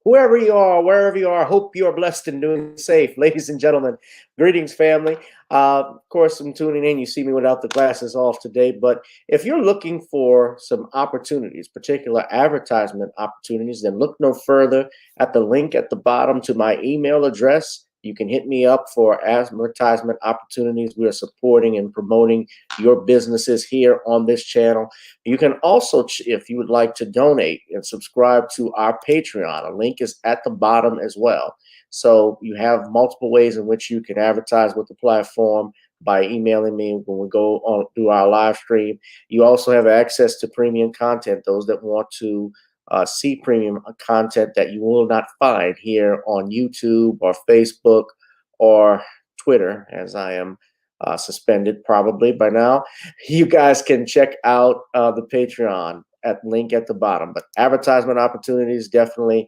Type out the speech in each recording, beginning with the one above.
whoever you are, wherever you are, hope you are blessed and doing safe. Ladies and gentlemen, greetings, family. Of course, I'm tuning in. You see me without the glasses off today. But if you're looking for some opportunities, particular advertisement opportunities, then look no further at the link at the bottom to my email address. You can hit me up for advertisement opportunities. We are supporting and promoting your businesses here on this channel. You can also, if you would like to donate and subscribe to our Patreon, a link is at the bottom as well. So you have multiple ways in which you can advertise with the platform by emailing me when we go on through our live stream. You also have access to premium content, those that want to see premium content that you will not find here on YouTube or Facebook or Twitter, as I am suspended probably by now. You guys can check out the Patreon at link at the bottom. But advertisement opportunities, definitely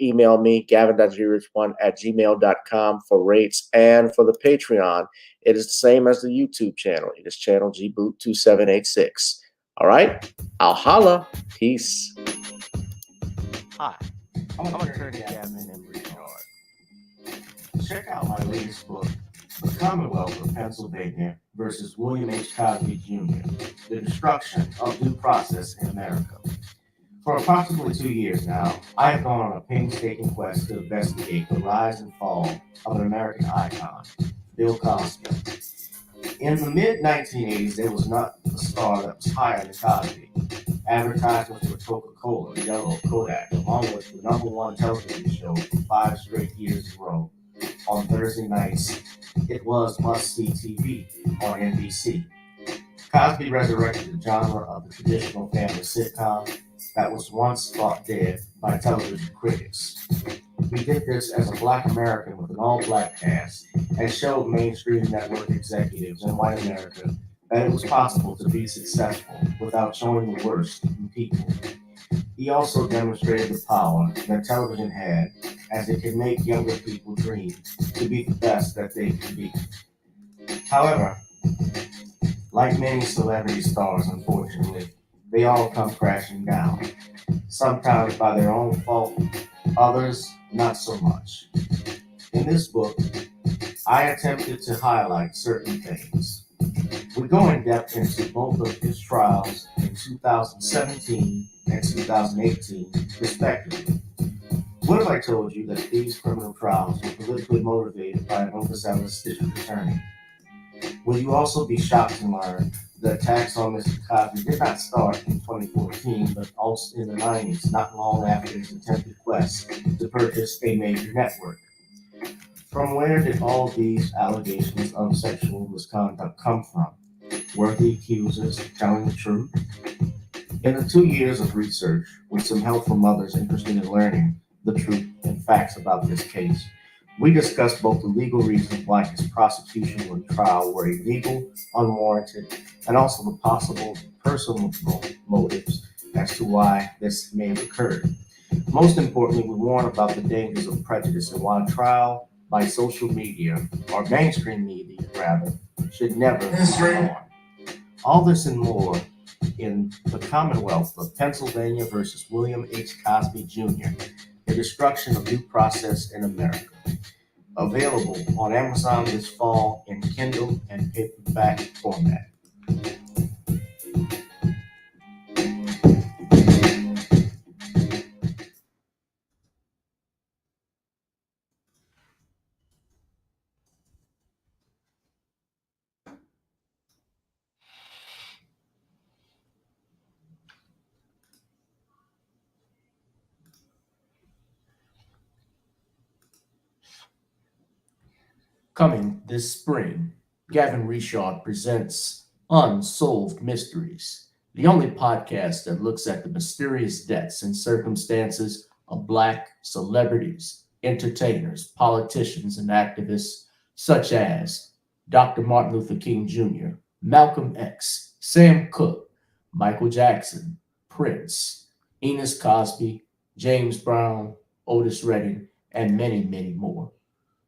email me, gavin.grich1@gmail.com for rates. And for the Patreon, it is the same as the YouTube channel. It is channel gboot2786. All right, I'll holla. Peace. Hi, I'm Attorney Gavin M. Check out my latest book, The Commonwealth of Pennsylvania versus William H. Cosby Jr., The Destruction of Due Process in America. For approximately 2 years now, I have gone on a painstaking quest to investigate the rise and fall of an American icon, Bill Cosby. In the mid-1980s, there was not a star that was higher than Cosby. Advertisements for Coca-Cola, Yellow, Kodak, along with the #1 television show for 5 straight years in a row. On Thursday nights, it was must-see TV on NBC. Cosby resurrected the genre of the traditional family sitcom that was once thought dead by television critics. He did this as a Black American with an all-Black cast and showed mainstream network executives in white America that it was possible to be successful without showing the worst in people. He also demonstrated the power that television had, as it could make younger people dream to be the best that they could be. However, like many celebrity stars, unfortunately, they all come crashing down, sometimes by their own fault, others not so much. In this book, I attempted to highlight certain things. We go in depth into both of his trials in 2017 and 2018, respectively. What if I told you that these criminal trials were politically motivated by an overzealous district attorney? Will you also be shocked to learn the attacks on Mr. Cosby did not start in 2014, but also in the 90s, not long after his attempted quest to purchase a major network? From where did all these allegations of sexual misconduct come from? Were the accusers telling the truth? In the 2 years of research, with some help from others interested in learning the truth and facts about this case, we discussed both the legal reasons why his prosecution and trial were illegal, unwarranted, and also the possible personal motives as to why this may have occurred. Most importantly, we warn about the dangers of prejudice and why trial by social media, or mainstream media rather, should never be on. All this and more in The Commonwealth of Pennsylvania versus William H. Cosby Jr., The Destruction of Due Process in America. Available on Amazon this fall in Kindle and paperback format. Coming this spring, Gavin Richard presents Unsolved Mysteries, the only podcast that looks at the mysterious deaths and circumstances of Black celebrities, entertainers, politicians, and activists such as Dr. Martin Luther King Jr., Malcolm X, Sam Cooke, Michael Jackson, Prince, Enos Cosby, James Brown, Otis Redding, and many, many more.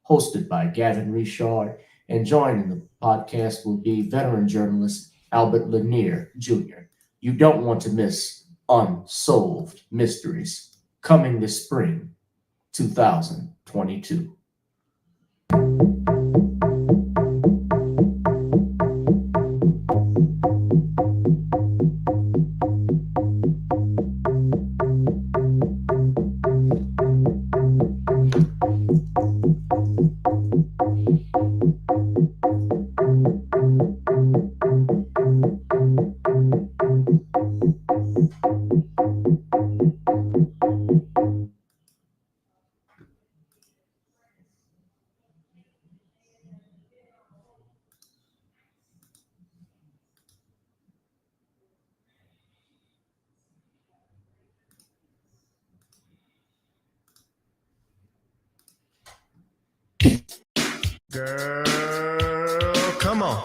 Hosted by Gavin Richard, and joining the podcast will be veteran journalist Albert Lanier Jr. You don't want to miss Unsolved Mysteries, coming this spring 2022. Girl, come on.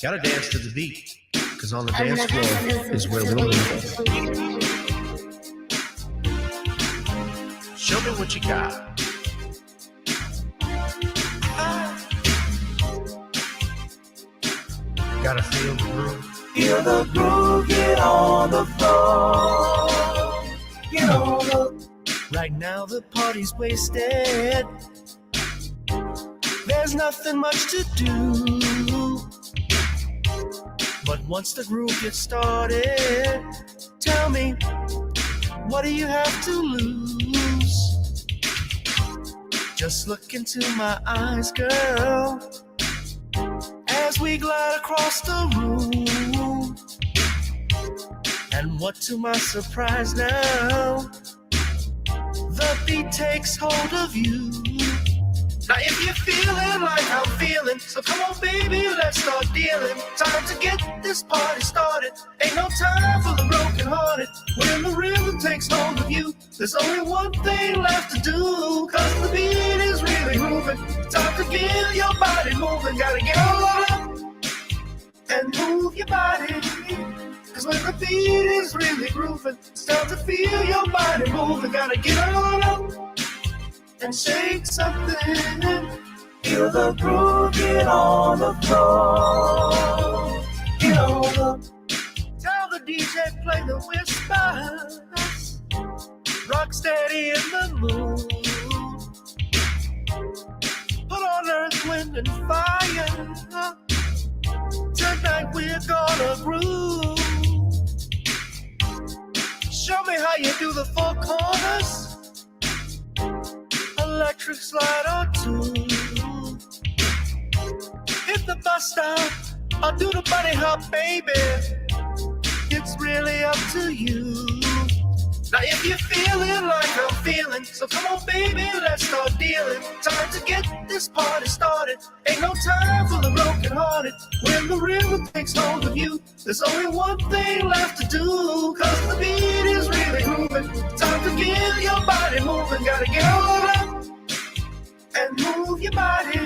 Gotta dance to the beat, cause on the dance floor is where we'll live. Show me what you got. Gotta feel the groove. Feel the groove, get on the floor. Get on the... Right now the party's wasted. There's nothing much to do. But once the groove gets started, tell me, what do you have to lose? Just look into my eyes, girl, as we glide across the room. And what to my surprise now, the beat takes hold of you. Now if you're feeling like I'm feeling, so come on baby, let's start dealing. Time to get this party started. Ain't no time for the broken hearted. When the rhythm takes hold of you, there's only one thing left to do. Cause the beat is really moving. Time to get your body moving. Gotta get on up and move your body. Cause when the beat is really grooving, it's time to feel your body moving. Gotta get on up and shake something. Feel the groove, get on the floor. Get on the... Tell the DJ play the whispers. Rock steady in the mood. Put on earth, wind, and fire. Tonight we're gonna groove. Show me how you do the four corners. Electric slide or two. Hit the bus stop or do the bunny hop, baby. It's really up to you. Now if you're feeling like I'm feeling, so come on baby, let's start dealing. Time to get this party started. Ain't no time for the broken hearted. When the rhythm takes hold of you, there's only one thing left to do. Cause the beat is really moving. Time to get your body moving. Gotta get on up and move your body.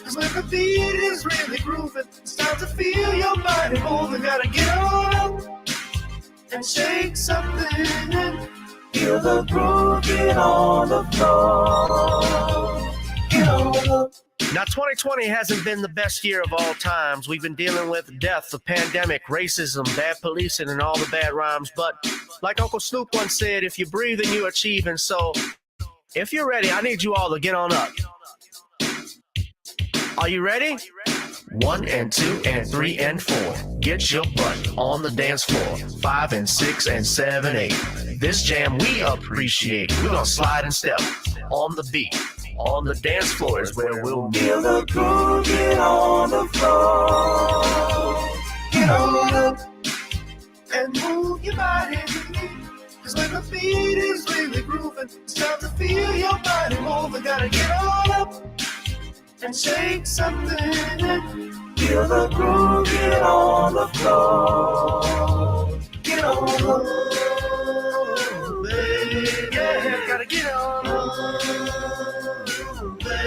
Cause when the beat is really grooving, it's time to feel your body moving. Gotta get on up and shake something. Feel the groove, get on the floor. Get on the... Now 2020 hasn't been the best year of all times. We've been dealing with death, the pandemic, racism, bad policing, and all the bad rhymes. But like Uncle Snoop once said, if you breathe and you achieve. And so if you're ready, I need you all to get on up. Are you ready? 1 and 2 and 3 and 4. Get your butt on the dance floor. 5 and 6 and 7, 8. This jam we appreciate. We're gonna slide and step on the beat. On the dance floor is where we'll be. Feel the groove, get on the floor. Get on up and move your body. Cause when the beat is really grooving, it's time to feel your body moving. Gotta get on up and shake something. Feel the groove, get on the floor. Get on up, baby. Yeah, gotta get on up.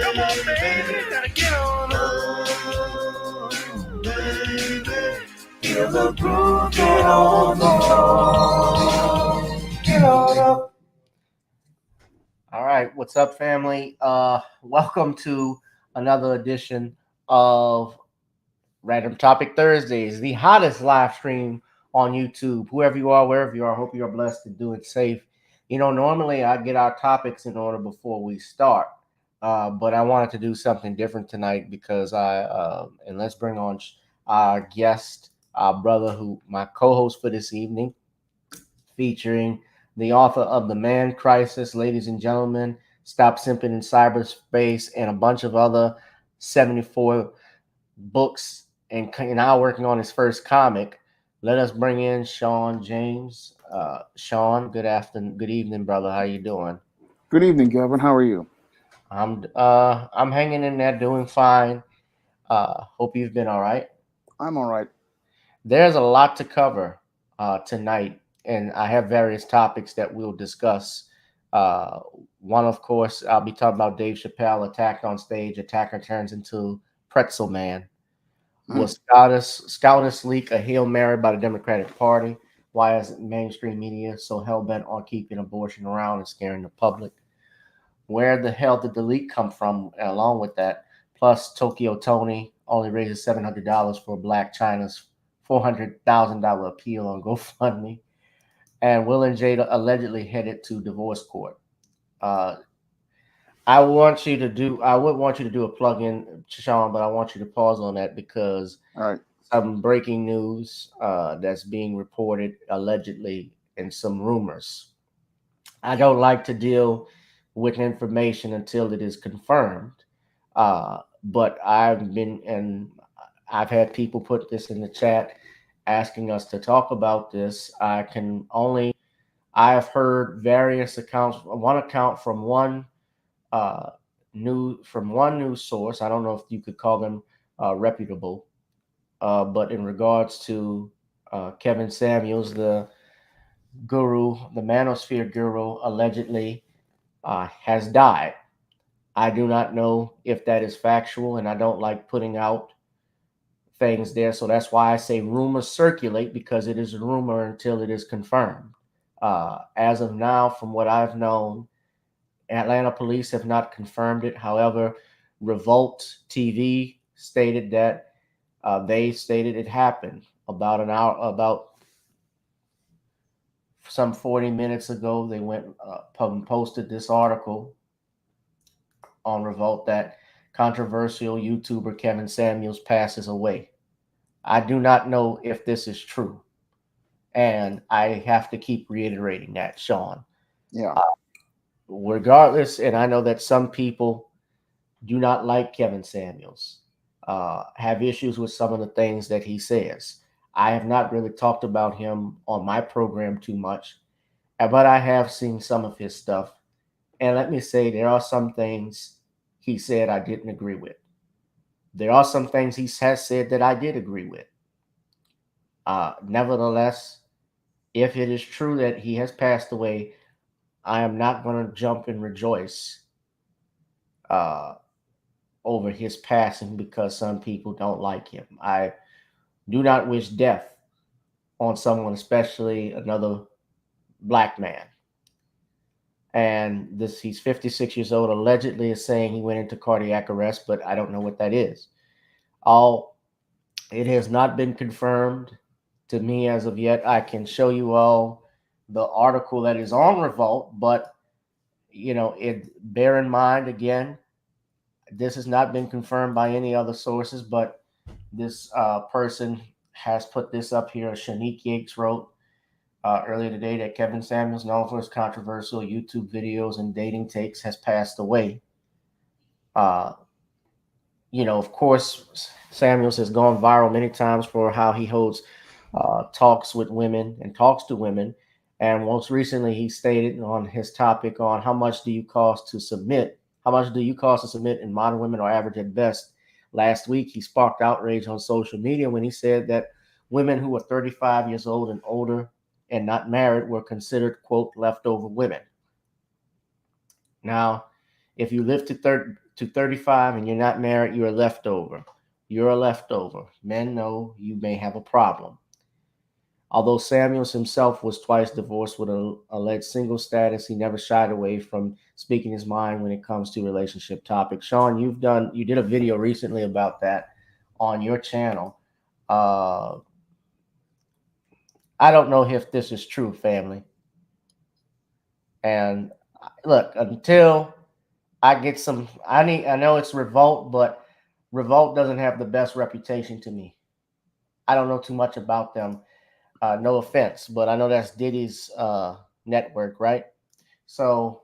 Come on, baby, gotta get on up, baby. Feel the groove, get on the floor. Get on up. All right, what's up, family? Welcome to another edition of Random Topic Thursdays, the hottest live stream on YouTube. Whoever you are, wherever you are, I hope you are blessed and doing safe. Normally I get our topics in order before we start, but I wanted to do something different tonight because and let's bring on our guest, our brother, my co-host for this evening, featuring the author of The Man Crisis, ladies and gentlemen, Stop Simping in Cyberspace, and a bunch of other 74 books, and now working on his first comic. Let us bring in Shawn James. Shawn, good evening, brother. How you doing? Good evening, Gavin. How are you? I'm hanging in there, doing fine. Hope you've been all right. I'm all right. There's a lot to cover tonight, and I have various topics that we'll discuss. One, of course, I'll be talking about Dave Chappelle attacked on stage. Attacker turns into Pretzel Man. Will SCOTUS leak a Hail Mary by the Democratic Party? Why is mainstream media so hell-bent on keeping abortion around and scaring the public? Where the hell did the leak come from along with that? Plus, Tokyo Toni only raises $700 for Black Chyna's $400,000 appeal on GoFundMe. And Will and Jada allegedly headed to divorce court. I would want you to do a plug-in, Shawn, but I want you to pause on that because some breaking news that's being reported allegedly and some rumors. I don't like to deal with information until it is confirmed. But I've had people put this in the chat asking us to talk about this. I have heard various accounts, one account from one news source. I don't know if you could call them reputable, but in regards to Kevin Samuels, the guru, the manosphere guru, allegedly has died. I do not know if that is factual, and I don't like putting out things there. So that's why I say rumors circulate, because it is a rumor until it is confirmed. As of now, from what I've known, Atlanta police have not confirmed it. However, Revolt TV stated that they stated it happened about some 40 minutes ago. They went and posted this article on Revolt that controversial YouTuber Kevin Samuels passes away. I do not know if this is true, and I have to keep reiterating that, Shawn. Yeah. Regardless, and I know that some people do not like Kevin Samuels, have issues with some of the things that he says. I have not really talked about him on my program too much, but I have seen some of his stuff. And let me say, there are some things he said I didn't agree with. There are some things he has said that I did agree with. Nevertheless, if it is true that he has passed away, I am not going to jump and rejoice over his passing because some people don't like him. I do not wish death on someone, especially another Black man. And he's 56 years old, allegedly is saying he went into cardiac arrest, but I don't know what that is. It has not been confirmed to me as of yet. I can show you all the article that is on Revolt, but bear in mind, again, this has not been confirmed by any other sources, but this person has put this up here. Shanique Yates wrote earlier today that Kevin Samuels, known for his controversial YouTube videos and dating takes, has passed away. Of course, Samuels has gone viral many times for how he holds talks with women and talks to women. And most recently, he stated on his topic on how much do you cost to submit in Modern Women Are Average at Best. Last week, he sparked outrage on social media when he said that women who were 35 years old and older and not married were considered, quote, leftover women. Now, if you live to 35 and you're not married, you're a leftover. You're a leftover. Men know you may have a problem. Although Samuels himself was twice divorced with an alleged single status, he never shied away from speaking his mind when it comes to relationship topics. Shawn, you did a video recently about that on your channel. I don't know if this is true, family. And look, until I get some, I know it's Revolt, but Revolt doesn't have the best reputation to me. I don't know too much about them. No offense, but I know that's Diddy's network, right? So,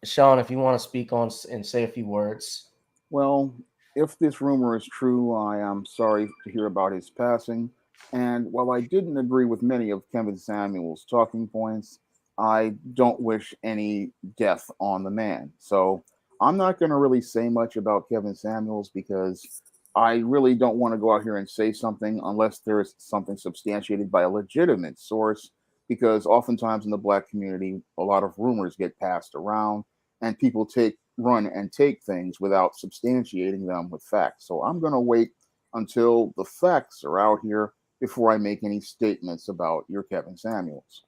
Shawn, if you want to speak on and say a few words. Well, if this rumor is true, I am sorry to hear about his passing. And while I didn't agree with many of Kevin Samuel's talking points, I don't wish any death on the man. So I'm not going to really say much about Kevin Samuels because I really don't want to go out here and say something unless there is something substantiated by a legitimate source. Because oftentimes in the black community, a lot of rumors get passed around and people run and take things without substantiating them with facts. So I'm going to wait until the facts are out here before I make any statements about your Kevin Samuels.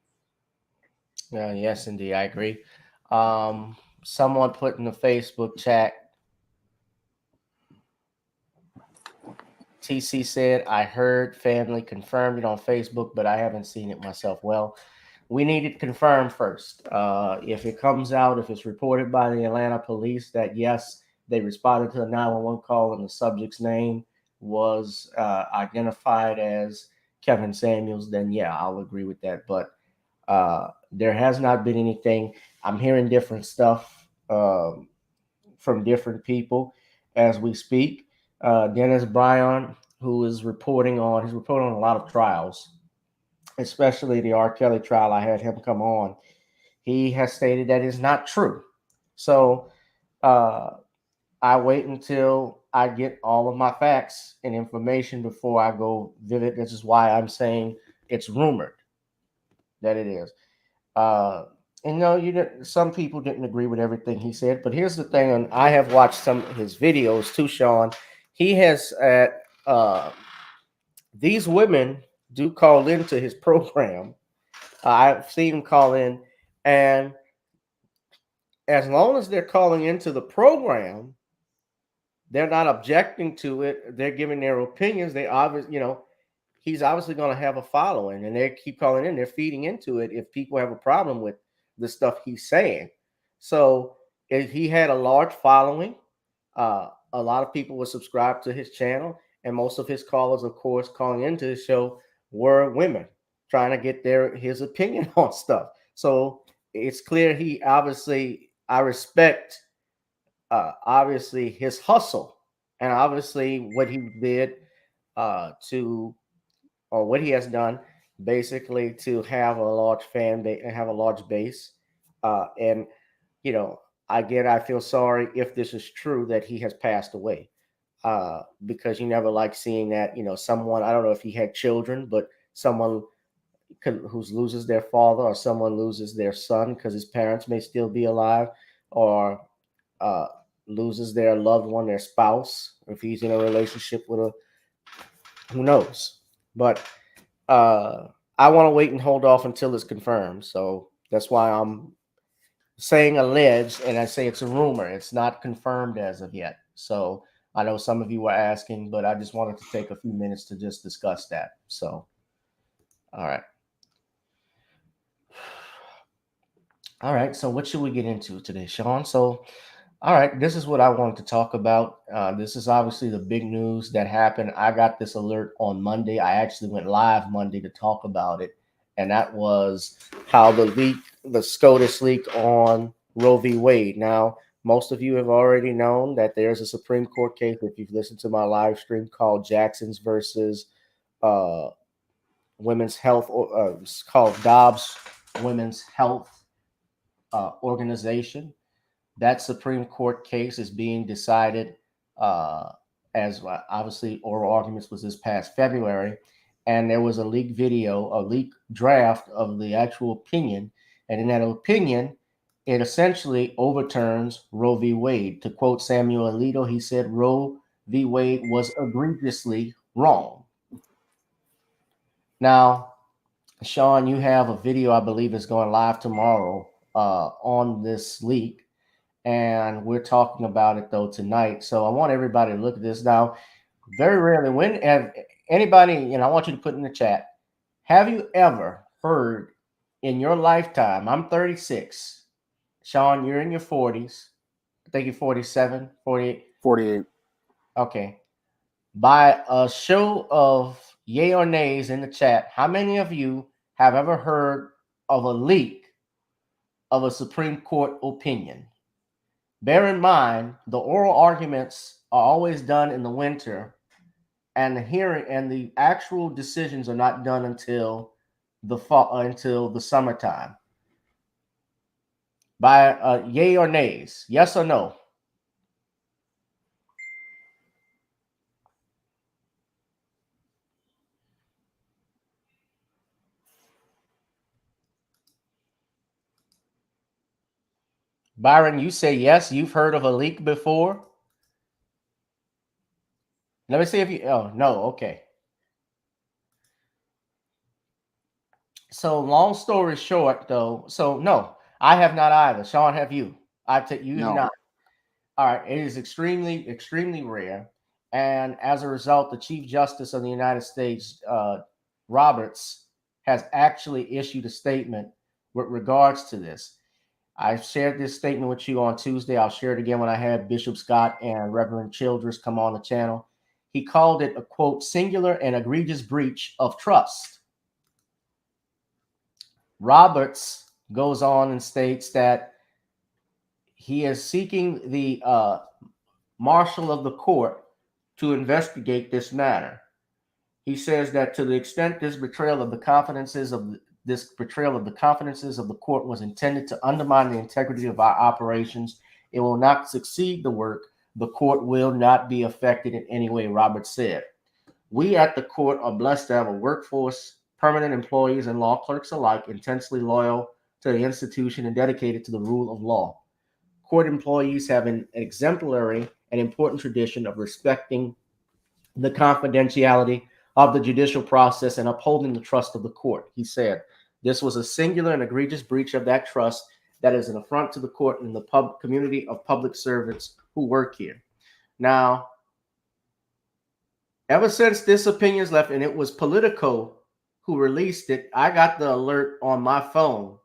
Yes, indeed, I agree. Someone put in the Facebook chat, TC said, I heard family confirmed it on Facebook, but I haven't seen it myself. Well, we need it confirmed first. If it comes out, if it's reported by the Atlanta police that, yes, they responded to the 911 call and the subject's name was identified as Kevin Samuels, then yeah, I'll agree with that. But there has not been anything. I'm hearing different stuff from different people as we speak. Dennis Bryan, who is reporting on, he's reporting on a lot of trials, especially the R. Kelly trial. I had him come on. He has stated that is not true. So I wait until I get all of my facts and information before I go vivid. This is why I'm saying it's rumored that it is. And no, you didn't. Some people didn't agree with everything he said, but here's the thing. And I have watched some of his videos too, Shawn. He has these women do call into his program. I've seen him call in, and as long as they're calling into the program, they're not objecting to it. They're giving their opinions. They obviously, he's obviously going to have a following, and they keep calling in. They're feeding into it if people have a problem with the stuff he's saying. So if he had a large following, a lot of people would subscribe to his channel, and most of his callers, of course, calling into his show were women trying to get his opinion on stuff. So it's clear I respect obviously his hustle and obviously what he did or what he has done basically to have a large fan base and have a large base. And, I feel sorry if this is true that he has passed away because you never like seeing that, someone, I don't know if he had children, but someone who loses their father or someone loses their son because his parents may still be alive or loses their loved one, their spouse, if he's in a relationship with who knows. But I want to wait and hold off until it's confirmed. So that's why I'm saying alleged, and I say it's a rumor. It's not confirmed as of yet. So I know some of you were asking, but I just wanted to take a few minutes to just discuss that. So, all right. All right. So what should we get into today, Shawn? So, all right, this is what I wanted to talk about. This is obviously the big news that happened. I got this alert on Monday. I actually went live Monday to talk about it, and that was how the SCOTUS leak on Roe v. Wade. Now, most of you have already known that there's a Supreme Court case, if you've listened to my live stream, called Jackson's versus Women's Health, it's called Dobbs Women's Health Organization. That Supreme Court case is being decided as obviously oral arguments was this past February. And there was a leaked video, a leaked draft of the actual opinion. And in that opinion, it essentially overturns Roe v. Wade. To quote Samuel Alito, he said Roe v. Wade was egregiously wrong. Now, Shawn, you have a video, I believe, is going live tomorrow on this leak. And we're talking about it though tonight. So I want everybody to look at this now. Very rarely, when have anybody, I want you to put in the chat, have you ever heard in your lifetime, I'm 36. Shawn, you're in your 40s. I think you're 47, 48. 48. Okay. By a show of yay or nays in the chat, how many of you have ever heard of a leak of a Supreme Court opinion? Bear in mind, the oral arguments are always done in the winter, and the hearing and the actual decisions are not done until the fall, until the summertime. By yay or nays, yes or no? Byron, you say yes, you've heard of a leak before? Let me see if you, oh, no, okay. So long story short, though, so no, I have not either. Shawn, have you? You have not. All right, it is extremely, extremely rare. And as a result, the Chief Justice of the United States, Roberts, has actually issued a statement with regards to this. I shared this statement with you on Tuesday. I'll share it again when I had Bishop Scott and Reverend Childress come on the channel. He called it a, quote, singular and egregious breach of trust. Roberts goes on and states that he is seeking the marshal of the court to investigate this matter. He says that to the extent this betrayal of the confidences of the court was intended to undermine the integrity of our operations, it will not succeed the work. The court will not be affected in any way, Roberts said. We at the court are blessed to have a workforce, permanent employees and law clerks alike, intensely loyal to the institution and dedicated to the rule of law. Court employees have an exemplary and important tradition of respecting the confidentiality of the judicial process and upholding the trust of the court. He said, this was a singular and egregious breach of that trust that is an affront to the court and the community of public servants who work here. Now, ever since this opinion's left, and it was Politico who released it, I got the alert on my phone.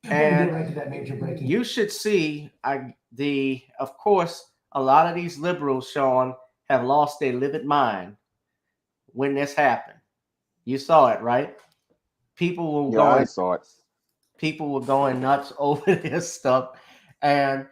And you should see, of course, a lot of these liberals, Shawn, have lost their livid mind when this happened. You saw it, right? I saw it. People were going nuts over this stuff. And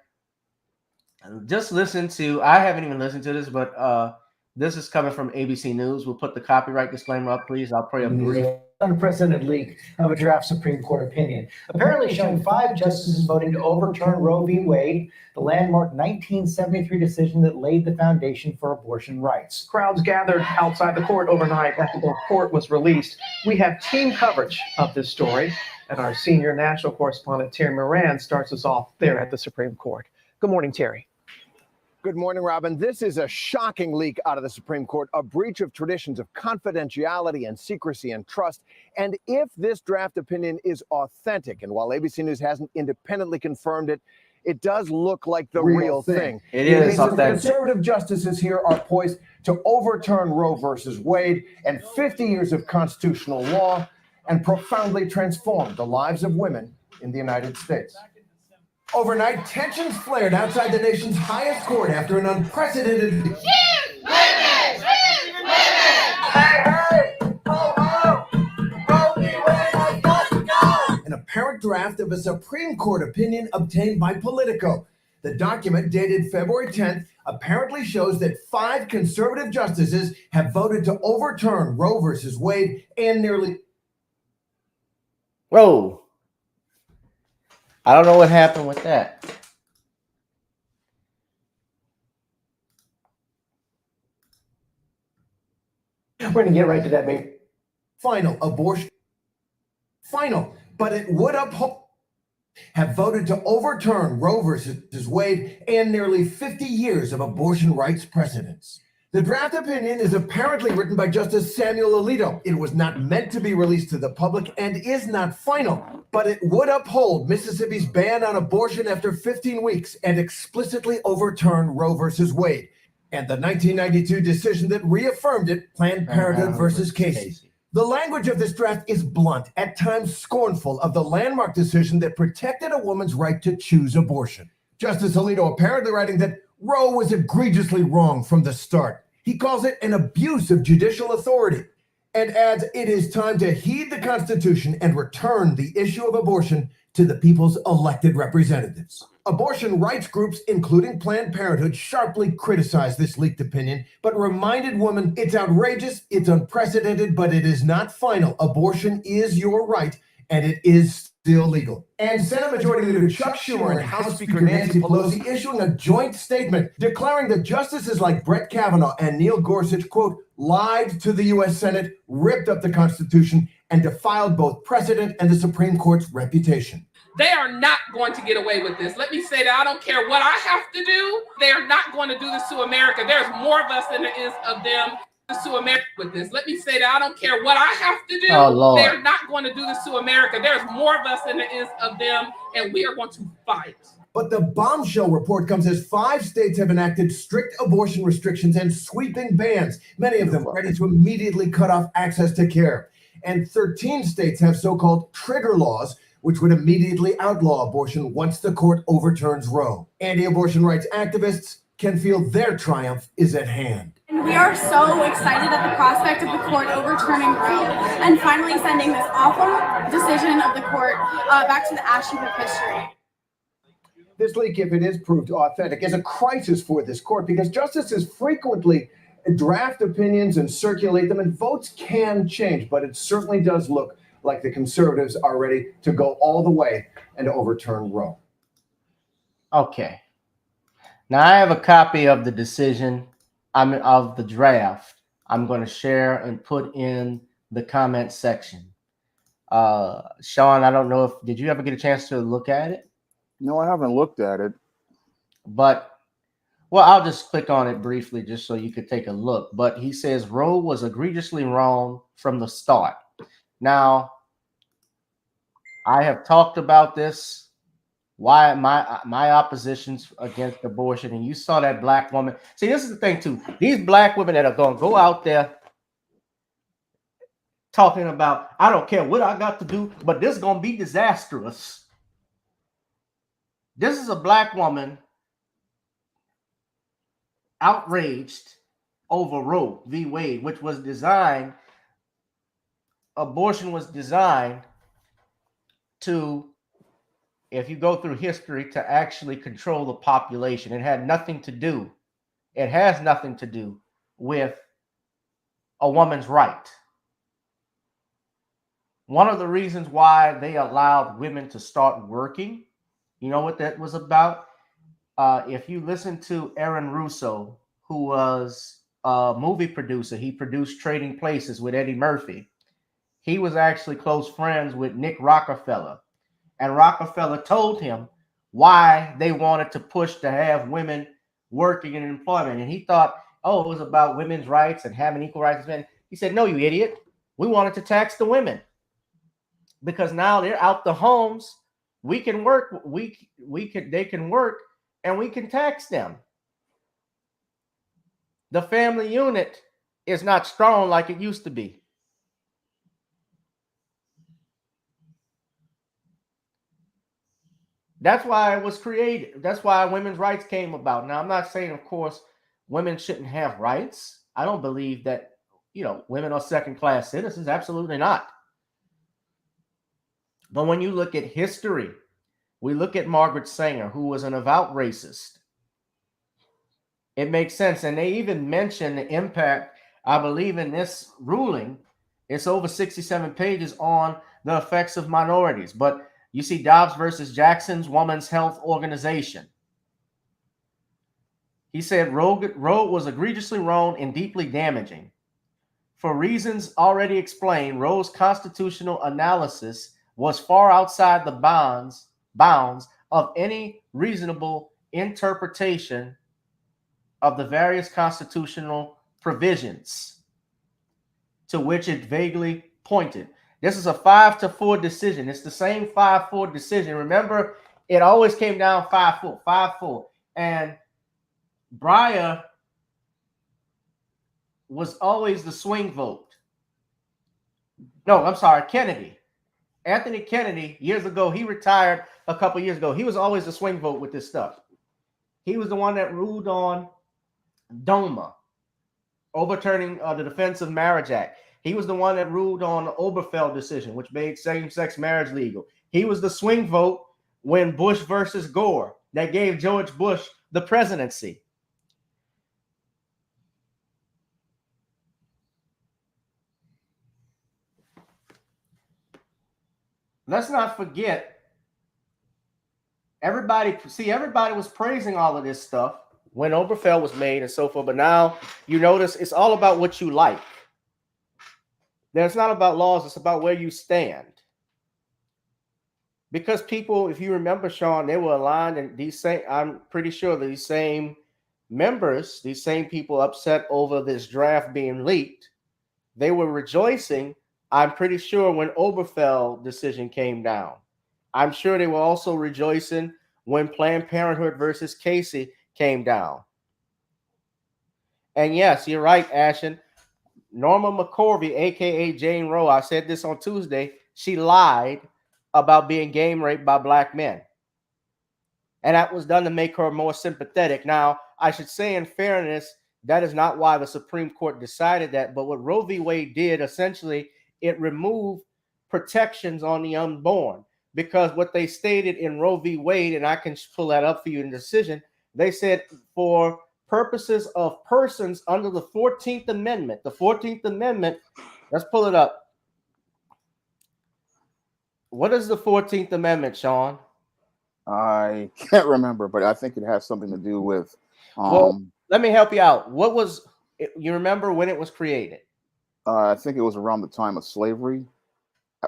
just listen to, I haven't even listened to this, but this is coming from ABC News. We'll put the copyright disclaimer up, please. I'll pray a brief. Unprecedented leak of a draft Supreme Court opinion, apparently showing 5 justices voting to overturn Roe v. Wade, the landmark 1973 decision that laid the foundation for abortion rights. Crowds gathered outside the court overnight after the report was released. We have team coverage of this story, and our senior national correspondent Terry Moran starts us off there at the Supreme Court. Good morning, Terry. Good morning, Robin. This is a shocking leak out of the Supreme Court, a breach of traditions of confidentiality and secrecy and trust. And if this draft opinion is authentic, and while ABC News hasn't independently confirmed it, it does look like the real thing. It is authentic. Conservative justices here are poised to overturn Roe versus Wade and 50 years of constitutional law and profoundly transform the lives of women in the United States. Overnight, tensions flared outside the nation's highest court after an unprecedented... An apparent draft of a Supreme Court opinion obtained by Politico. The document, dated February 10th, apparently shows that 5 conservative justices have voted to overturn Roe versus Wade and nearly... Whoa. I don't know what happened with that. We're going to get right to that, baby. Final abortion. Final, but it would uphold. Have voted to overturn Roe versus Wade and nearly 50 years of abortion rights precedents. The draft opinion is apparently written by Justice Samuel Alito. It was not meant to be released to the public and is not final, but it would uphold Mississippi's ban on abortion after 15 weeks and explicitly overturn Roe versus Wade and the 1992 decision that reaffirmed it, Planned Parenthood versus Casey. The language of this draft is blunt, at times scornful, of the landmark decision that protected a woman's right to choose abortion. Justice Alito apparently writing that Roe was egregiously wrong from the start. He calls it an abuse of judicial authority and adds it is time to heed the Constitution and return the issue of abortion to the people's elected representatives. Abortion rights groups, including Planned Parenthood, sharply criticized this leaked opinion, but reminded women it's outrageous, it's unprecedented, but it is not final. Abortion is your right, and it is still legal. And Senate Majority Leader Chuck Schumer and House Speaker Nancy Pelosi issuing a joint statement declaring that justices like Brett Kavanaugh and Neil Gorsuch, quote, lied to the U.S. Senate, ripped up the Constitution, and defiled both precedent and the Supreme Court's reputation. They are not going to get away with this. Let me say that I don't care what I have to do. They are not going to do this to America. There's more of us than there is of them to America with this. Let me say that I don't care what I have to do. Oh, Lord. They're not going to do this to America. There's more of us than there is of them, and we are going to fight. But the bombshell report comes as 5 states have enacted strict abortion restrictions and sweeping bans, many of them ready to immediately cut off access to care. And 13 states have so-called trigger laws, which would immediately outlaw abortion once the court overturns Roe. Anti-abortion rights activists can feel their triumph is at hand. And we are so excited at the prospect of the court overturning Roe and finally sending this awful decision of the court back to the ash heap of history. This leak, if it is proved authentic, is a crisis for this court because justices frequently draft opinions and circulate them, and votes can change, but it certainly does look like the conservatives are ready to go all the way and overturn Roe. Okay. Now I have a copy of the decision, of the draft. I'm going to share and put in the comment section. Shawn, I don't know did you ever get a chance to look at it? No, I haven't looked at it. But, well, I'll just click on it briefly just so you could take a look. But he says Roe was egregiously wrong from the start. Now, I have talked about this, why my opposition's against abortion, and you saw that black woman. See, this is the thing, too. These black women that are going to go out there talking about, I don't care what I got to do, but this is going to be disastrous. This is a black woman outraged over Roe v. Wade, which was designed, abortion was designed to, if you go through history, to actually control the population. It has nothing to do with a woman's right. One of the reasons why they allowed women to start working, you know what that was about? If you listen to Aaron Russo, who was a movie producer, he produced Trading Places with Eddie Murphy. He was actually close friends with Nick Rockefeller. And Rockefeller told him why they wanted to push to have women working in employment. And he thought, oh, it was about women's rights and having equal rights as men. He said, no, you idiot. We wanted to tax the women because now they're out the homes. We can work. They can work and we can tax them. The family unit is not strong like it used to be. That's why it was created. That's why women's rights came about. Now, I'm not saying, of course, women shouldn't have rights. I don't believe that, women are second-class citizens. Absolutely not. But when you look at history, we look at Margaret Sanger, who was an avowed racist. It makes sense. And they even mention the impact, I believe, in this ruling. It's over 67 pages on the effects of minorities. But you see Dobbs versus Jackson's Women's Health Organization. He said Roe was egregiously wrong and deeply damaging. For reasons already explained, Roe's constitutional analysis was far outside the bounds of any reasonable interpretation of the various constitutional provisions to which it vaguely pointed. This is a 5-4 decision. It's the same 5-4 decision. Remember, it always came down 5-4, 5-4. And Breyer was always the swing vote. No, I'm sorry, Kennedy. Anthony Kennedy, years ago, he retired a couple years ago. He was always the swing vote with this stuff. He was the one that ruled on DOMA, overturning the Defense of Marriage Act. He was the one that ruled on the Obergefell decision, which made same-sex marriage legal. He was the swing vote when Bush versus Gore, that gave George Bush the presidency. Let's not forget, everybody was praising all of this stuff when Obergefell was made and so forth, but now you notice it's all about what you like. Then it's not about laws, it's about where you stand. Because people, if you remember, Shawn, they were aligned, and I'm pretty sure these same members, these same people upset over this draft being leaked, they were rejoicing, I'm pretty sure, when Obergefell decision came down. I'm sure they were also rejoicing when Planned Parenthood versus Casey came down. And yes, you're right, Ashton. Norma McCorvey, aka Jane Roe, I said this on Tuesday, she lied about being gang raped by black men. And that was done to make her more sympathetic. Now, I should say in fairness, that is not why the Supreme Court decided that. But what Roe v. Wade did, essentially, it removed protections on the unborn. Because what they stated in Roe v. Wade, and I can pull that up for you in the decision, they said for purposes of persons under the 14th Amendment, let's pull it up. What is the 14th Amendment, Shawn? I can't remember, but I think it has something to do with. Well, let me help you out. You remember when it was created? I think it was around the time of slavery,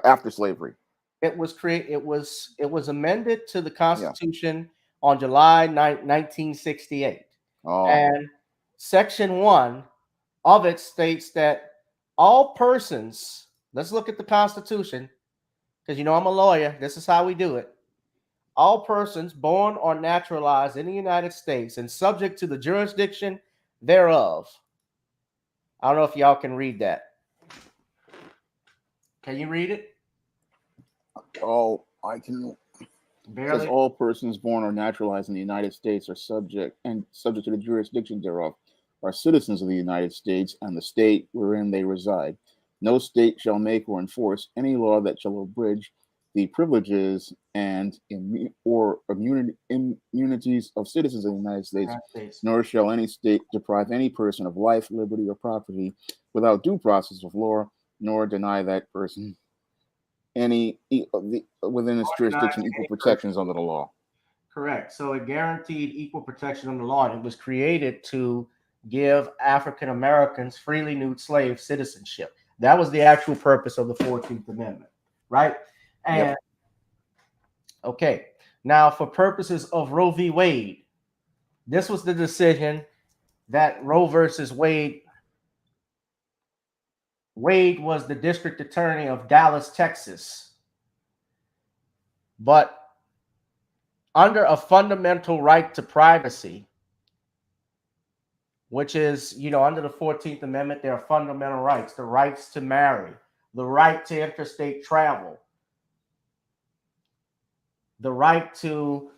after slavery. It was amended to the Constitution on July 9, 1968. And Section 1 of it states that all persons, let's look at the Constitution, because you know I'm a lawyer. This is how we do it. All persons born or naturalized in the United States and subject to the jurisdiction thereof. I don't know if y'all can read that. Can you read it? Oh, I can. Barely. Says all persons born or naturalized in the United States are subject to the jurisdiction thereof are citizens of the United States and the state wherein they reside. No state shall make or enforce any law that shall abridge the privileges and immunities of citizens of the United States, nor shall any state deprive any person of life, liberty, or property without due process of law, nor deny that person within its jurisdiction equal protections under the law. Correct. So it guaranteed equal protection under the law, and it was created to give African Americans freely nude slave citizenship. That was the actual purpose of the 14th Amendment, right? And okay, now for purposes of Roe v. Wade, this was the decision that Roe versus Wade. Wade was the district attorney of Dallas, Texas. But under a fundamental right to privacy, which is, under the 14th Amendment, there are fundamental rights, the rights to marry, the right to interstate travel, the right to,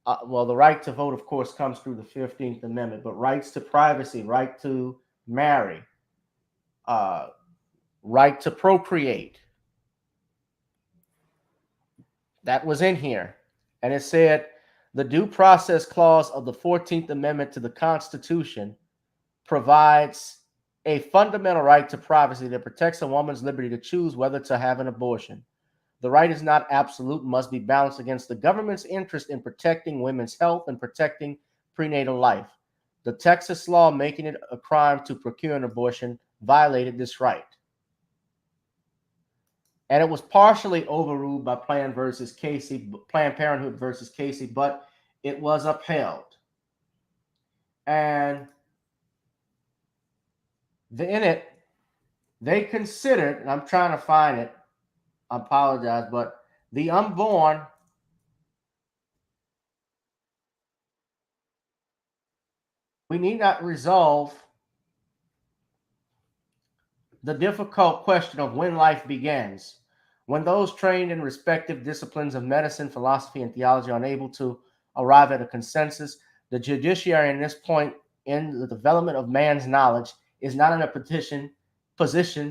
the right to vote, of course, comes through the 15th Amendment, but rights to privacy, right to marry, right to procreate. That was in here. And it said the due process clause of the 14th Amendment to the Constitution provides a fundamental right to privacy that protects a woman's liberty to choose whether to have an abortion. The right is not absolute and must be balanced against the government's interest in protecting women's health and protecting prenatal life. The Texas law making it a crime to procure an abortion violated this right. And it was partially overruled by Planned Parenthood versus Casey, but it was upheld. And in it, they considered, and I'm trying to find it, I apologize, but the unborn we need not resolve the difficult question of when life begins. When those trained in respective disciplines of medicine, philosophy, and theology are unable to arrive at a consensus, the judiciary in this point in the development of man's knowledge is not in a position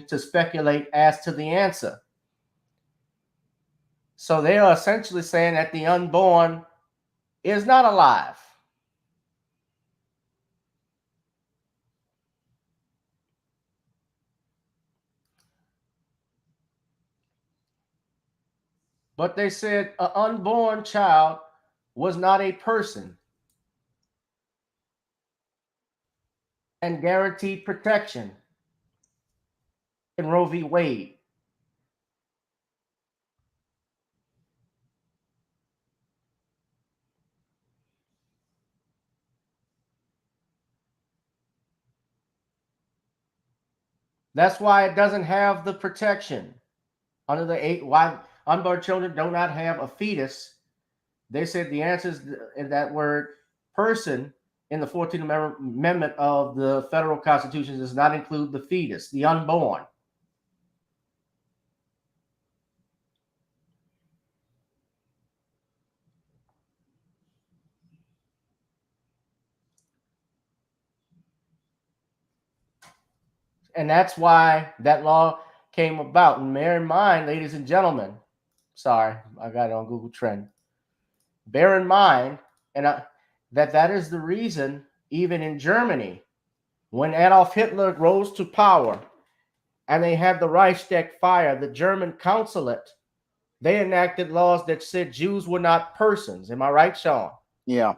to speculate as to the answer. So they are essentially saying that the unborn is not alive. But they said an unborn child was not a person and guaranteed protection in Roe v. Wade. That's why it doesn't have the protection. Under the why unborn children do not have a fetus. They said the answer is in that word person in the 14th Amendment of the federal Constitution does not include the fetus, the unborn. And that's why that law came about. And bear in mind, ladies and gentlemen, sorry, I got it on Google Trend. Bear in mind that is the reason, even in Germany, when Adolf Hitler rose to power and they had the Reichstag fire, the German consulate, they enacted laws that said Jews were not persons. Am I right, Shawn? Yeah.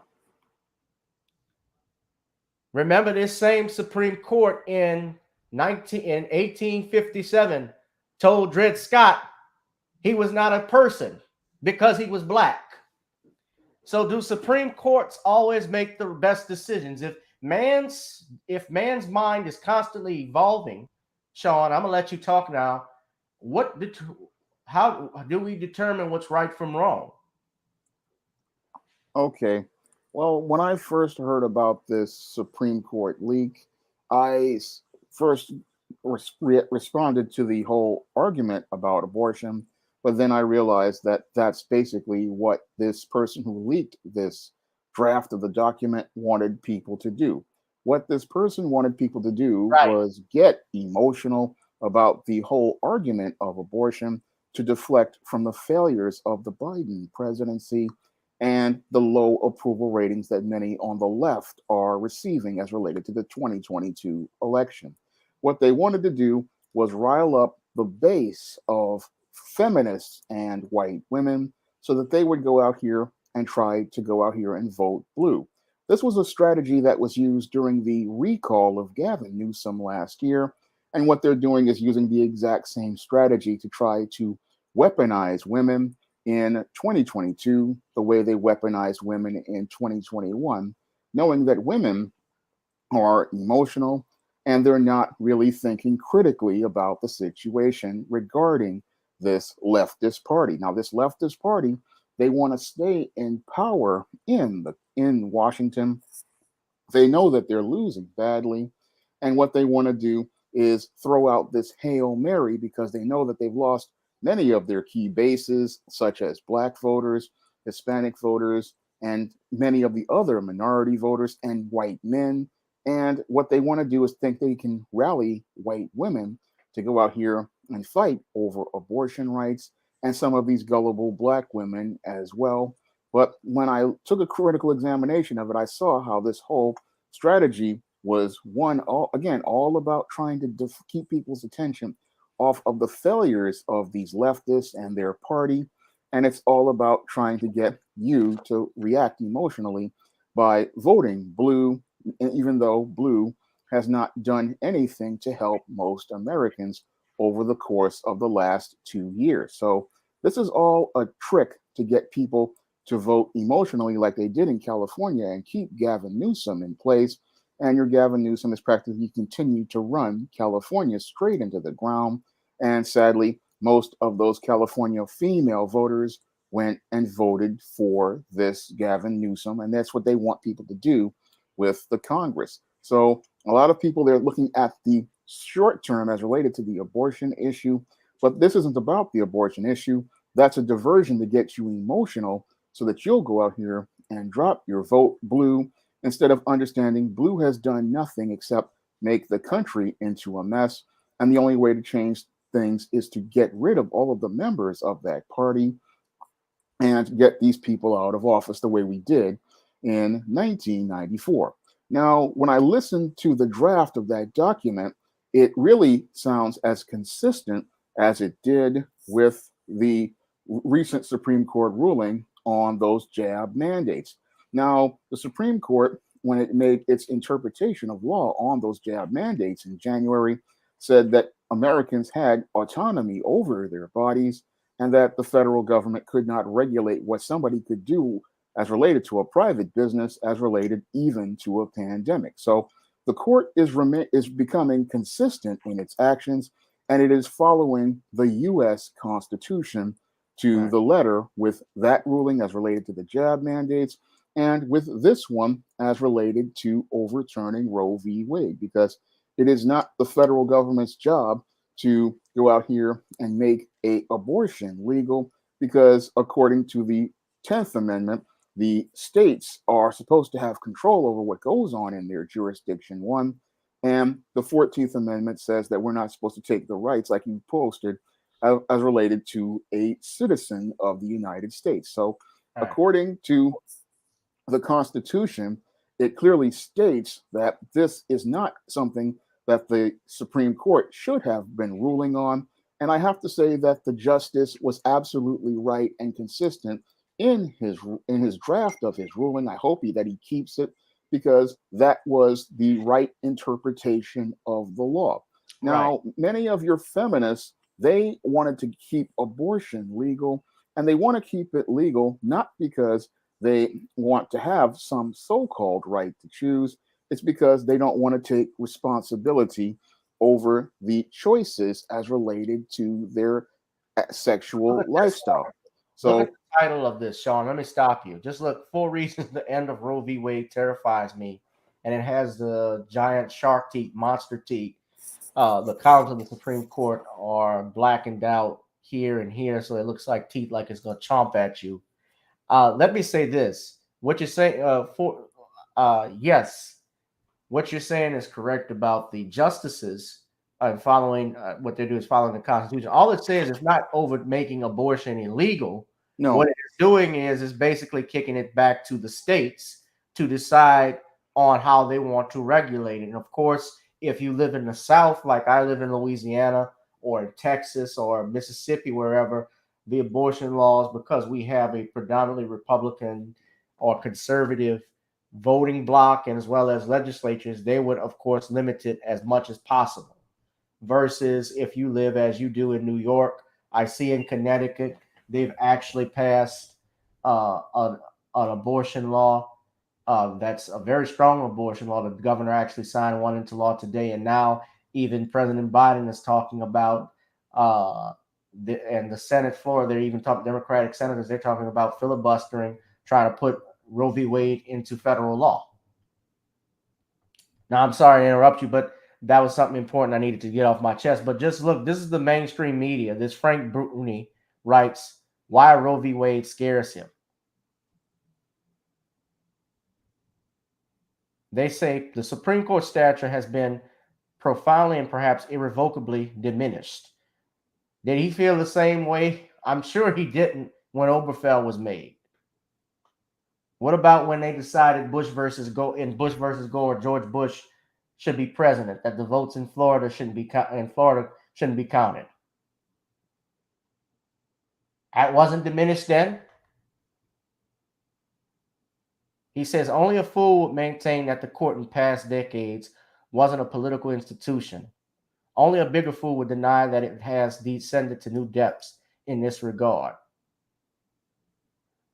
Remember, this same Supreme Court in 1857 told Dred Scott he was not a person because he was black. So do Supreme Courts always make the best decisions? If man's mind is constantly evolving, Shawn, I'm gonna let you talk now. How do we determine what's right from wrong? Okay. Well, when I first heard about this Supreme Court leak, I first responded to the whole argument about abortion, but then I realized that that's basically what this person who leaked this draft of the document wanted people to do. What this person wanted people to do was get emotional about the whole argument of abortion to deflect from the failures of the Biden presidency and the low approval ratings that many on the left are receiving as related to the 2022 election. What they wanted to do was rile up the base of feminists and white women so that they would go out here and try to go out here and vote blue. This was a strategy that was used during the recall of Gavin Newsom last year. And what they're doing is using the exact same strategy to try to weaponize women in 2022 the way they weaponized women in 2021, knowing that women are emotional and they're not really thinking critically about the situation regarding this leftist party. Now, this leftist party, they want to stay in power in Washington. They know that they're losing badly, and what they want to do is throw out this Hail Mary because they know that they've lost many of their key bases, such as Black voters, Hispanic voters, and many of the other minority voters and white men. And what they want to do is think they can rally white women to go out here and fight over abortion rights and some of these gullible Black women as well. But when I took a critical examination of it, I saw how this whole strategy was all about trying to keep people's attention off of the failures of these leftists and their party. And it's all about trying to get you to react emotionally by voting blue, even though blue has not done anything to help most Americans over the course of the last 2 years. So this is all a trick to get people to vote emotionally like they did in California and keep Gavin Newsom in place. And your Gavin Newsom has practically continued to run California straight into the ground. And sadly, most of those California female voters went and voted for this Gavin Newsom. And that's what they want people to do with the Congress. So a lot of people, they're looking at the short term as related to the abortion issue. But this isn't about the abortion issue. That's a diversion to get you emotional so that you'll go out here and drop your vote blue instead of understanding blue has done nothing except make the country into a mess. And the only way to change things is to get rid of all of the members of that party and get these people out of office the way we did in 1994. Now, when I listened to the draft of that document, it really sounds as consistent as it did with the recent Supreme Court ruling on those jab mandates. Now, the Supreme Court, when it made its interpretation of law on those jab mandates in January, said that Americans had autonomy over their bodies and that the federal government could not regulate what somebody could do as related to a private business, as related even to a pandemic. So the court is becoming consistent in its actions, and it is following the U.S. Constitution to the letter with that ruling as related to the jab mandates, and with this one as related to overturning Roe v. Wade, because it is not the federal government's job to go out here and make a abortion legal, because according to the 10th Amendment, the states are supposed to have control over what goes on in their jurisdiction, one. And the 14th Amendment says that we're not supposed to take the rights, like you posted, as related to a citizen of the United States. So according to the Constitution, it clearly states that this is not something that the Supreme Court should have been ruling on. And I have to say that the justice was absolutely right and consistent in his draft of his ruling. I hope that he keeps it, because that was the right interpretation of the law. Now, many of your feminists, they wanted to keep abortion legal, and they want to keep it legal not because they want to have some so-called right to choose. It's because they don't want to take responsibility over the choices as related to their sexual lifestyle. So look at the title of this, Shawn. Let me stop you. Just look, 4 reasons the end of Roe v. Wade terrifies me. And it has the giant shark teeth, monster teeth. The columns of the Supreme Court are blackened out here and here, so it looks like teeth, like it's going to chomp at you. Let me say this. What you're saying, yes, what you're saying is correct about the justices following what they do is following the Constitution. All it says is not over making abortion illegal. no, What it's doing is basically kicking it back to the states to decide on how they want to regulate it. And of course, if you live in the South, like I live in Louisiana or in Texas or Mississippi, wherever, the abortion laws, because we have a predominantly Republican or conservative voting bloc, and as well as legislatures, they would, of course, limit it as much as possible. Versus if you live as you do in New York, I see in Connecticut, they've actually passed an abortion law. That's a very strong abortion law. The governor actually signed one into law today. And now even President Biden is talking about, and the Senate floor, they're even talking, Democratic senators, they're talking about filibustering, trying to put Roe v. Wade into federal law. Now, I'm sorry to interrupt you, but that was something important I needed to get off my chest. But just look, this is the mainstream media. This Frank Bruni writes, why Roe v. Wade scares him. They say the Supreme Court stature has been profoundly and perhaps irrevocably diminished. Did he feel the same way? I'm sure he didn't when Obergefell was made. What about when they decided Bush versus Gore, George Bush should be president, that the votes in Florida shouldn't be counted? That wasn't diminished then. He says only a fool would maintain that the court in past decades wasn't a political institution. Only a bigger fool would deny that it has descended to new depths in this regard.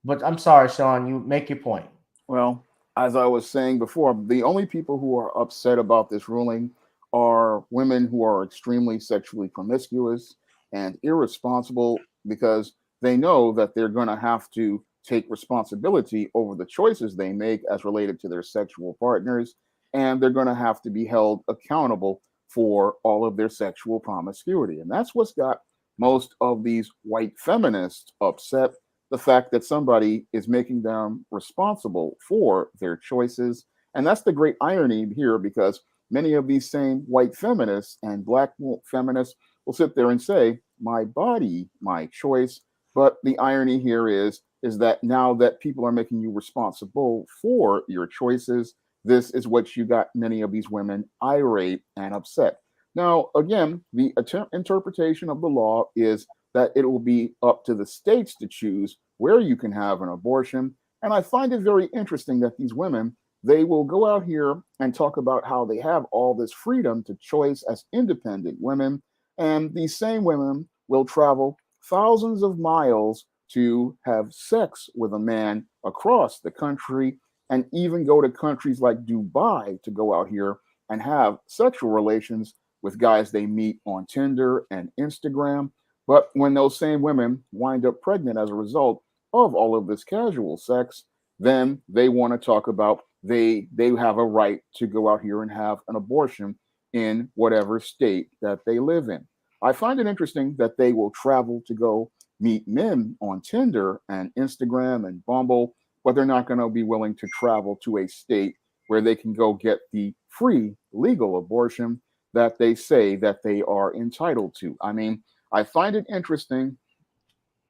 But I'm sorry, Shawn, you make your point. well, as I was saying before, the only people who are upset about this ruling are women who are extremely sexually promiscuous and irresponsible, because they know that they're going to have to take responsibility over the choices they make as related to their sexual partners, and they're going to have to be held accountable for all of their sexual promiscuity. And that's what's got most of these white feminists upset, the fact that somebody is making them responsible for their choices. And that's the great irony here, because many of these same white feminists and black feminists will sit there and say, my body, my choice. But the irony here is that now that people are making you responsible for your choices, this is what you got many of these women irate and upset. Now, again, the interpretation of the law is that it will be up to the states to choose where you can have an abortion. And I find it very interesting that these women, they will go out here and talk about how they have all this freedom to choice as independent women. And these same women will travel thousands of miles to have sex with a man across the country, and even go to countries like Dubai to go out here and have sexual relations with guys they meet on Tinder and Instagram. But when those same women wind up pregnant as a result of all of this casual sex, then they want to talk about they have a right to go out here and have an abortion in whatever state that they live in. I find it interesting that they will travel to go meet men on Tinder and Instagram and Bumble, but they're not going to be willing to travel to a state where they can go get the free legal abortion that they say that they are entitled to. I mean, I find it interesting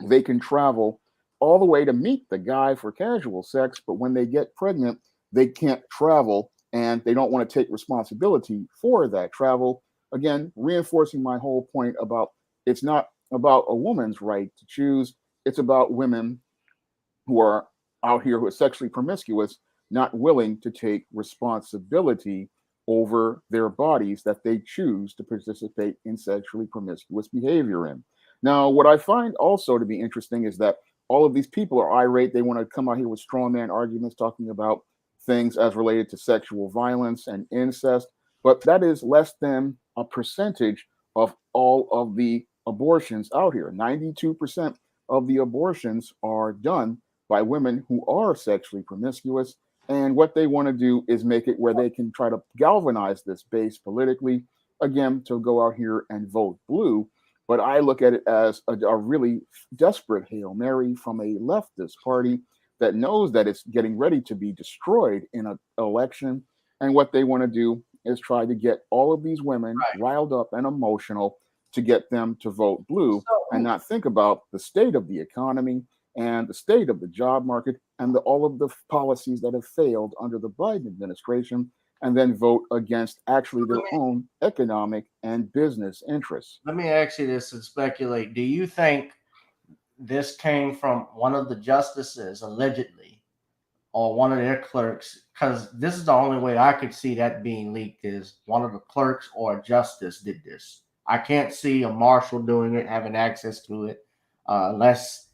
they can travel all the way to meet the guy for casual sex, but when they get pregnant, they can't travel and they don't want to take responsibility for that travel. Again, reinforcing my whole point about it's not about a woman's right to choose. It's about women who are out here who are sexually promiscuous, not willing to take responsibility over their bodies that they choose to participate in sexually promiscuous behavior in. Now, what I find also to be interesting is that all of these people are irate. They want to come out here with strongman arguments talking about things as related to sexual violence and incest, but that is less than a percentage of all of the abortions out here. 92% of the abortions are done by women who are sexually promiscuous. And what they want to do is make it where they can try to galvanize this base politically, again, to go out here and vote blue. But I look at it as a really desperate Hail Mary from a leftist party that knows that it's getting ready to be destroyed in an election. And what they want to do is try to get all of these women riled up and emotional to get them to vote blue and not think about the state of the economy and the state of the job market and all of the policies that have failed under the Biden administration, and then vote against actually their own economic and business interests. Let me ask you this and speculate. Do you think this came from one of the justices, allegedly, or one of their clerks? Because this is the only way I could see that being leaked, is one of the clerks or a justice did this. I can't see a marshal doing it, having access to it, unless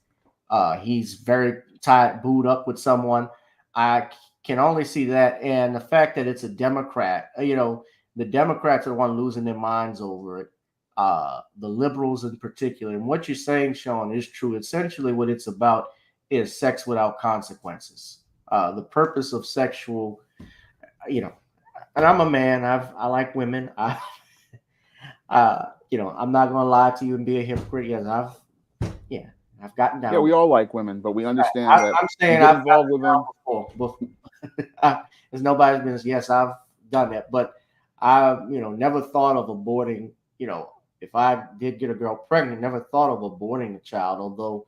he's very tied, booed up with someone. I can only see that. And the fact that it's a Democrat, the Democrats are the one losing their minds over it. The liberals in particular. And what you're saying, Shawn, is true. Essentially what it's about is sex without consequences. The purpose of sexual, and I'm a man, I like women. I'm not going to lie to you and be a hypocrite. Yes, I've gotten down. Yeah, we all like women, but we understand that I'm saying I've involved with them before. There's nobody's business. Yes, I've done that, but I, never thought of aborting. If I did get a girl pregnant, never thought of aborting the child. Although,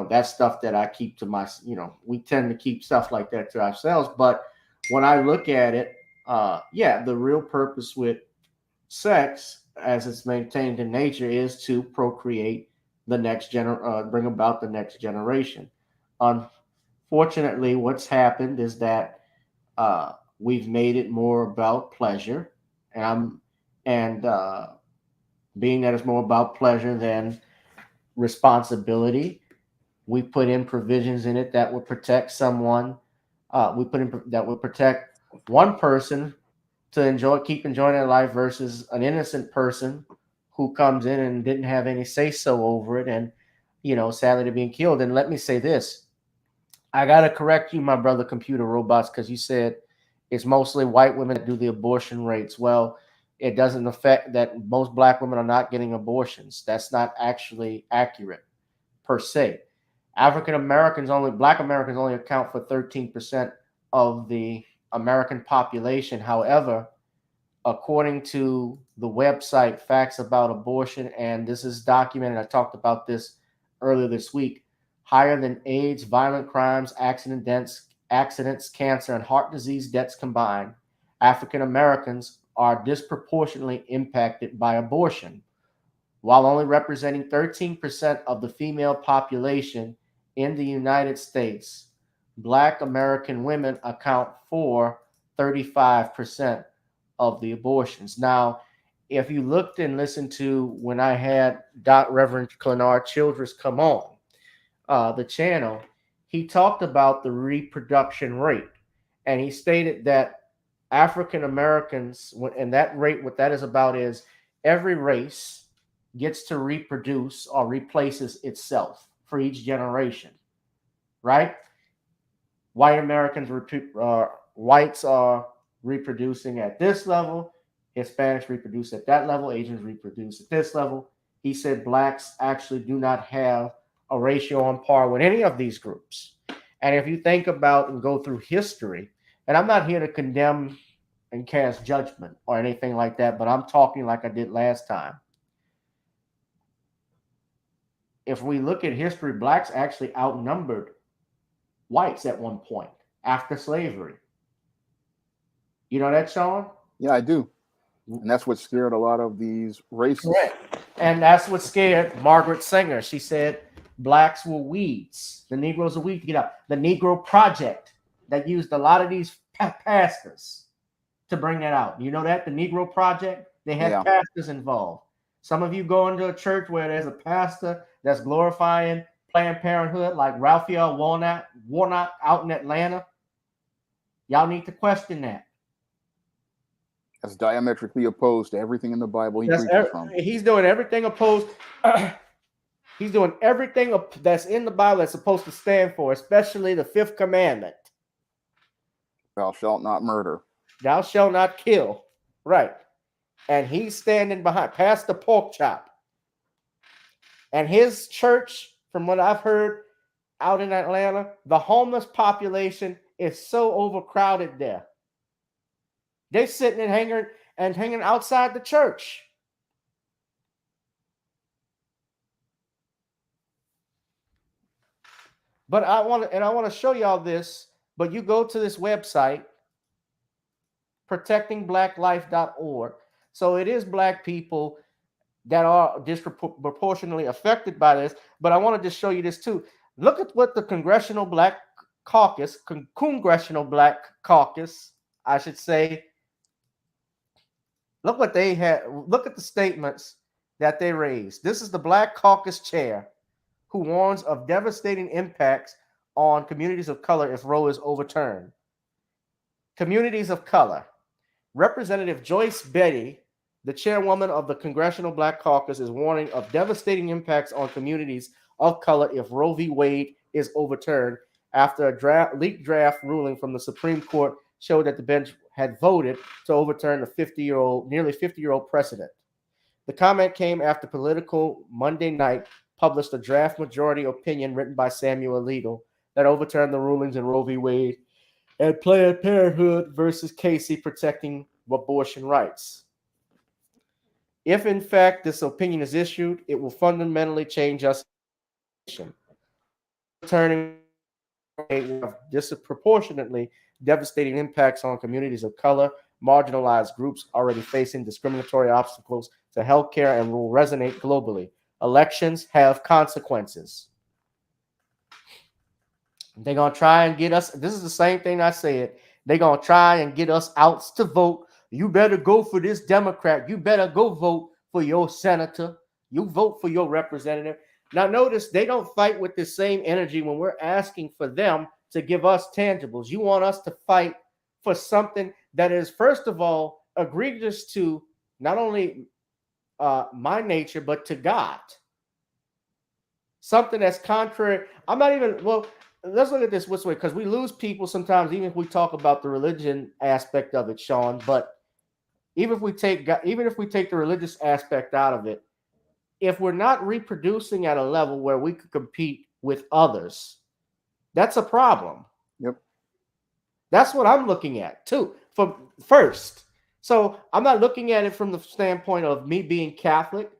that's stuff that I keep to my. We tend to keep stuff like that to ourselves. But when I look at it, the real purpose with sex, as it's maintained in nature, is to procreate the next bring about the next generation. Unfortunately, what's happened is that we've made it more about pleasure, and being that it's more about pleasure than responsibility, we put in provisions in it that would protect someone. That would protect one person to keep enjoying their life versus an innocent person who comes in and didn't have any say-so over it, and sadly, they're being killed. And let me say this: I gotta correct you, my brother, computer robots, because you said it's mostly white women that do the abortion rates. Well, it doesn't affect that most black women are not getting abortions. That's not actually accurate per se. Black Americans only account for 13% of the American population. However, according to the website Facts About Abortion, and this is documented, I talked about this earlier this week, higher than AIDS, violent crimes, accidents, cancer, and heart disease deaths combined, African Americans are disproportionately impacted by abortion. While only representing 13% of the female population in the United States, Black American women account for 35% of the abortions. Now, if you looked and listened to when I had Reverend Clenard Childress come on the channel, he talked about the reproduction rate, and he stated that African Americans, and that rate, what that is about is every race gets to reproduce or replaces itself for each generation, right? Whites are reproducing at this level, Hispanics reproduce at that level, Asians reproduce at this level. He said blacks actually do not have a ratio on par with any of these groups. And if you think about and go through history, and I'm not here to condemn and cast judgment or anything like that, but I'm talking like I did last time. If we look at history, blacks actually outnumbered whites at one point after slavery. You know that, Shawn? Yeah, I do. And that's what scared a lot of these racists. Correct. And that's what scared Margaret Sanger. She said blacks were weeds. The Negroes are weeds to get out. The Negro Project that used a lot of these pastors to bring that out. You know that? The Negro Project? They had pastors involved. Some of you go into a church where there's a pastor that's glorifying Planned Parenthood, like Raphael Warnock out in Atlanta. Y'all need to question that. That's diametrically opposed to everything in the Bible he preaches from. He's doing everything opposed. He's doing everything that's in the Bible that's supposed to stand for, especially the 5th commandment. Thou shalt not murder. Thou shalt not kill. Right. And he's standing behind Pastor Porkchop. And his church, from what I've heard out in Atlanta, the homeless population is so overcrowded there. They're sitting and hanging outside the church. But I want to show y'all this, but you go to this website, protectingblacklife.org. So it is black people that are disproportionately affected by this. But I wanted to show you this too. Look at what the Congressional Black Caucus, I should say. Look what they had. Look at the statements that they raised. This is the Black Caucus chair who warns of devastating impacts on communities of color if Roe is overturned. Communities of color. Representative Joyce Betty, the chairwoman of the Congressional Black Caucus, is warning of devastating impacts on communities of color if Roe v. Wade is overturned after a leaked draft ruling from the Supreme Court showed that the bench had voted to overturn the nearly 50-year-old precedent. The comment came after Politico Monday night published a draft majority opinion written by Samuel Alito that overturned the rulings in Roe v. Wade and Planned Parenthood versus Casey protecting abortion rights. If, in fact, this opinion is issued, it will fundamentally change us. Turning disproportionately devastating impacts on communities of color, marginalized groups already facing discriminatory obstacles to healthcare, and will resonate globally. Elections have consequences. They're going to try and get us. This is the same thing I said. They're going to try and get us out to vote. You better go for this Democrat. You better go vote for your senator. You vote for your representative. Now, notice they don't fight with the same energy when we're asking for them to give us tangibles. You want us to fight for something that is, first of all, egregious to not only my nature, but to God. Something that's contrary. I'm not even, well, let's look at this way, because we lose people sometimes, even if we talk about the religion aspect of it, Shawn. But even if we take the religious aspect out of it, if we're not reproducing at a level where we could compete with others, that's a problem. Yep. That's what I'm looking at too. First, so I'm not looking at it from the standpoint of me being Catholic,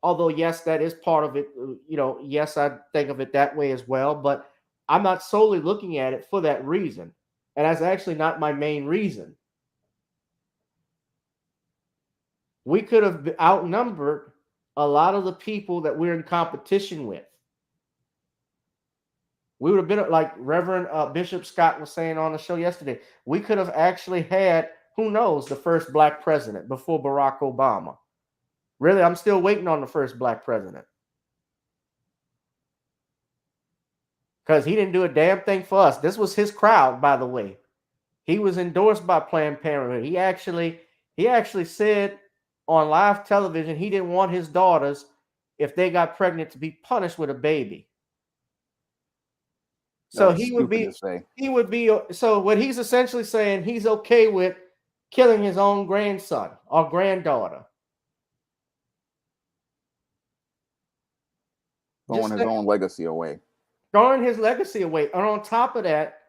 although yes, that is part of it. Yes, I think of it that way as well, but I'm not solely looking at it for that reason, and that's actually not my main reason. We could have outnumbered a lot of the people that we're in competition with. We would have been like Reverend Bishop Scott was saying on the show yesterday. We could have actually had, who knows, the first black president before Barack Obama. Really, I'm still waiting on the first black president. Because he didn't do a damn thing for us. This was his crowd, by the way. He was endorsed by Planned Parenthood. He actually said on live television he didn't want his daughters, if they got pregnant, to be punished with a baby. So so what he's essentially saying, he's okay with killing his own grandson or granddaughter. Throwing his own legacy away. Throwing his legacy away. And on top of that,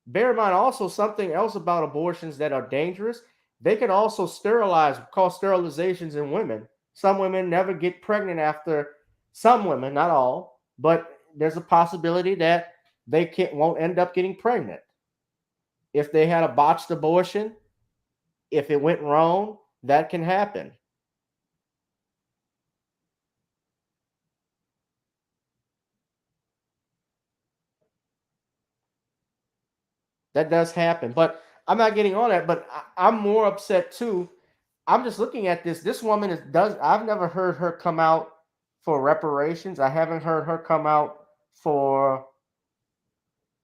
bear in mind also something else about abortions that are dangerous. They can also cause sterilizations in women. Some women never get pregnant after, some women, not all, but there's a possibility that they won't end up getting pregnant. If they had a botched abortion, if it went wrong, that can happen. That does happen, but I'm not getting on that. But I'm more upset too. I'm just looking at this. This woman I've never heard her come out for reparations. I haven't heard her come out for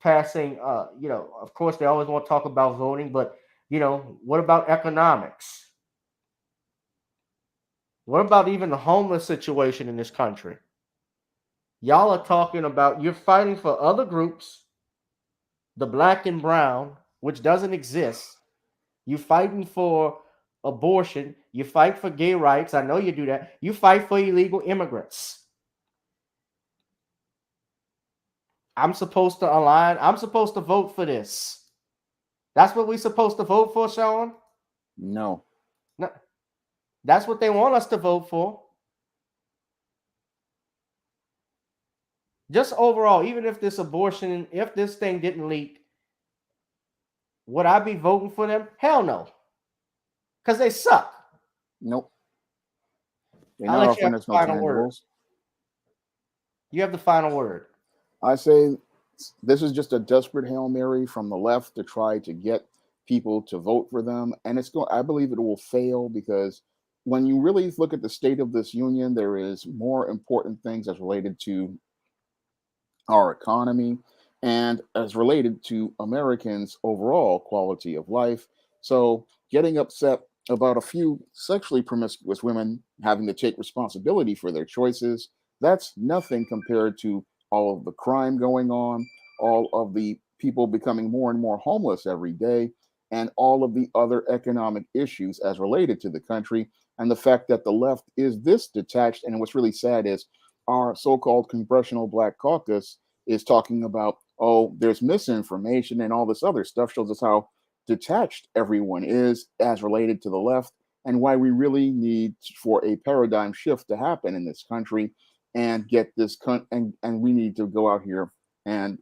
passing. Of course, they always want to talk about voting, but what about economics? What about even the homeless situation in this country? Y'all are talking about you're fighting for other groups, the black and brown, which doesn't exist. You're fighting for abortion. You fight for gay rights. I know you do that. You fight for illegal immigrants. I'm supposed to align. I'm supposed to vote for this. That's what we're supposed to vote for, Shawn? No. That's what they want us to vote for. Just overall, even if this thing didn't leak, would I be voting for them? Hell no. Because they suck. Nope. They're I'll not let you offering have us the no final word. tangibles. You have the final word. I say this is just a desperate Hail Mary from the left to try to get people to vote for them. And I believe it will fail, because when you really look at the state of this union, there is more important things as related to our economy and as related to Americans' overall quality of life. So getting upset about a few sexually promiscuous women having to take responsibility for their choices, that's nothing compared to all of the crime going on, all of the people becoming more and more homeless every day, and all of the other economic issues as related to the country, and the fact that the left is this detached. And what's really sad is our so-called Congressional Black Caucus is talking about, oh, there's misinformation and all this other stuff, shows us how detached everyone is as related to the left, and why we really need for a paradigm shift to happen in this country and get this and we need to go out here and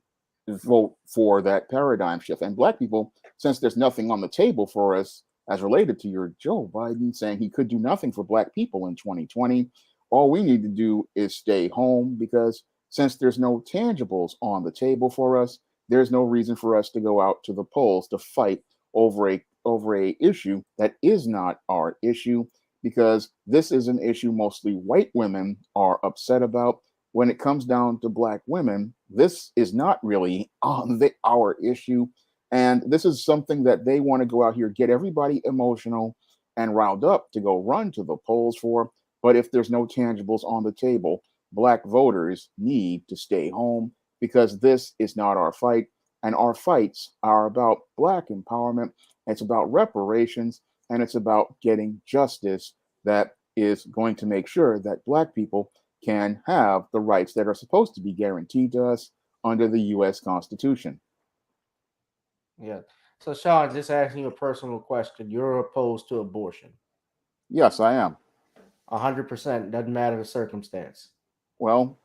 vote for that paradigm shift. And Black people, since there's nothing on the table for us as related to your Joe Biden saying he could do nothing for Black people in 2020, all we need to do is stay home, because since there's no tangibles on the table for us, there's no reason for us to go out to the polls to fight over a issue that is not our issue, because this is an issue mostly white women are upset about. When it comes down to Black women, this is not really our issue. And this is something that they want to go out here, get everybody emotional and riled up to go run to the polls for. But if there's no tangibles on the table, Black voters need to stay home, because this is not our fight. And our fights are about Black empowerment. It's about reparations. and it's about getting justice that is going to make sure that Black people can have the rights that are supposed to be guaranteed to us under the U.S. Constitution. Yeah. So, Shawn, just asking you a personal question. You're opposed to abortion. Yes, I am. 100%. Doesn't matter the circumstance. Well,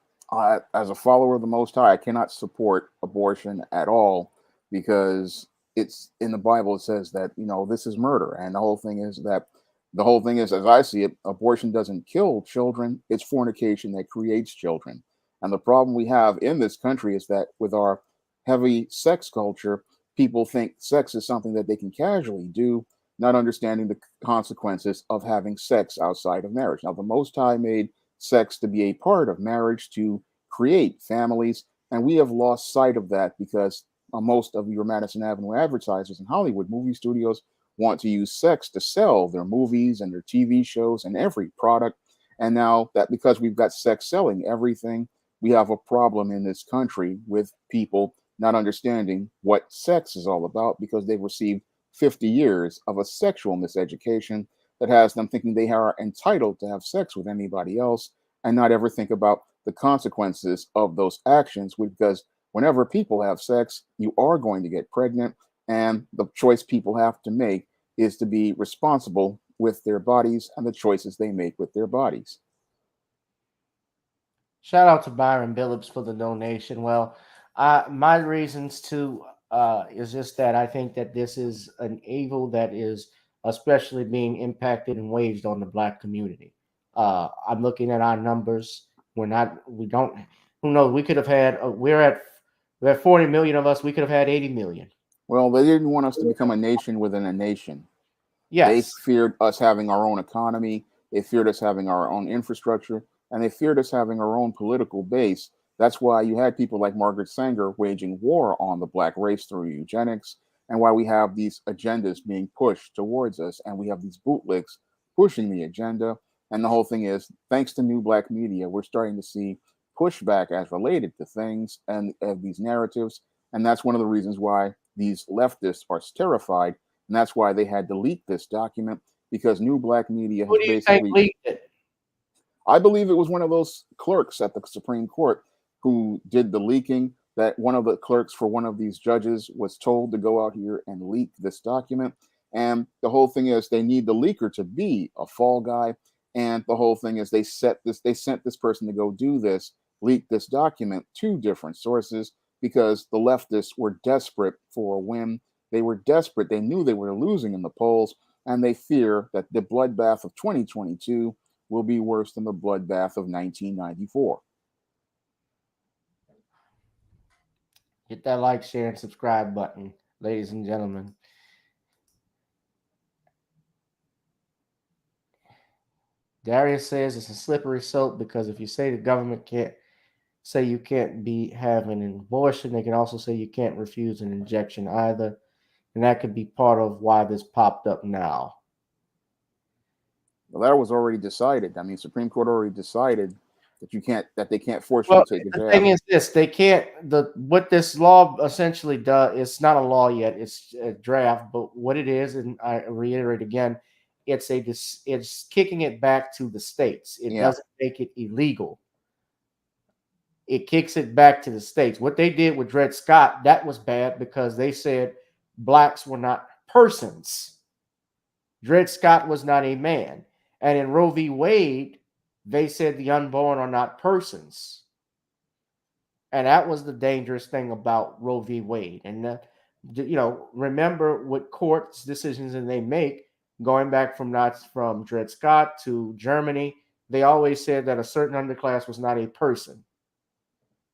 as a follower of the Most High, I cannot support abortion at all because it's in the Bible. It says that, you know, this is murder. And the whole thing is, as I see it, abortion doesn't kill children. It's fornication that creates children. And the problem we have in this country is that with our heavy sex culture, people think sex is something that they can casually do, not understanding the consequences of having sex outside of marriage. Now, the Most High made sex to be a part of marriage to create families, and we have lost sight of that because most of your Madison Avenue advertisers in Hollywood movie studios want to use sex to sell their movies and their TV shows and every product. And now that because we've got sex selling everything, we have a problem in this country with people not understanding what sex is all about because they've received 50 years of a sexual miseducation that has them thinking they are entitled to have sex with anybody else and not ever think about the consequences of those actions. Because whenever people have sex, you are going to get pregnant, and the choice people have to make is to be responsible with their bodies and the choices they make with their bodies. Shout out to Byron Billups for the donation. Well, my reasons to is just that I think that this is an evil that is especially being impacted and waged on the Black community. I'm looking at our numbers. Who knows? We could have had, we're at 40 million of us. We could have had 80 million. Well, they didn't want us to become a nation within a nation. Yes. They feared us having our own economy. They feared us having our own infrastructure, and they feared us having our own political base. That's why you had people like Margaret Sanger waging war on the Black race through eugenics, and why we have these agendas being pushed towards us, and we have these bootlegs pushing the agenda. And the whole thing is, thanks to new Black media, we're starting to see pushback as related to things and these narratives. And that's one of the reasons why these leftists are terrified. And that's why they had to leak this document, because new Black media has basically leaked it? I believe it was one of those clerks at the Supreme Court who did the leaking, that one of the clerks for one of these judges was told to go out here and leak this document. And the whole thing is they need the leaker to be a fall guy. And the whole thing is they sent this person to go do this, leak this document to different sources because the leftists were desperate for a win. They were desperate. They knew they were losing in the polls, and they fear that the bloodbath of 2022 will be worse than the bloodbath of 1994. Hit that like, share, and subscribe button, ladies and gentlemen. Darius says it's a slippery slope because if you say the government can't say you can't have an abortion, they can also say you can't refuse an injection either. And that could be part of why this popped up now. Well, that was already decided. I mean, Supreme Court already decided that they can't force you to take a jab. The thing is this, they can't, what this law essentially does, it's not a law yet, it's a draft, but what it is, and I reiterate again, it's kicking it back to the states. It doesn't make it illegal. It kicks it back to the states. What they did with Dred Scott, that was bad because they said blacks were not persons. Dred Scott was not a man. And in Roe v. Wade, they said the unborn are not persons. And that was the dangerous thing about Roe v. Wade. And, remember what courts decisions that they make, going back from Dred Scott to Germany, they always said that a certain underclass was not a person.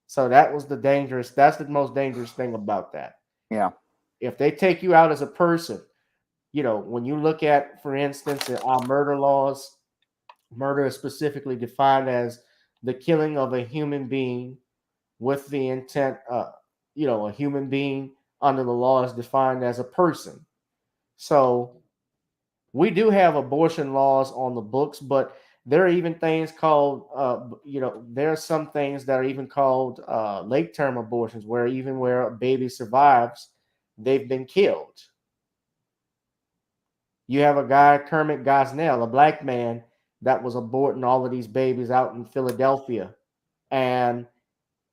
So that's the most dangerous thing about that. Yeah. If they take you out as a person, when you look at, for instance, our murder laws, murder is specifically defined as the killing of a human being with the intent, a human being under the law is defined as a person. So we do have abortion laws on the books, but there are even things called, there are some things that are even called late term abortions, where a baby survives, they've been killed. You have a guy, Kermit Gosnell, a black man that was aborting all of these babies out in Philadelphia. And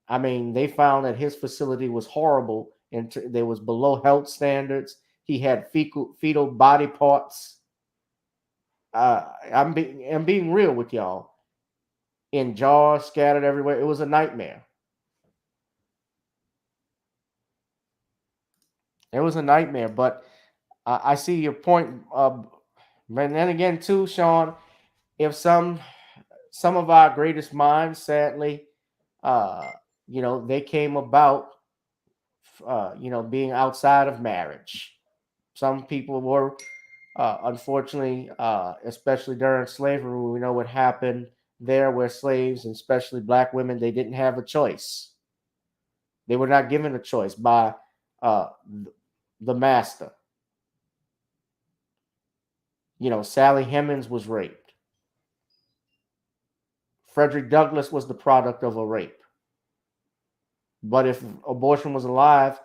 I mean, they found that his facility was horrible and there was below health standards. He had fetal body parts. I'm being real with y'all. In jars scattered everywhere. It was a nightmare. It was a nightmare, but I see your point. But then again, too, Shawn, if some of our greatest minds, sadly, they came about, being outside of marriage. Some people were, unfortunately, especially during slavery, we know what happened there, where slaves, and especially black women, they didn't have a choice. They were not given a choice by the master. Sally Hemings was raped. Frederick Douglass was the product of a rape. But if abortion was alive,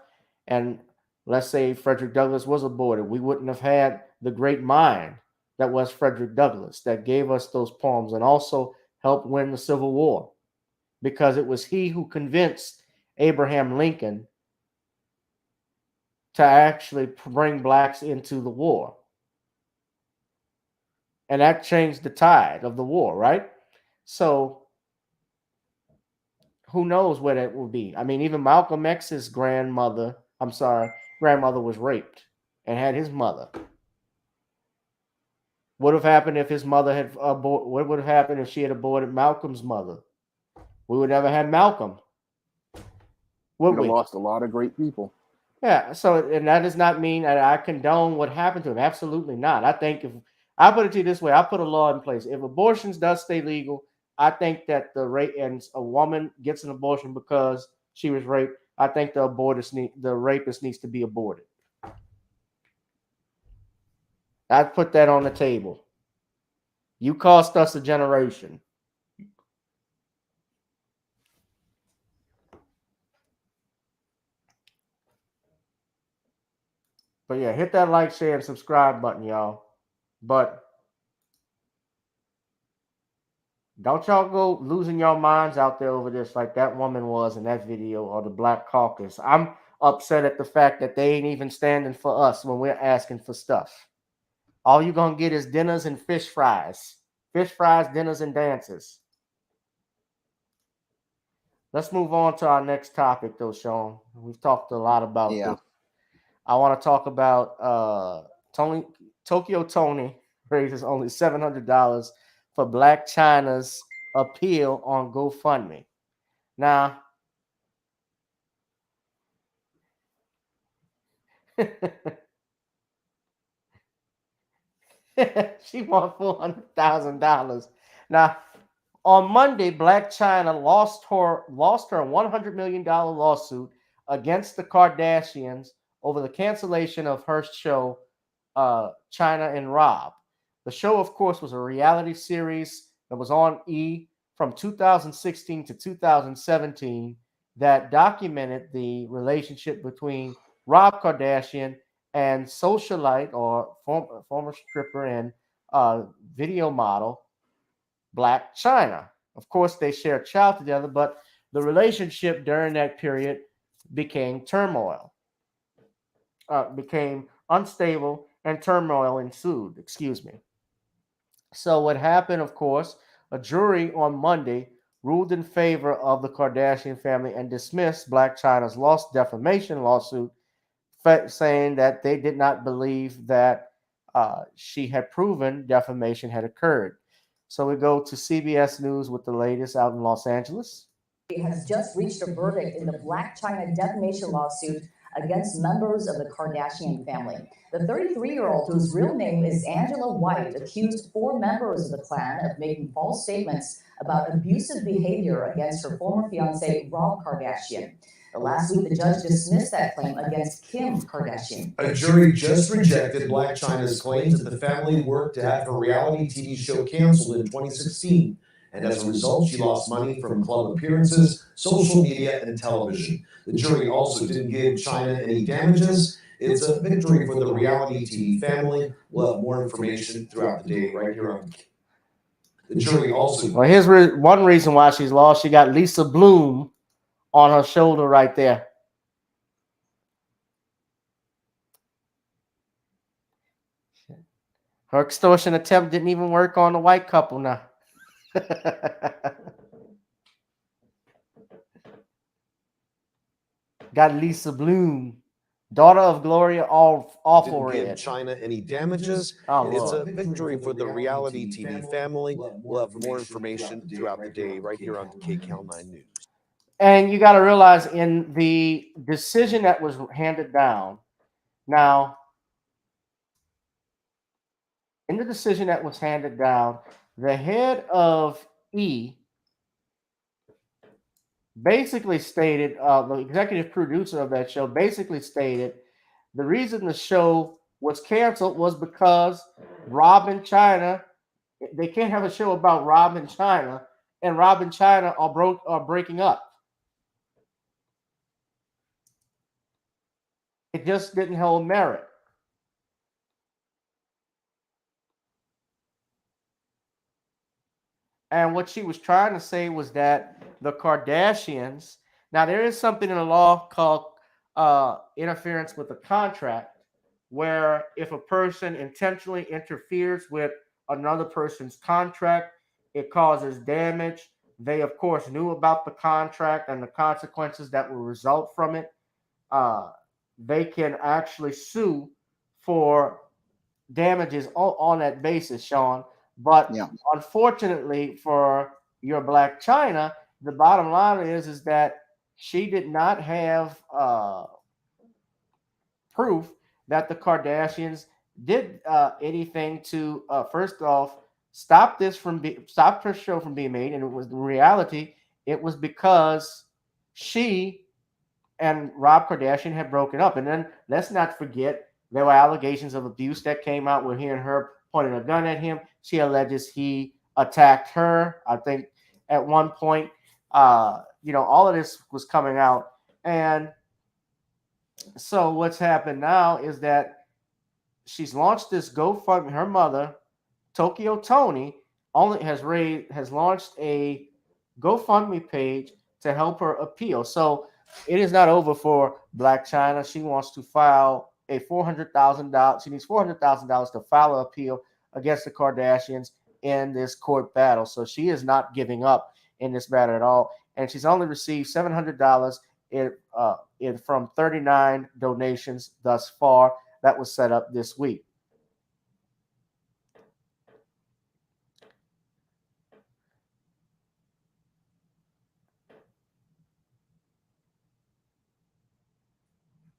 and let's say Frederick Douglass was aborted, we wouldn't have had the great mind that was Frederick Douglass that gave us those poems and also helped win the Civil War, because it was he who convinced Abraham Lincoln to actually bring blacks into the war. And that changed the tide of the war, right? So who knows where that will be? I mean, even Malcolm X's grandmother was raped and had his mother. What would have happened if his mother had what would have happened if she had aborted Malcolm's mother? We would never have Malcolm. Would we? Lost a lot of great people. Yeah, so, and that does not mean that I condone what happened to him. Absolutely not. I think if I put it to you this way, I put a law in place. If abortions does stay legal, I think that the a woman gets an abortion because she was raped, I think the rapist needs to be aborted. I'd put that on the table. You cost us a generation. But yeah, hit that like, share, and subscribe button, y'all. But don't y'all go losing your minds out there over this like that woman was in that video, or the Black Caucus. I'm upset at the fact that they ain't even standing for us when we're asking for stuff. All you're going to get is dinners and fish fries. Fish fries, dinners, and dances. Let's move on to our next topic, though, Shawn. We've talked a lot about this. I want to talk about Tokyo Toni raises only $700 for Black Chyna's appeal on GoFundMe. Now, she won $400,000. Now, on Monday, Black Chyna lost her $100 million lawsuit against the Kardashians over the cancellation of her show, Chyna and Rob. The show, of course, was a reality series that was on E! From 2016 to 2017 that documented the relationship between Rob Kardashian and socialite, or former stripper and video model, Black Chyna. Of course, they share a child together, but the relationship during that period became turmoil. Became unstable, and turmoil ensued. So what happened, of course, a jury on Monday ruled in favor of the Kardashian family and dismissed Blac Chyna's defamation lawsuit, saying that they did not believe that she had proven defamation had occurred. So we go to CBS News with the latest out in Los Angeles. Has just reached a verdict in the Blac Chyna defamation lawsuit against members of the Kardashian family. The 33-year-old, whose real name is Angela White, accused 4 members of the clan of making false statements about abusive behavior against her former fiancé, Rob Kardashian. Last week, the judge dismissed that claim against Kim Kardashian. A jury just rejected Blac Chyna's claims that the family worked to have her reality TV show canceled in 2016. And as a result, she lost money from club appearances, social media, and television. The jury also didn't give Chyna any damages, It's a victory for the reality TV family. We'll have more information throughout the day right here on the jury. Also, Well, here's one reason why she's lost. She got Lisa Bloom on her shoulder right there. Her extortion attempt didn't even work on the white couple now. Got Lisa Bloom, daughter of Gloria Awful didn't give Red. Chyna any damages. Oh, It's Lord. a victory for the reality TV family. We'll have more information throughout the day right here on KCAL 9 News. And you got to realize in the decision that was handed down, now, in the decision that was handed down, the head of E basically stated, the executive producer of that show basically stated, the reason the show was canceled was because Rob and Chyna, they can't have a show about Rob and Chyna, and Rob and Chyna are breaking up. It just didn't hold merit. And what she was trying to say was that the Kardashians, now there is something in the law called interference with a contract, where if a person intentionally interferes with another person's contract, it causes damage. They, of course, knew about the contract and the consequences that will result from it. They can actually sue for damages on that basis, Sean. But unfortunately for your Black Chyna, the bottom line is that she did not have proof that the Kardashians did anything to first off stop her show from being made, and it was the reality. It was because she and Rob Kardashian had broken up, and then let's not forget there were allegations of abuse that came out with he and her pointing a gun at him. She alleges he attacked her, I think, at one point. All of this was coming out, and so what's happened now is that she's launched this GoFundMe. Her mother, Tokyo Toni, has launched a GoFundMe page to help her appeal. So it is not over for Black Chyna. She wants to file a $400,000. She needs $400,000 to file an appeal against the Kardashians in this court battle. So she is not giving up in this battle at all. And she's only received $700 from 39 donations thus far. That was set up this week.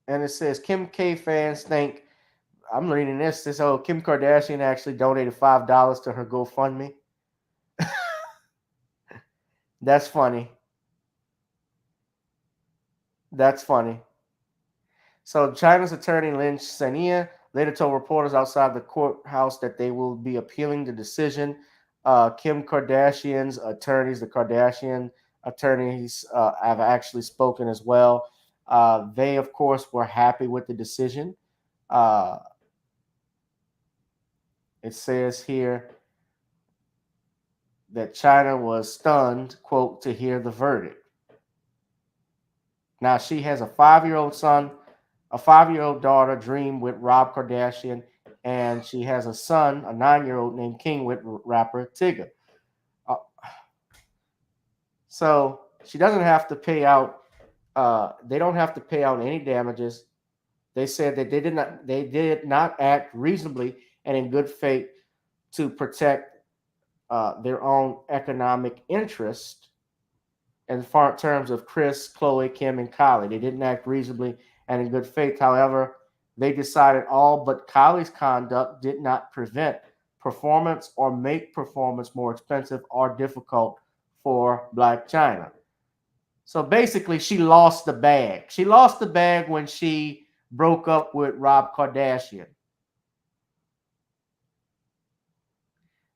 And it says Kim K fans think, I'm reading this. This Kim Kardashian actually donated $5 to her GoFundMe. That's funny. That's funny. So Chyna's attorney, Lynch Sania, later told reporters outside the courthouse that they will be appealing the decision. Kim Kardashian's attorneys, the Kardashian attorneys, have actually spoken as well. They, of course, were happy with the decision. It says here that Chyna was stunned, quote, to hear the verdict. Now, she has a 5-year-old son, a 5-year-old daughter, Dream, with Rob Kardashian, and she has a son, a 9-year-old named King, with rapper Tigger. So she doesn't have to pay out. They don't have to pay out any damages. They said that they did not act reasonably and in good faith to protect their own economic interest in terms of Kris, Khloe, Kim, and Kylie. They didn't act reasonably and in good faith. However, they decided all but Kylie's conduct did not prevent performance or make performance more expensive or difficult for Black Chyna. So basically, she lost the bag. She lost the bag when she broke up with Rob Kardashian.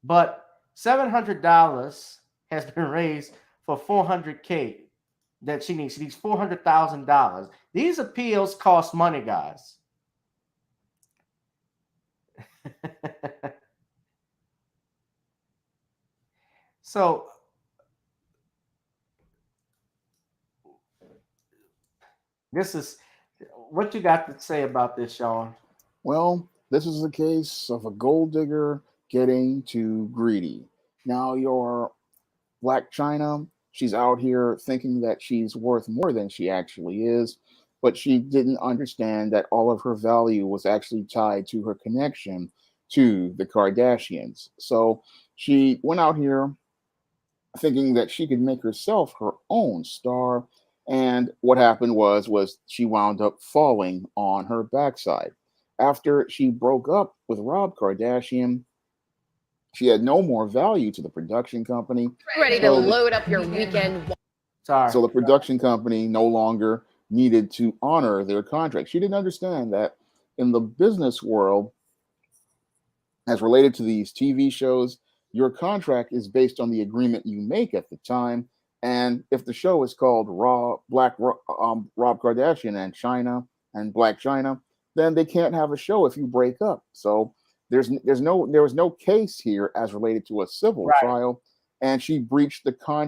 But $700 has been raised for $400K that she needs. She needs $400,000. These appeals cost money, guys. So this is what you got to say about this, Shawn. Well, this is the case of a gold digger getting too greedy. Now, your Black China, she's out here thinking that she's worth more than she actually is, but she didn't understand that all of her value was actually tied to her connection to the Kardashians. So she went out here thinking that she could make herself her own star. And what happened was she wound up falling on her backside. After she broke up with Rob Kardashian, she had no more value to the production company. Ready to load up your weekend. Sorry. So the production company no longer needed to honor their contract. She didn't understand that in the business world, as related to these TV shows, your contract is based on the agreement you make at the time. And if the show is called Rob Kardashian and Chyna and Black Chyna, then they can't have a show if you break up. So there was no case here as related to a civil trial, and she breached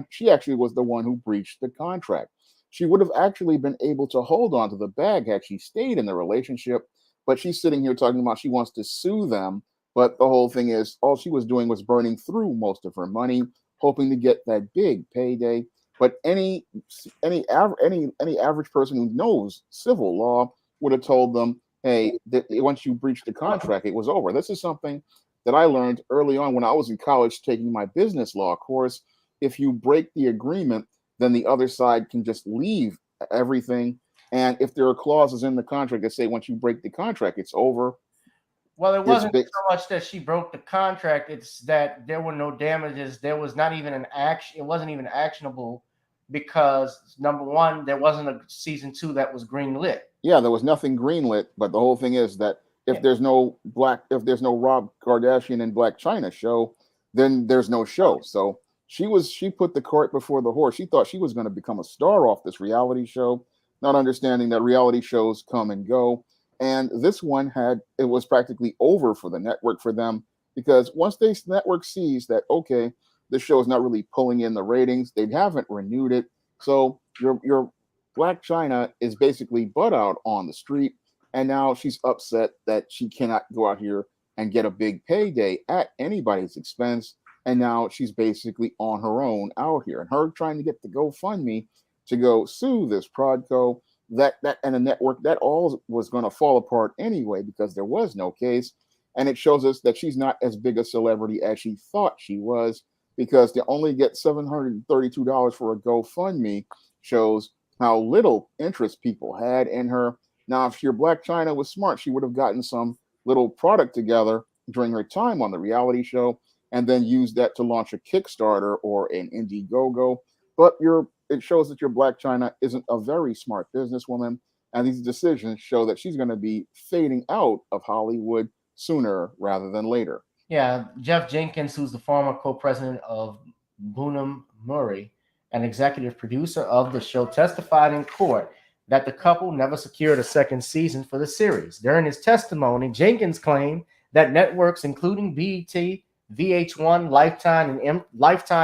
she actually was the one who breached the contract. She would have actually been able to hold on to the bag had she stayed in the relationship, but she's sitting here talking about she wants to sue them. But the whole thing is, all she was doing was burning through most of her money, hoping to get that big payday. But any average person who knows civil law would have told them, hey, once you breach the contract, it was over. This is something that I learned early on when I was in college taking my business law course. If you break the agreement, then the other side can just leave everything. And if there are clauses in the contract that say once you break the contract, it's over. Well, it wasn't so much that she broke the contract. It's that there were no damages. There was not even an action. It wasn't even actionable because, number one, there wasn't a season 2 that was greenlit. Yeah, there was nothing greenlit. But the whole thing is that if there's no Rob Kardashian and Black Chyna show, then there's no show. So she put the cart before the horse. She thought she was going to become a star off this reality show, not understanding that reality shows come and go. And this one it was practically over for the network for them, because once the network sees that, okay, this show is not really pulling in the ratings, they haven't renewed it. So your Black Chyna is basically butt out on the street. And now she's upset that she cannot go out here and get a big payday at anybody's expense. And now she's basically on her own out here. And her trying to get the GoFundMe to go sue this Prodco, that and the network, that all was going to fall apart anyway because there was no case. And it shows us that she's not as big a celebrity as she thought she was, because to only get $732 for a GoFundMe shows how little interest people had in her. Now, if your Black Chyna was smart, she would have gotten some little product together during her time on the reality show and then used that to launch a Kickstarter or an Indiegogo. But it shows that your Black Chyna isn't a very smart businesswoman, and these decisions show that she's going to be fading out of Hollywood sooner rather than later. Yeah, Jeff Jenkins, who's the former co-president of Bunham Murray and executive producer of the show, testified in court that the couple never secured a second season for the series. During his testimony, Jenkins claimed that networks including BET, VH1, Lifetime,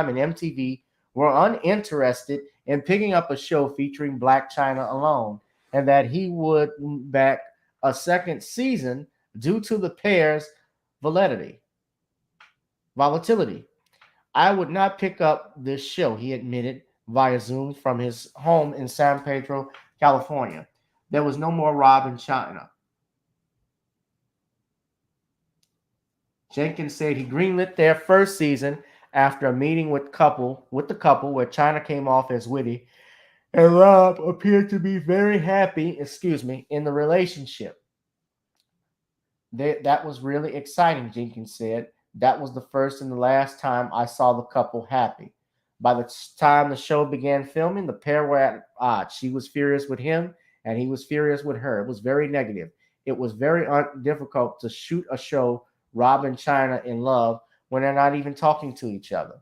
and MTV were uninterested in picking up a show featuring Black Chyna alone, and that he would back a second season due to the pair's volatility. I would not pick up this show, he admitted via Zoom from his home in San Pedro, California. There was no more Rob and Chyna. Jenkins said he greenlit their first season after a meeting with the couple where Chyna came off as witty and Rob appeared to be very happy, in the relationship. That was really exciting, Jenkins said. That was the first and the last time I saw the couple happy. By the time the show began filming, the pair were at odds. She was furious with him, and he was furious with her. It was very negative. It was very difficult to shoot a show, Rob and Chyna in love, when they're not even talking to each other.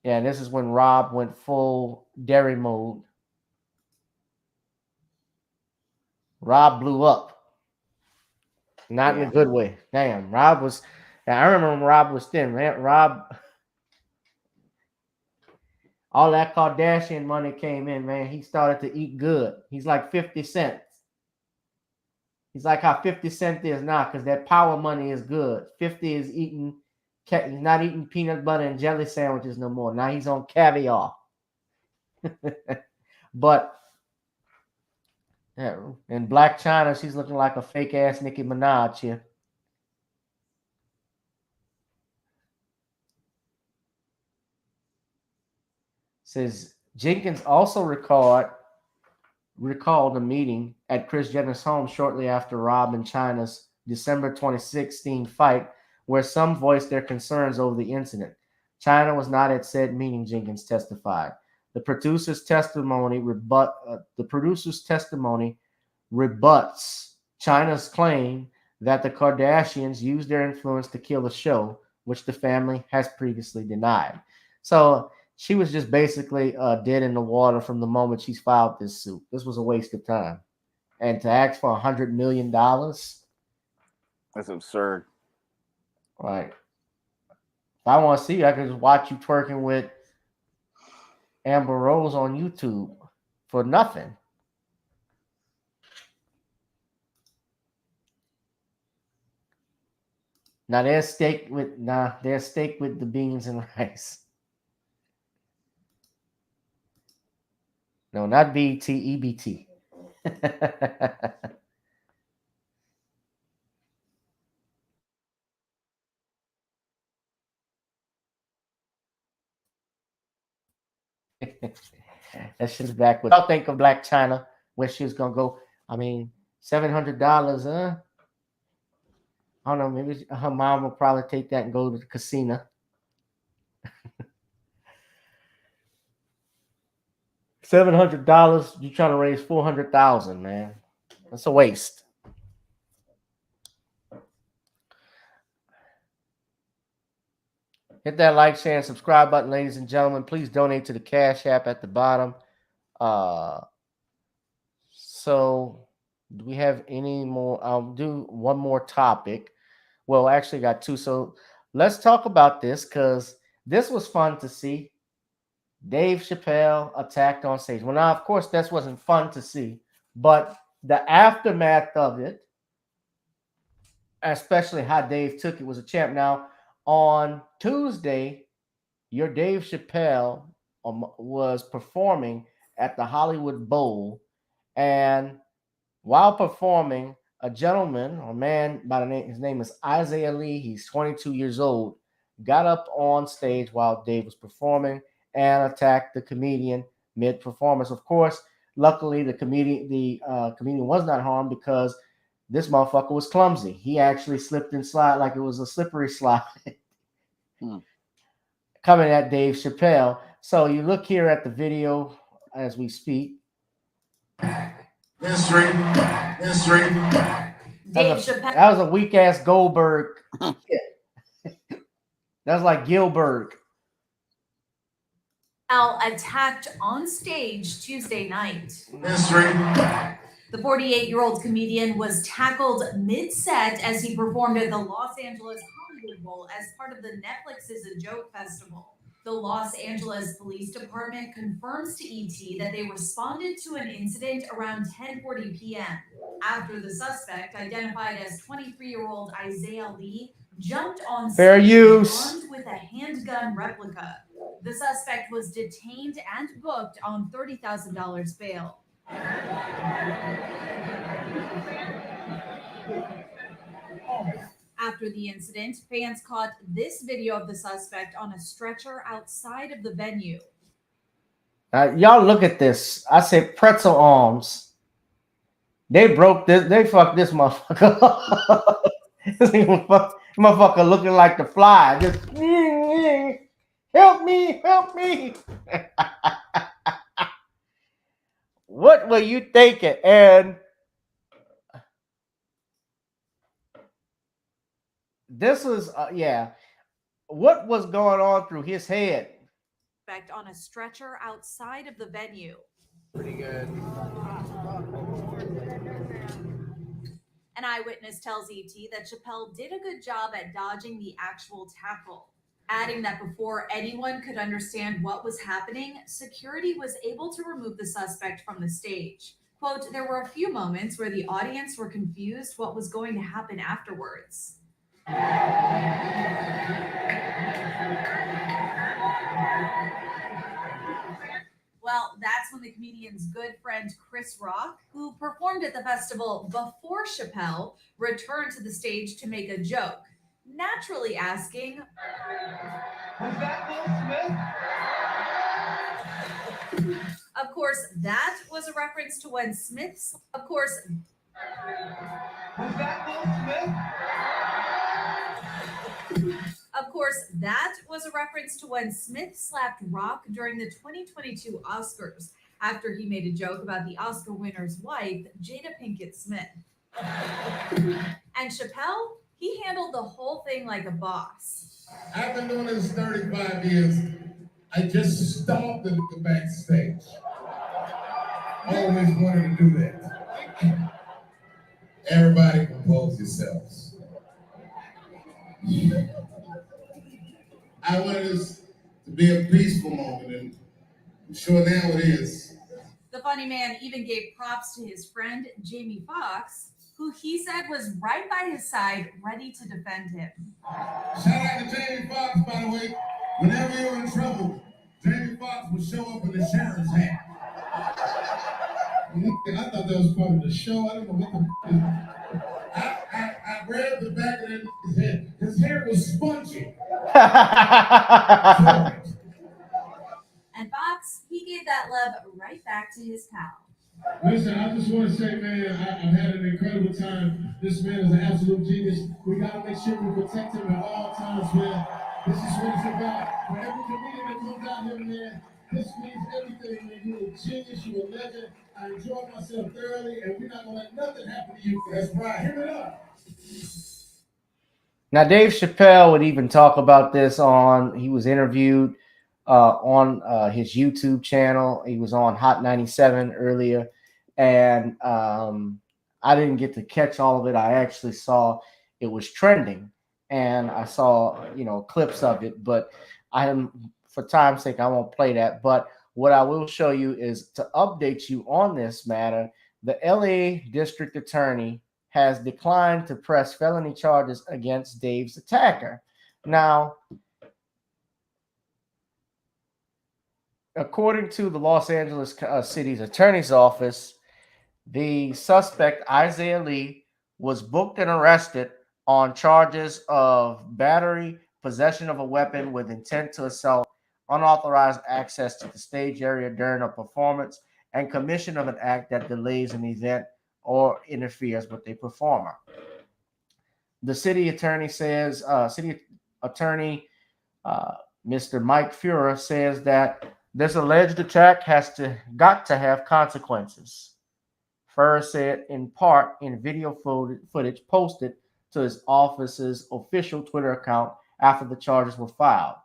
Yeah, and this is when Rob went full dairy mode. Rob blew up. Not in a good way. Damn, Rob was. I remember when Rob was thin, man. Rob, all that Kardashian money came in, man. He started to eat good. He's like 50 Cent. He's like how 50 Cent is now, because that power money is good. 50 is eating, he's not eating peanut butter and jelly sandwiches no more. Now he's on caviar. But yeah, in Black Chyna, she's looking like a fake ass Nicki Minaj here. Says Jenkins also recalled a meeting at Kris Jenner's home shortly after Rob and Chyna's December 2016 fight, where some voiced their concerns over the incident. Chyna was not at said meeting, Jenkins testified. The producer's testimony rebutts Chyna's claim that the Kardashians used their influence to kill the show, which the family has previously denied. So she was just basically dead in the water from the moment she's filed this suit. This was a waste of time. And to ask for $100 million? That's absurd. Right. If I want to see you, I can just watch you twerking with Amber Rose on YouTube for nothing. Now there's steak with the beans and rice. No, not BT, EBT. That shit's backwards. I think of Black Chyna, where she was gonna go. I mean, $700, huh? I don't know. Maybe her mom will probably take that and go to the casino. $700. You trying to raise $400,000, man? That's a waste. Hit that like, share, and subscribe button, ladies and gentlemen. Please donate to the Cash App at the bottom. So, do we have any more? I'll do one more topic. Well, actually, got two. So, let's talk about this because this was fun to see. Dave Chappelle attacked on stage. Well, now, of course, this wasn't fun to see, but the aftermath of it, especially how Dave took it, was a champ. Now, on Tuesday, your Dave Chappelle was performing at the Hollywood Bowl, and while performing, a gentleman or man by the name, his name is Isaiah Lee, he's 22 years old, got up on stage while Dave was performing and attacked the comedian mid-performance. Of course, luckily the comedian was not harmed because this motherfucker was clumsy. He actually slipped and slid like it was a slippery slide coming at Dave Chappelle. So you look here at the video as we speak. History. That was a weak ass Goldberg. That was like Gilbert. Attacked on stage Tuesday night. History. The 48-year-old comedian was tackled mid-set as he performed at the Los Angeles Hollywood Bowl as part of the Netflix's A Joke Festival. The Los Angeles Police Department confirms to ET that they responded to an incident around 10:40 p.m. after the suspect, identified as 23-year-old Isaiah Lee, jumped on stage armed with a handgun replica. The suspect was detained and booked on $30,000 bail. After the incident, fans caught this video of the suspect on a stretcher outside of the venue. Y'all look at this. I said pretzel arms. They broke this. They fucked this motherfucker. This motherfucker looking like the Fly. Just help me, help me. What were you thinking? And this is, what was going on through his head? On a stretcher outside of the venue. Pretty good. An eyewitness tells ET that Chappelle did a good job at dodging the actual tackle, adding that before anyone could understand what was happening, security was able to remove the suspect from the stage. Quote, there were a few moments where the audience were confused what was going to happen afterwards. Well, that's when the comedian's good friend Chris Rock, who performed at the festival before Chappelle, returned to the stage to make a joke, naturally asking, was that Will Smith? Of course, that was a reference to when Smith's, was that Will Smith? Of course, that was a reference to when Smith slapped Rock during the 2022 Oscars after he made a joke about the Oscar winner's wife, Jada Pinkett Smith. And Chappelle, he handled the whole thing like a boss. I've been doing this 35 years. I just stomped the backstage. Always wanted to do that. Everybody compose yourselves. I wanted this to be a peaceful moment, and I'm sure now it is. The funny man even gave props to his friend, Jamie Foxx, who he said was right by his side, ready to defend him. Shout out to Jamie Foxx, by the way. Whenever you're in trouble, Jamie Foxx would show up in the sheriff's hat. I thought that was part of the show. I don't know what the... I grabbed the back of his head. His hair was spongy. And Fox, he gave that love right back to his pal. Listen, I just want to say, man, I've had an incredible time. This man is an absolute genius. We got to make sure we protect him at all times, man. This is what it's about. For every comedian that comes out here, man, this means everything, man. You're a genius, you're a legend. I enjoyed myself thoroughly, and we're not going to let nothing happen to you. That's right. Hear it up. Now, Dave Chappelle would even talk about this he was interviewed on his YouTube channel. He was on Hot 97 earlier, and I didn't get to catch all of it. I actually saw it was trending, and I saw, clips of it, but for time's sake, I won't play that. But what I will show you is to update you on this matter. The LA District Attorney has declined to press felony charges against Dave's attacker. Now, according to the Los Angeles City's Attorney's Office, the suspect, Isaiah Lee, was booked and arrested on charges of battery, possession of a weapon with intent to assault, unauthorized access to the stage area during a performance, and commission of an act that delays an event or interferes with a performer. The city attorney says, Mr. Mike Fuhrer says that this alleged attack got to have consequences. Fuhrer said in part in video footage posted to his office's official Twitter account after the charges were filed.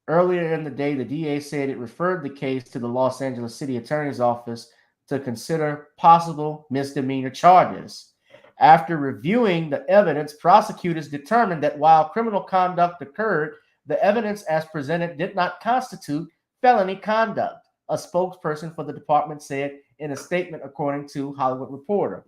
Earlier in the day, the DA said it referred the case to the Los Angeles City Attorney's Office to consider possible misdemeanor charges. After reviewing the evidence, prosecutors determined that while criminal conduct occurred, the evidence as presented did not constitute felony conduct, a spokesperson for the department said in a statement, according to Hollywood Reporter.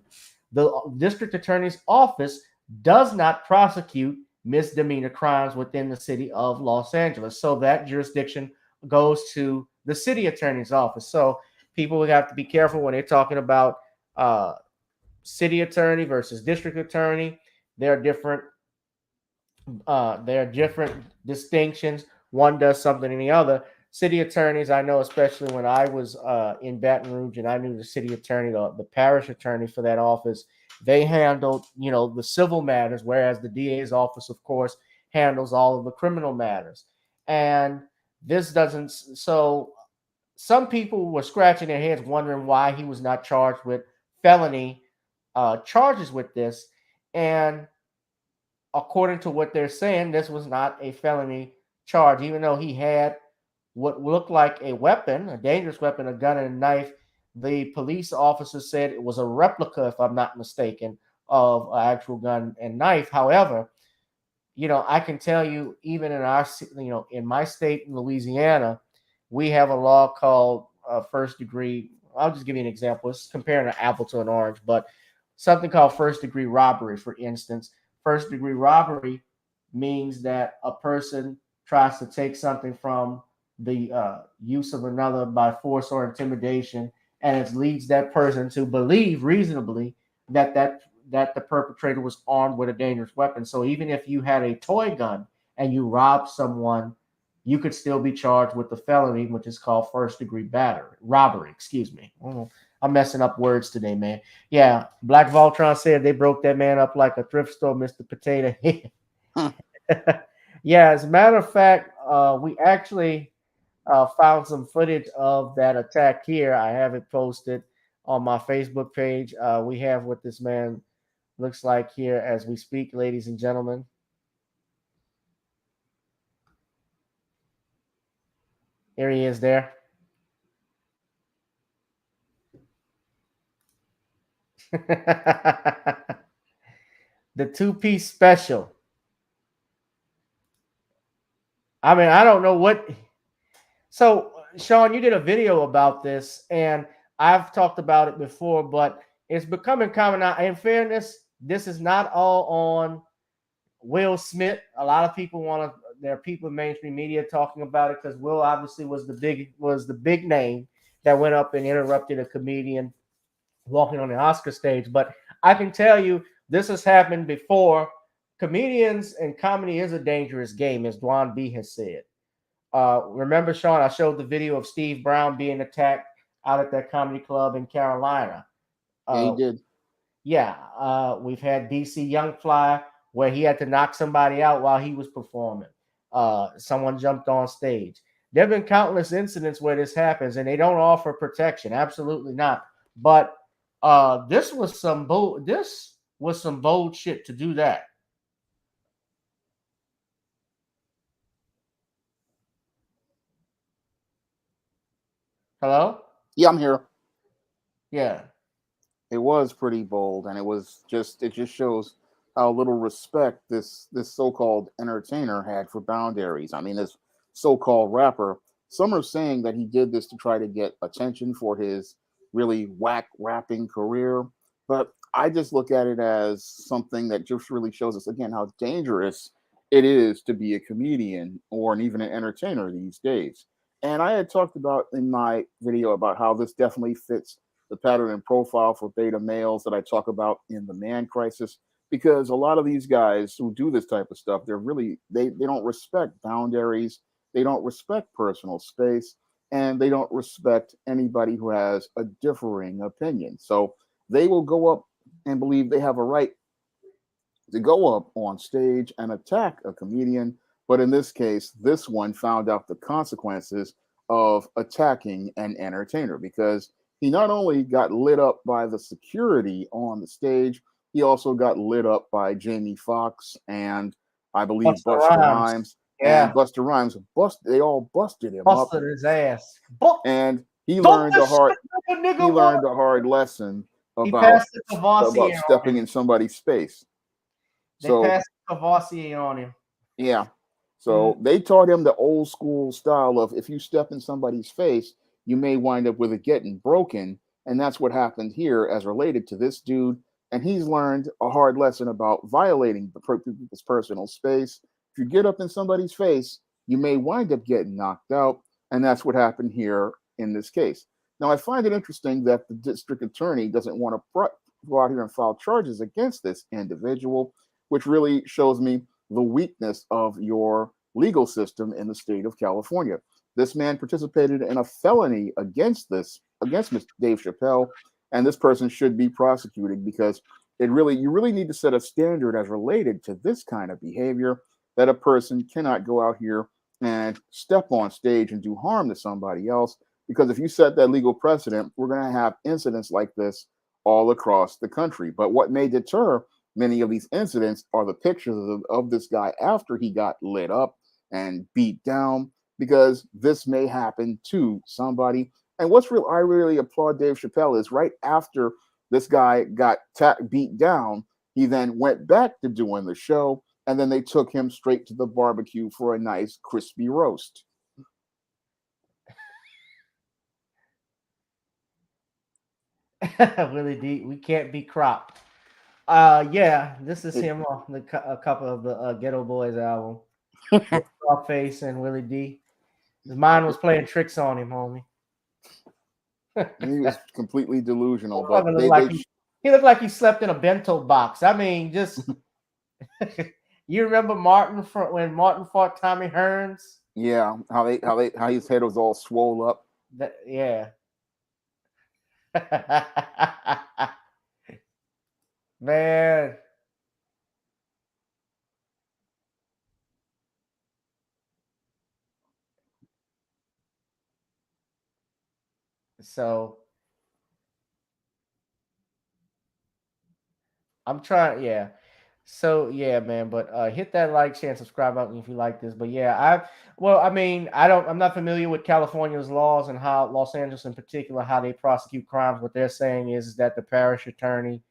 The district attorney's office does not prosecute misdemeanor crimes within the city of Los Angeles. So that jurisdiction goes to the city attorney's office. So people would have to be careful when they're talking about city attorney versus district attorney. There are different distinctions. One does something than the other. City attorneys, I know, especially when I was in Baton Rouge and I knew the city attorney, the parish attorney for that office, they handled, the civil matters, whereas the DA's office, of course, handles all of the criminal matters. And this doesn't, so some people were scratching their heads wondering why he was not charged with felony charges with this. And according to what they're saying, this was not a felony charge, even though he had what looked like a weapon, a dangerous weapon, a gun and a knife the police officer said it was a replica, if I'm not mistaken, of an actual gun and knife. However, I can tell you, even in in my state, in Louisiana, we have a law called first degree. I'll just give you an example. It's comparing an apple to an orange, but something called first degree robbery, for instance. First degree robbery means that a person tries to take something from the use of another by force or intimidation, and it leads that person to believe reasonably that the perpetrator was armed with a dangerous weapon. So even if you had a toy gun and you robbed someone, you could still be charged with the felony, which is called first degree robbery. Excuse me. I'm messing up words today, man. Yeah, Black Voltron said they broke that man up like a thrift store, Mr. Potato Head. Yeah, as a matter of fact, we actually found some footage of that attack here. I have it posted on my Facebook page. We have what this man looks like here as we speak, ladies and gentlemen. Here he is there. The two-piece special. I mean, I don't know what. So, Shawn, you did a video about this, and I've talked about it before, but it's becoming common now. In fairness, this is not all on Will Smith. A lot of people there are people in mainstream media talking about it because Will obviously was the big name that went up and interrupted a comedian walking on the Oscar stage. But I can tell you, this has happened before. Comedians and comedy is a dangerous game, as Dwan B has said. Remember, Shawn, I showed the video of Steve Brown being attacked out at that comedy club in Carolina. Yeah, he did. Yeah, we've had DC Young Fly where he had to knock somebody out while he was performing. Someone jumped on stage. There have been countless incidents where this happens, and they don't offer protection. Absolutely not. But this was some bold shit to do that. Hello? Yeah, I'm here. Yeah. It was pretty bold, and it just shows how little respect this so-called entertainer had for boundaries. I mean, this so-called rapper, some are saying that he did this to try to get attention for his really whack rapping career, but I just look at it as something that just really shows us again how dangerous it is to be a comedian or even an entertainer these days. And I had talked about in my video about how this definitely fits the pattern and profile for beta males that I talk about in the Man Crisis, because a lot of these guys who do this type of stuff, they don't respect boundaries, they don't respect personal space, and they don't respect anybody who has a differing opinion. So they will go up and believe they have a right to go up on stage and attack a comedian. But in this case, this one found out the consequences of attacking an entertainer, because he not only got lit up by the security on the stage, he also got lit up by Jamie Foxx and I believe Busta Rhymes. Yeah. And Busta Rhymes they all busted him up. Busted his ass. And he learned a hard lesson about stepping in somebody's space. They passed Cavassier on him. Yeah. So they taught him the old school style of if you step in somebody's face, you may wind up with it getting broken. And that's what happened here as related to this dude. And he's learned a hard lesson about violating people's personal space. If you get up in somebody's face, you may wind up getting knocked out. And that's what happened here in this case. Now, I find it interesting that the district attorney doesn't want to go out here and file charges against this individual, which really shows me the weakness of your legal system in the state of California. This man participated in a felony against Mr. Dave Chappelle, and this person should be prosecuted because you really need to set a standard as related to this kind of behavior, that a person cannot go out here and step on stage and do harm to somebody else, because if you set that legal precedent, we're going to have incidents like this all across the country. But what may deter many of these incidents are the pictures of this guy after he got lit up and beat down, because this may happen to somebody. And I really applaud Dave Chappelle is right after this guy got beat down, he then went back to doing the show, and then they took him straight to the barbecue for a nice crispy roast. Willie D, we can't be cropped. Yeah, this is him off a couple of the Ghetto Boys album. Face and Willie D. His mind was playing tricks on him, homie. He was completely delusional, but he looked like he slept in a bento box. I mean, just you remember when Martin fought Tommy Hearns? Yeah, how his head was all swole up. Yeah. Man. So I'm trying, yeah. So yeah, man, but hit that like, share, and subscribe button if you like this. But yeah, I'm not familiar with California's laws and how Los Angeles in particular, how they prosecute crimes. What they're saying is that the parish attorney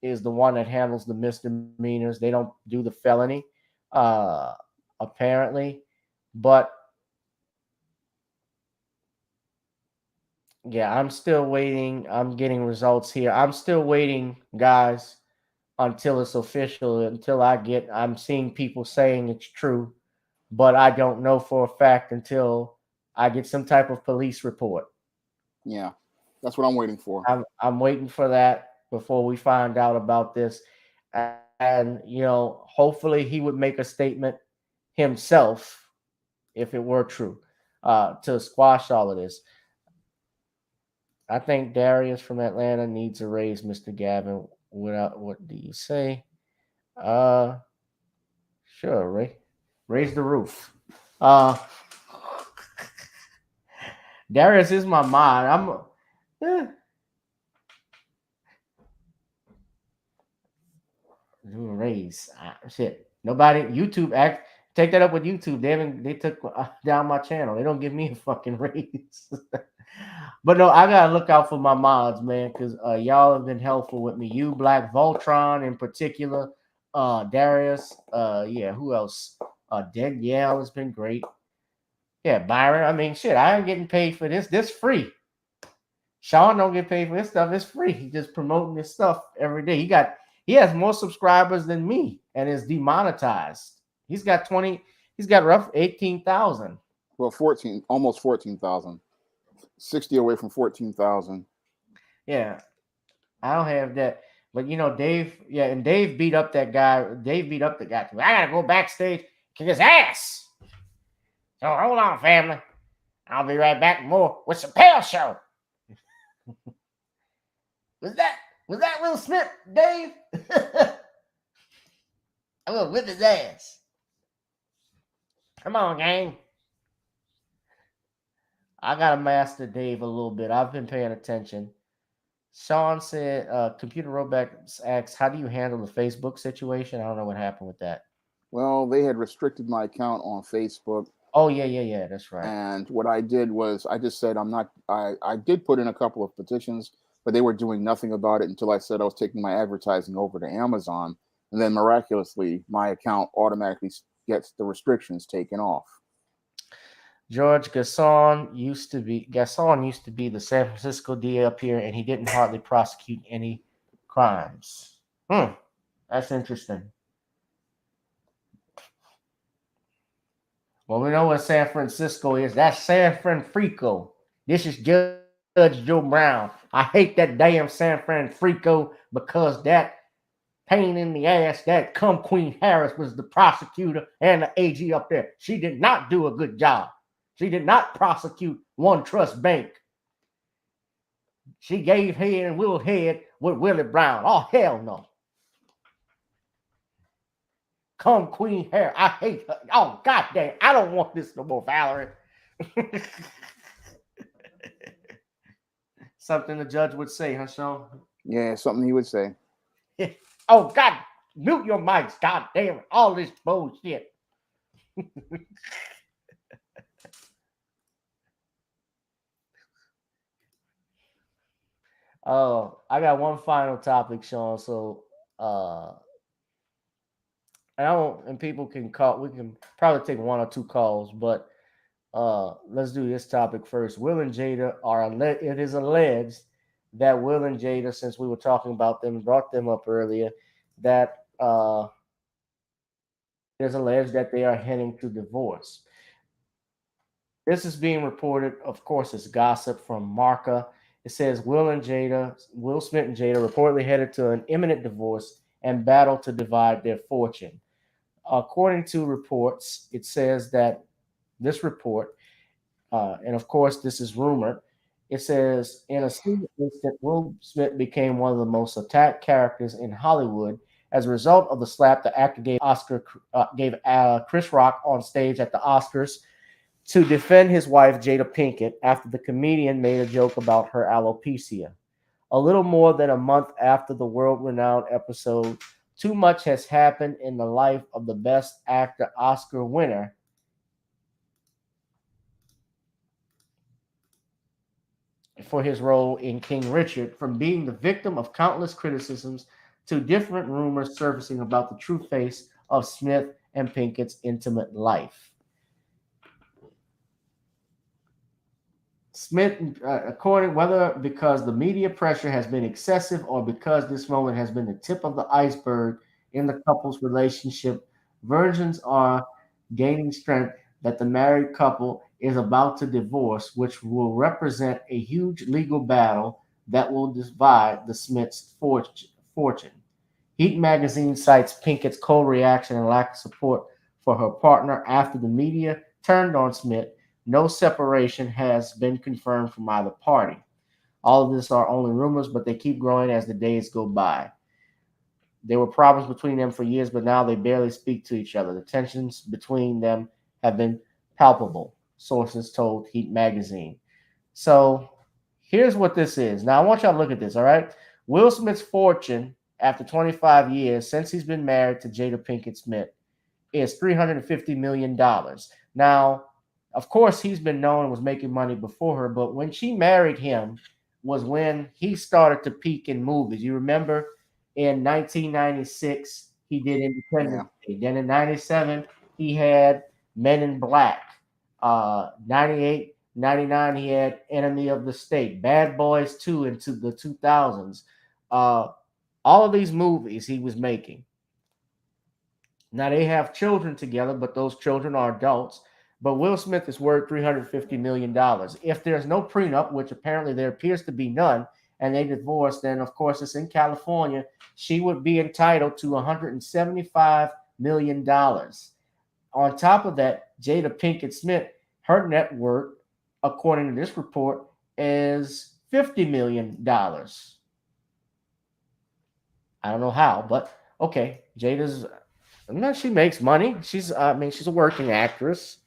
is the one that handles the misdemeanors. They don't do the felony, apparently. But yeah, I'm still waiting. I'm getting results here. I'm still waiting, guys, until it's official, I'm seeing people saying it's true, but I don't know for a fact until I get some type of police report. Yeah, that's what I'm waiting for. I'm waiting for that before we find out about this. And, hopefully he would make a statement himself if it were true to squash all of this. I think Darius from Atlanta needs a raise, Mr. Gavin. What do you say? Sure, Ray. Raise the roof. Darius is my mod. Do a raise. Shit. Nobody. YouTube take that up with YouTube. They took down my channel. They don't give me a fucking raise. But no, I gotta look out for my mods, man, because y'all have been helpful with me. You, Black Voltron in particular, Darius, who else? Danielle has been great. Yeah, Byron. I mean, shit, I ain't getting paid for this. This free. Shawn don't get paid for this stuff. It's free. He's just promoting this stuff every day. He has more subscribers than me and is demonetized. He's got rough 18,000. Well, almost 14,000. 60 away from 14,000. Yeah, I don't have that. But Dave, and Dave beat up that guy. Dave beat up the guy. I gotta go backstage, kick his ass. So hold on, family. I'll be right back more with Chappelle show. Was that Will Smith, Dave? I'm gonna whip his ass. Come on, gang. I gotta master Dave a little bit. I've been paying attention. Shawn said, Computer Robex asks, how do you handle the Facebook situation? I don't know what happened with that. Well, they had restricted my account on Facebook. Oh, yeah, that's right. And what I did was I just said I did put in a couple of petitions, but they were doing nothing about it until I said I was taking my advertising over to Amazon. And then miraculously, my account automatically gets the restrictions taken off. George Gasson used to be the San Francisco DA up here, and he didn't hardly prosecute any crimes. That's interesting. Well, we know what San Francisco is. That's San Francisco. This is Judge Joe Brown. I hate that damn San Francisco because that pain in the ass, that cum Queen Harris was the prosecutor and the AG up there. She did not do a good job. She did not prosecute One Trust Bank. She gave head and will head with Willie Brown. Oh, hell no. Come Queen Hair. I hate her. Oh, goddamn. I don't want this no more, Valerie. Something the judge would say, huh, Shawn? Yeah, something he would say. Oh, God. Mute your mics. God damn it. All this bullshit. I got one final topic, Sean. So, and I won't, and people can call. We can probably take one or two calls, but let's do this topic first. Will and Jada it is alleged that Will and Jada, since we were talking about them, brought them up earlier, that it is alleged that they are heading to divorce. This is being reported, of course, as gossip from Marca. It says Will Smith and Jada reportedly headed to an imminent divorce and battle to divide their fortune. According to reports, it says that this report, and of course, this is rumored. It says in a single instant, Will Smith became one of the most attacked characters in Hollywood as a result of the slap the actor gave Chris Rock on stage at the Oscars to defend his wife Jada Pinkett after the comedian made a joke about her alopecia. A little more than a month after the world-renowned episode, too much has happened in the life of the Best Actor Oscar winner for his role in King Richard, from being the victim of countless criticisms to different rumors surfacing about the true face of Smith and Pinkett's intimate life. Smith, according whether because the media pressure has been excessive or because this moment has been the tip of the iceberg in the couple's relationship, versions are gaining strength that the married couple is about to divorce, which will represent a huge legal battle that will divide the Smiths' fortune. Heat magazine cites Pinkett's cold reaction and lack of support for her partner after the media turned on Smith. No separation has been confirmed from either party. All of this are only rumors, but they keep growing as the days go by. There were problems between them for years, but now they barely speak to each other. The tensions between them have been palpable, sources told Heat magazine. So here's what this is. Now, I want y'all to look at this, all right? Will Smith's fortune after 25 years since he's been married to Jada Pinkett Smith is $350 million. Now, of course, he's been known and was making money before her, but when she married him was when he started to peak in movies. You remember in 1996, he did Independence Day. Then in 97, he had Men in Black. 98, 99, he had Enemy of the State. Bad Boys 2 into the 2000s. All of these movies he was making. Now they have children together, but those children are adults. But Will Smith is worth $350 million. If there's no prenup, which apparently there appears to be none, and they divorce, then of course it's in California, she would be entitled to $175 million. On top of that, Jada Pinkett Smith, her net worth, according to this report, is $50 million. I don't know how, but okay, Jada's. No, she makes money. She's a working actress,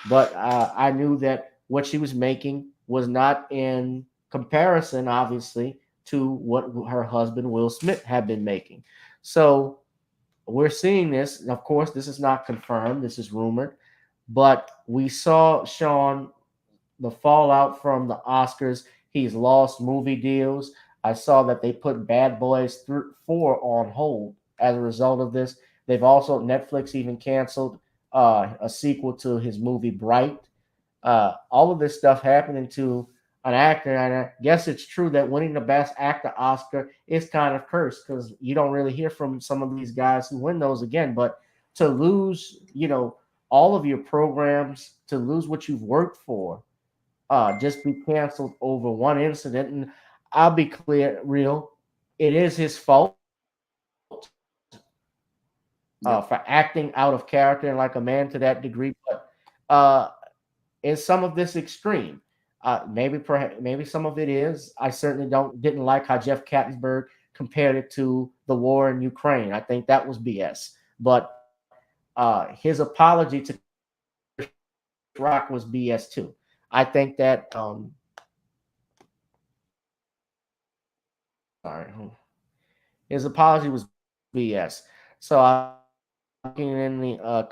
but I knew that what she was making was not in comparison, obviously, to what her husband Will Smith had been making. So we're seeing this. Of course, this is not confirmed. This is rumored, but we saw Shawn, the fallout from the Oscars. He's lost movie deals. I saw that they put Bad Boys 4 on hold as a result of this. They've also, Netflix even canceled a sequel to his movie Bright. All of this stuff happening to an actor, and I guess it's true that winning the Best Actor Oscar is kind of cursed because you don't really hear from some of these guys who win those again. But to lose, all of your programs, to lose what you've worked for, just be canceled over one incident, and I'll be real, it is his fault. For acting out of character and like a man to that degree, but is some of this extreme? Maybe some of it is. I certainly didn't like how Jeff Katzenberg compared it to the war in Ukraine. I think that was BS. But his apology to Rock was BS too. I think that his apology was BS. So I'm looking in the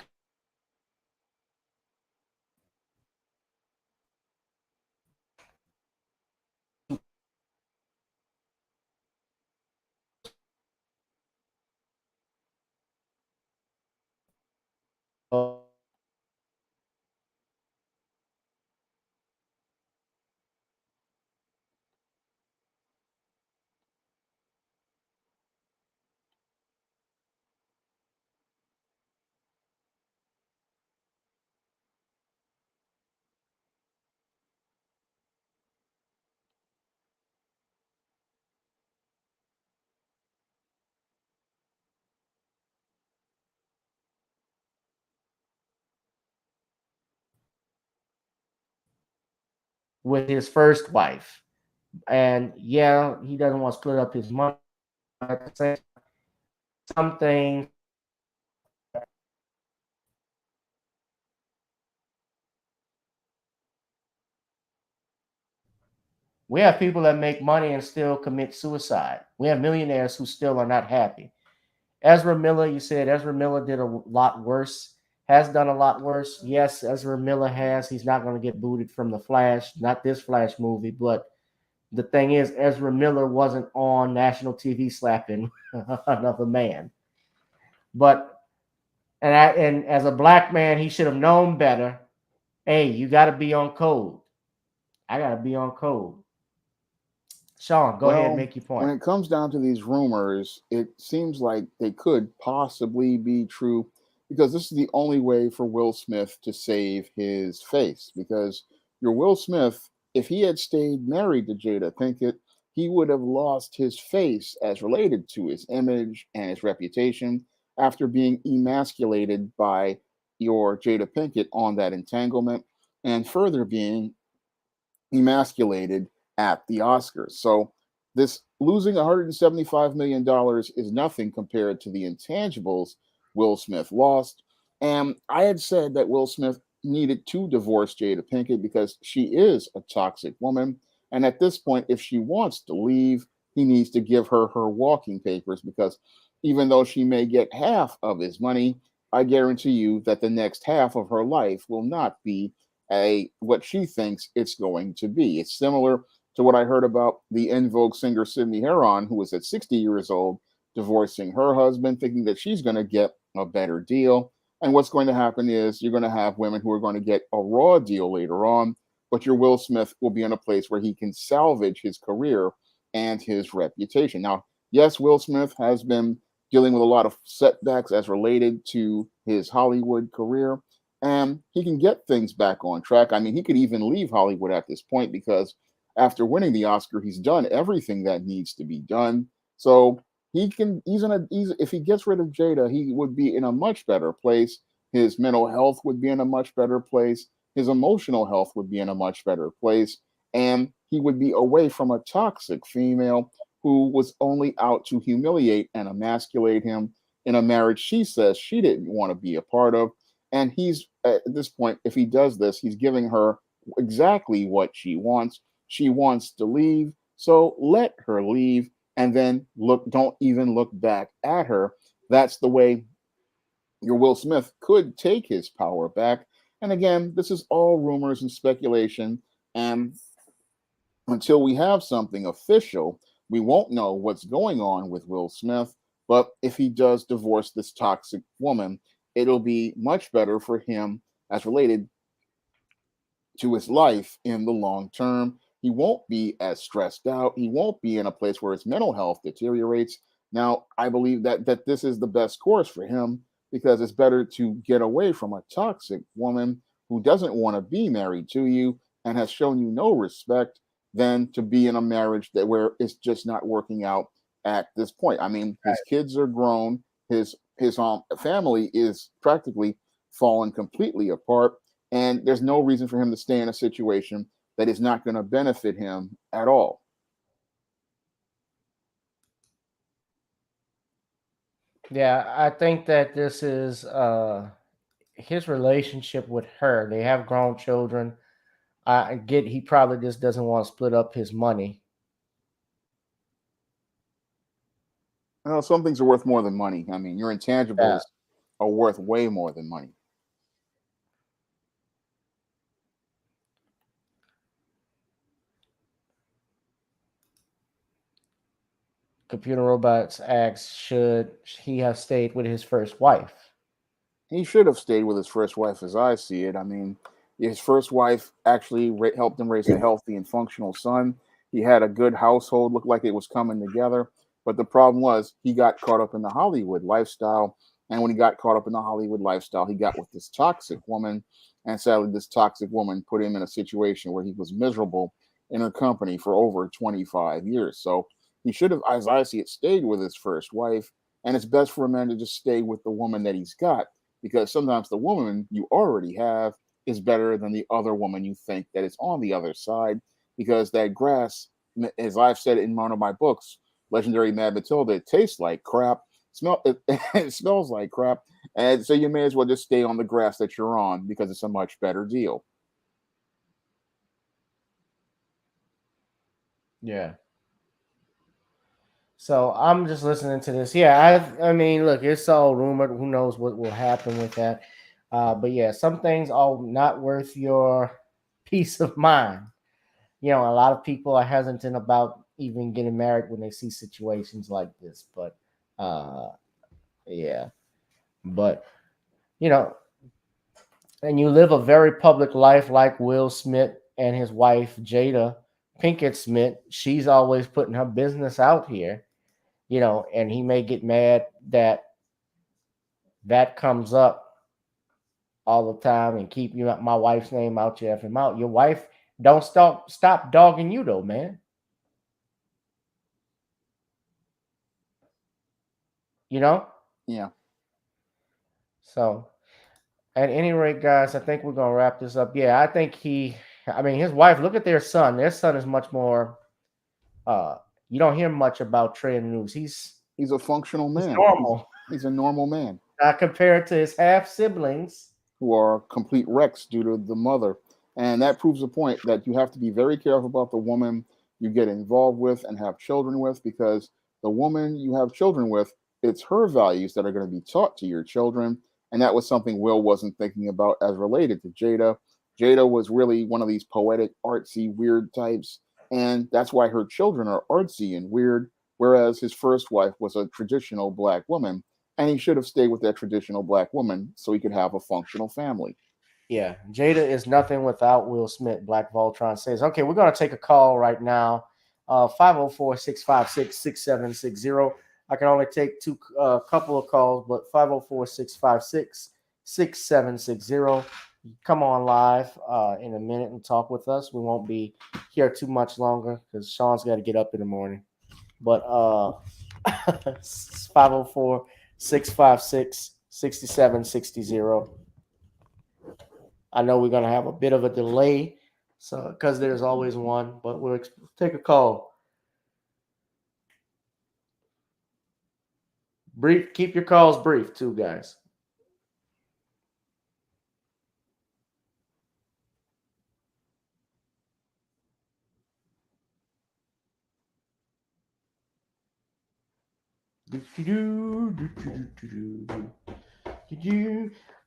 with his first wife. And yeah, he doesn't want to split up his money. At the same time, some things we have people that make money and still commit suicide. We have millionaires who still are not happy. Ezra Miller, you said Ezra Miller did a lot worse, has done a lot worse. Yes, Ezra Miller has. He's not going to get booted from the Flash, not this Flash movie. But the thing is, Ezra Miller wasn't on national TV slapping another man. But and as a black man, he should have known better. Hey, you got to be on code. I got to be on code. Shawn, go ahead and make your point. When it comes down to these rumors, it seems like they could possibly be true because this is the only way for Will Smith to save his face. Because your Will Smith, if he had stayed married to Jada Pinkett, he would have lost his face as related to his image and his reputation after being emasculated by your Jada Pinkett on that entanglement and further being emasculated at the Oscars. So this losing $175 million is nothing compared to the intangibles Will Smith lost. And I had said that Will Smith needed to divorce Jada Pinkett because she is a toxic woman. And at this point, if she wants to leave, he needs to give her her walking papers because even though she may get half of his money, I guarantee you that the next half of her life will not be what she thinks it's going to be. It's similar to what I heard about the En Vogue singer Sydney Heron, who was at 60 years old, divorcing her husband, thinking that she's going to get a better deal. And what's going to happen is you're going to have women who are going to get a raw deal later on, but your Will Smith will be in a place where he can salvage his career and his reputation. Now, yes, Will Smith has been dealing with a lot of setbacks as related to his Hollywood career, and he can get things back on track. I mean, he could even leave Hollywood at this point because after winning the Oscar, he's done everything that needs to be done. So if he gets rid of Jada, he would be in a much better place. His mental health would be in a much better place. His emotional health would be in a much better place. And he would be away from a toxic female who was only out to humiliate and emasculate him in a marriage she says she didn't want to be a part of. And he's at this point, if he does this, he's giving her exactly what she wants. She wants to leave, so let her leave, and then don't even look back at her. That's the way your Will Smith could take his power back. And again, this is all rumors and speculation. And until we have something official, we won't know what's going on with Will Smith. But if he does divorce this toxic woman, it'll be much better for him as related to his life in the long term. He won't be as stressed out. He won't be in a place where his mental health deteriorates. Now, I believe that this is the best course for him because it's better to get away from a toxic woman who doesn't want to be married to you and has shown you no respect than to be in a marriage where it's just not working out at this point. I mean, his kids are grown. His family is practically fallen completely apart. And there's no reason for him to stay in a situation that is not going to benefit him at all. Yeah, I think that this is his relationship with her. They have grown children. I get he probably just doesn't want to split up his money. Well, some things are worth more than money. I mean, your intangibles are worth way more than money. Computer Robots asks, should he have stayed with his first wife? He should have stayed with his first wife, as I see it. I mean, his first wife actually helped him raise a healthy and functional son. He had a good household, looked like it was coming together. But the problem was he got caught up in the Hollywood lifestyle. And when he got caught up in the Hollywood lifestyle, he got with this toxic woman. And sadly, this toxic woman put him in a situation where he was miserable in her company for over 25 years. So he should have, as I see it, stayed with his first wife. And it's best for a man to just stay with the woman that he's got, because sometimes the woman you already have is better than the other woman you think that is on the other side, because that grass, as I've said in one of my books, Legendary Mad Matilda, it tastes like crap, it smells like crap, and so you may as well just stay on the grass that you're on because it's a much better deal. Yeah. So I'm just listening to this. Yeah, I mean, look, it's all rumored. Who knows what will happen with that? But yeah, some things are not worth your peace of mind. You know, a lot of people are hesitant about even getting married when they see situations like this. But yeah, but you know, and you live a very public life like Will Smith and his wife Jada Pinkett Smith. She's always putting her business out here. You know, and he may get mad that that comes up all the time and keep my wife's name out your effing mouth. Your wife don't stop dogging you though, man. You know? Yeah. So at any rate, guys, I think we're gonna wrap this up. Yeah, I think his wife, look at their son. Their son is much more you don't hear much about Trey in the news. He's a functional man. Normal. He's a normal man. Compared to his half siblings, who are complete wrecks due to the mother. And that proves the point that you have to be very careful about the woman you get involved with and have children with, because the woman you have children with, it's her values that are going to be taught to your children. And that was something Will wasn't thinking about as related to Jada. Jada was really one of these poetic, artsy, weird types. And that's why her children are artsy and weird, whereas his first wife was a traditional Black woman. And he should have stayed with that traditional Black woman so he could have a functional family. Yeah, Jada is nothing without Will Smith, Black Voltron says. Okay, we're going to take a call right now. 504-656-6760. I can only take a couple of calls, but 504-656-6760. Come on live in a minute and talk with us. We won't be here too much longer because Sean's got to get up in the morning. But 504-656-6760. I know we're going to have a bit of a delay, so because there's always one, but we'll take a call. Brief. Keep your calls brief, too, guys.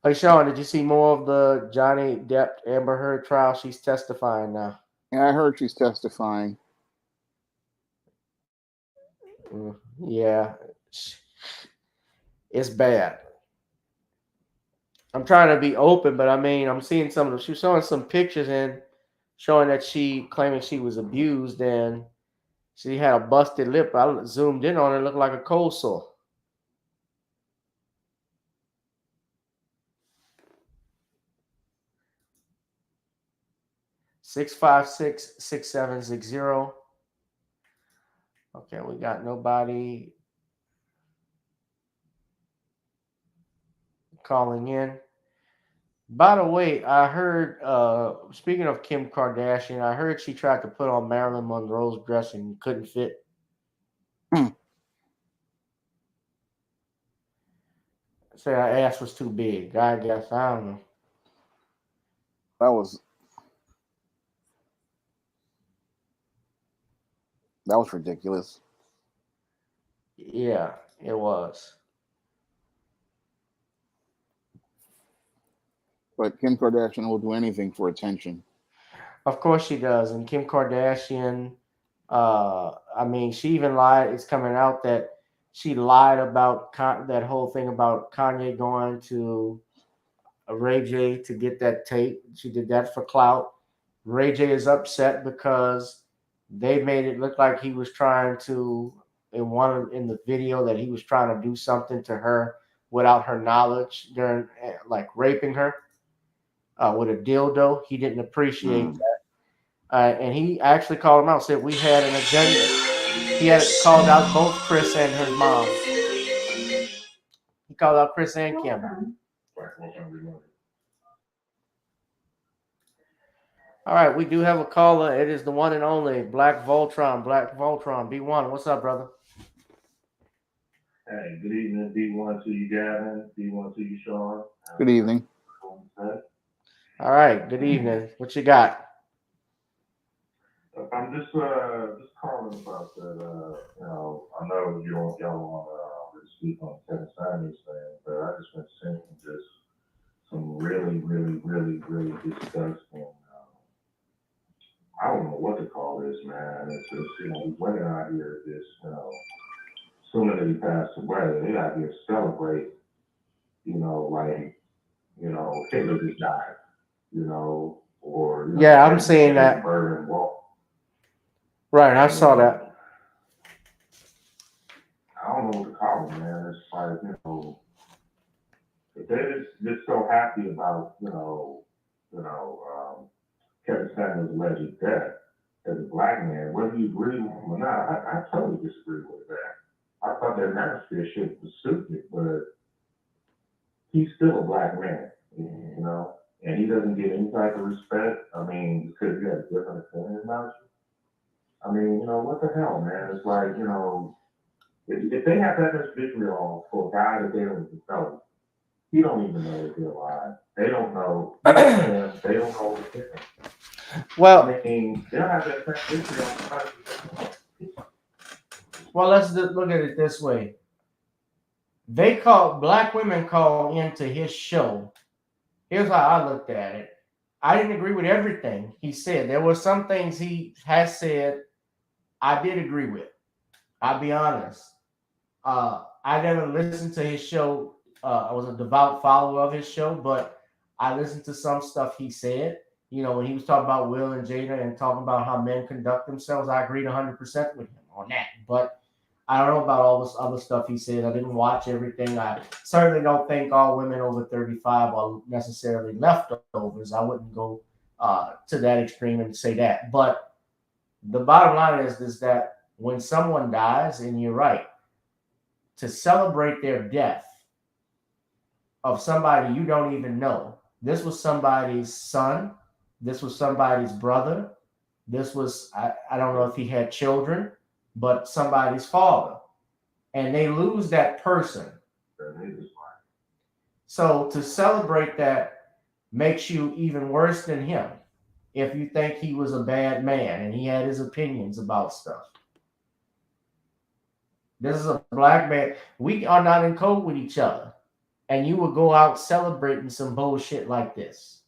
Hey, Sean, did you see more of the Johnny Depp Amber Heard trial? She's testifying now. Yeah, I heard she's testifying. Yeah, it's bad. I'm trying to be open, but I mean, I'm seeing some of them. She's showing some pictures and showing that she claiming she was abused and she had a busted lip. I zoomed in on it, looked like a cold sore. (656-6760). Okay, we got nobody calling in. By the way, I heard, speaking of Kim Kardashian, I heard she tried to put on Marilyn Monroe's dress and couldn't fit. Say her ass was too big. I guess. I don't know. That was ridiculous. Yeah, it was. But Kim Kardashian will do anything for attention. Of course she does. And Kim Kardashian, I mean, she even lied. It's coming out that she lied about that whole thing about Kanye going to Ray J to get that tape. She did that for clout. Ray J is upset because they made it look like he was trying to, in the video, that he was trying to do something to her without her knowledge during, like, raping her with a dildo. He didn't appreciate that. And he actually called him out, said we had an agenda. He had called out both Chris and her mom. He called out Chris and Kim. All right, we do have a caller. It is the one and only Black Voltron. Black Voltron, B1. What's up, brother? Hey, good evening, B1 to you, Gavin. B1 to you, Shawn. Good evening. All right, good evening. What you got? I'm just calling about that. I know y'all want to speak on Kevin Samuels thing, but I just been seeing just some really disgusting. I don't know what to call this, man. It's just these women out here just sooner than he passed away, they out here to celebrate. Hitler just died. Yeah, I'm seeing that. Right, I saw that. I don't know what to call them, man. It's like, if they're just so happy about, Kevin Samuels' alleged death as a black man, whether you agree with him or not, I totally disagree with that. I thought that manosphere shit was stupid, but he's still a black man, and he doesn't get any type of respect. I mean, because he has a different opinion about you. I mean, what the hell, man? It's like, if they have that much vitriol for a guy that they don't even know, he don't even know if they're alive. They don't know. They don't know the difference. Well, I mean, they don't have that much vitriol. Well, let's look at it this way. Black women call into his show. Here's how I looked at it. I didn't agree with everything he said. There were some things he has said I did agree with. I'll be honest. I never listened to his show. I was a devout follower of his show, but I listened to some stuff he said. When he was talking about Will and Jada and talking about how men conduct themselves, I agreed 100% with him on that. But I don't know about all this other stuff he said. I didn't watch everything. I certainly don't think all women over 35 are necessarily leftovers. I wouldn't go to that extreme and say that. But the bottom line is that when someone dies, and you're right, to celebrate their death of somebody you don't even know. This was somebody's son. This was somebody's brother. This was, I don't know if he had children, but somebody's father. And they lose that person. So to celebrate that makes you even worse than him if you think he was a bad man and he had his opinions about stuff. This is a black man. We are not in code with each other. And you will go out celebrating some bullshit like this.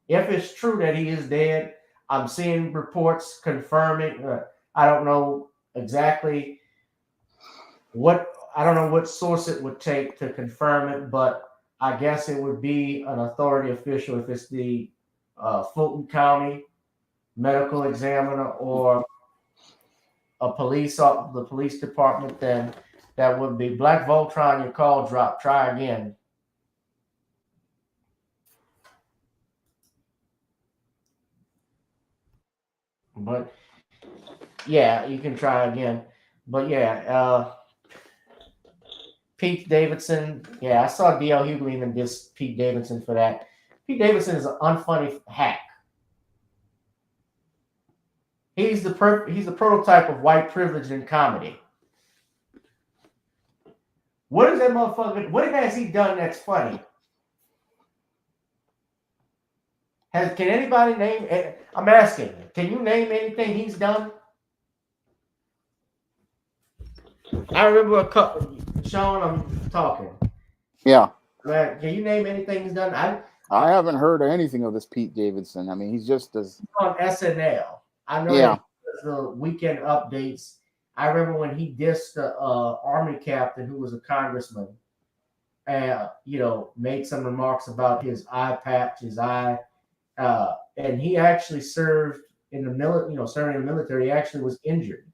If it's true that he is dead, I'm seeing reports confirming. I don't know exactly I don't know what source it would take to confirm it, but I guess it would be an authority official if it's the Fulton County medical examiner or the police department, then that would be Black Voltron. Your call dropped. Try again. But yeah, you can try again. But yeah, Pete Davidson. Yeah, I saw DL Hughley even diss Pete Davidson for that. Pete Davidson is an unfunny hack. He's the prototype of white privilege in comedy. What is that motherfucker? What has he done that's funny? Can anybody name? I'm asking. Can you name anything he's done? I remember a couple. Shawn, I'm talking. Yeah. Man, can you name anything he's done? I haven't heard anything of this Pete Davidson. I mean, he's just as on SNL. I know that the weekend updates. I remember when he dissed the army captain who was a congressman, and made some remarks about his eye patch, his eye, and he actually served in the military. Serving in the military, he actually was injured.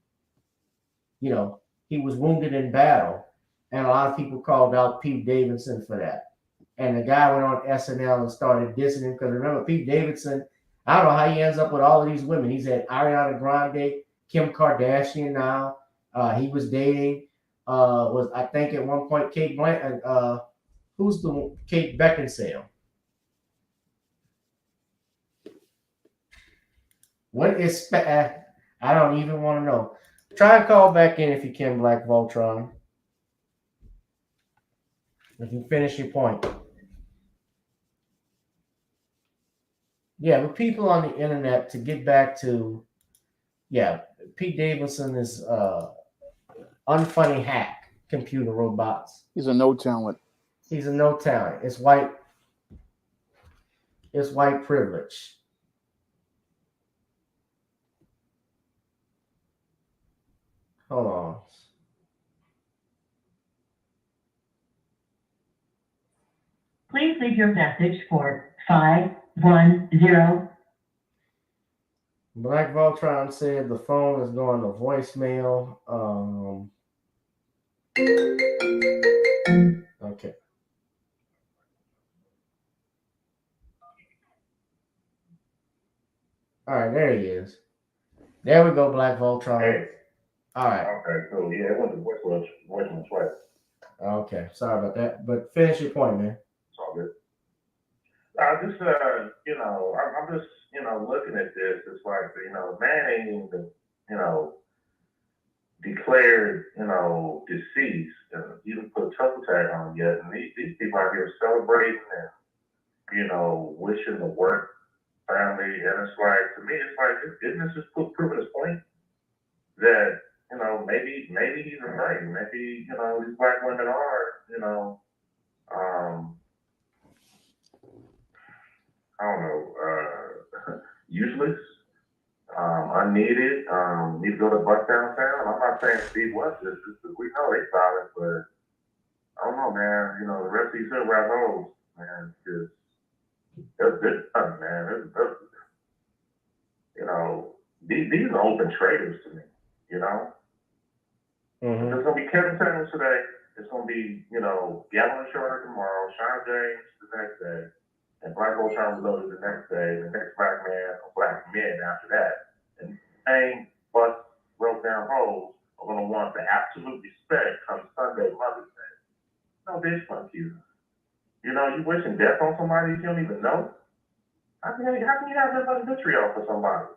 He was wounded in battle, and a lot of people called out Pete Davidson for that. And the guy went on SNL and started dissing him because remember, Pete Davidson, I don't know how he ends up with all of these women. He's had Ariana Grande, Kim Kardashian now. He was dating, I think at one point, Kate Blanchett. Who's the Kate Beckinsale? What is I don't even want to know. Try and call back in if you can, Black Voltron. If you finish your point. Yeah, with people on the internet, to get back to, yeah, Pete Davidson is unfunny hack computer robots. He's a no talent. He's a no talent. It's white privilege. Hold on. Please leave your message for 510. Black Voltron said the phone is going to voicemail. Okay. All right, there he is. There we go, Black Voltron. Hey. All right. Okay, cool. Yeah, it went to voicemail twice. Okay, sorry about that. But finish your point, man. It's all good. I just, I'm just, looking at this. It's like, the man ain't even, declared, deceased, and even put a truffle tag on him yet. And these people out here celebrating and, wishing the work family. And it's like, to me, it's like, isn't this just proving his point that, maybe he's right. Maybe, these black women are, I don't know, useless, unneeded, need to go to bus downtown. I'm not saying Steve West is, because we know they silent, but I don't know, man. The rest of these hood rap hoes, man, because that's good fun, man. These are open traders to me, Mm-hmm. There's going to be Kevin Samuels today. It's going to be, Gavin Shorter tomorrow, Shawn James the next day, and Black Voltron Reloaded the next day, the next black man or black men after that. And same bust broke down hoes are going to want the absolute respect come Sunday, Mother's Day. No, bitch, fuck you. You wishing death on somebody you don't even know? How can you have that much vitriol for somebody?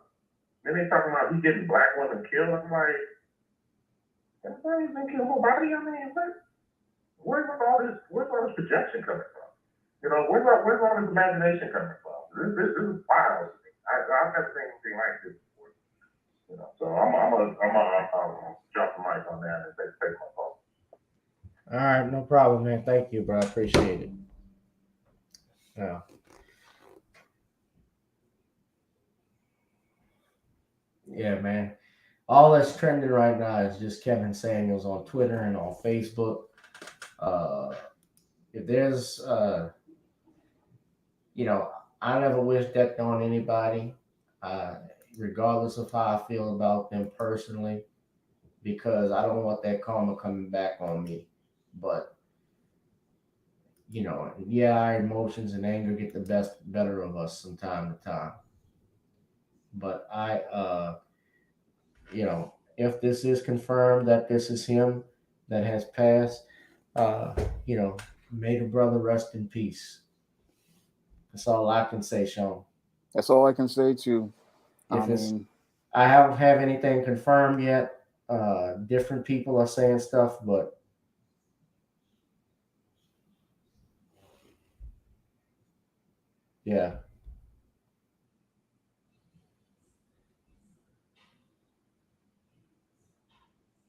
Then they talking about he getting black women killed. I'm like, everybody's been killed nobody. I mean, where's all this projection coming from? Where's all this imagination coming from? This is wild to me. I've never seen anything like this before. So I'm gonna drop the mic on that and take my phone. All right, no problem, man. Thank you, bro. I appreciate it. Yeah. Yeah, man. All that's trending right now is just Kevin Samuels on Twitter and on Facebook. If there's, I never wish death on anybody, regardless of how I feel about them personally, because I don't want that karma coming back on me. But, our emotions and anger get the better of us from time to time. But if this is confirmed that this is him that has passed, may the brother rest in peace. That's all I can say, Shawn. That's all I can say too. I don't have anything confirmed yet. Different people are saying stuff, but yeah.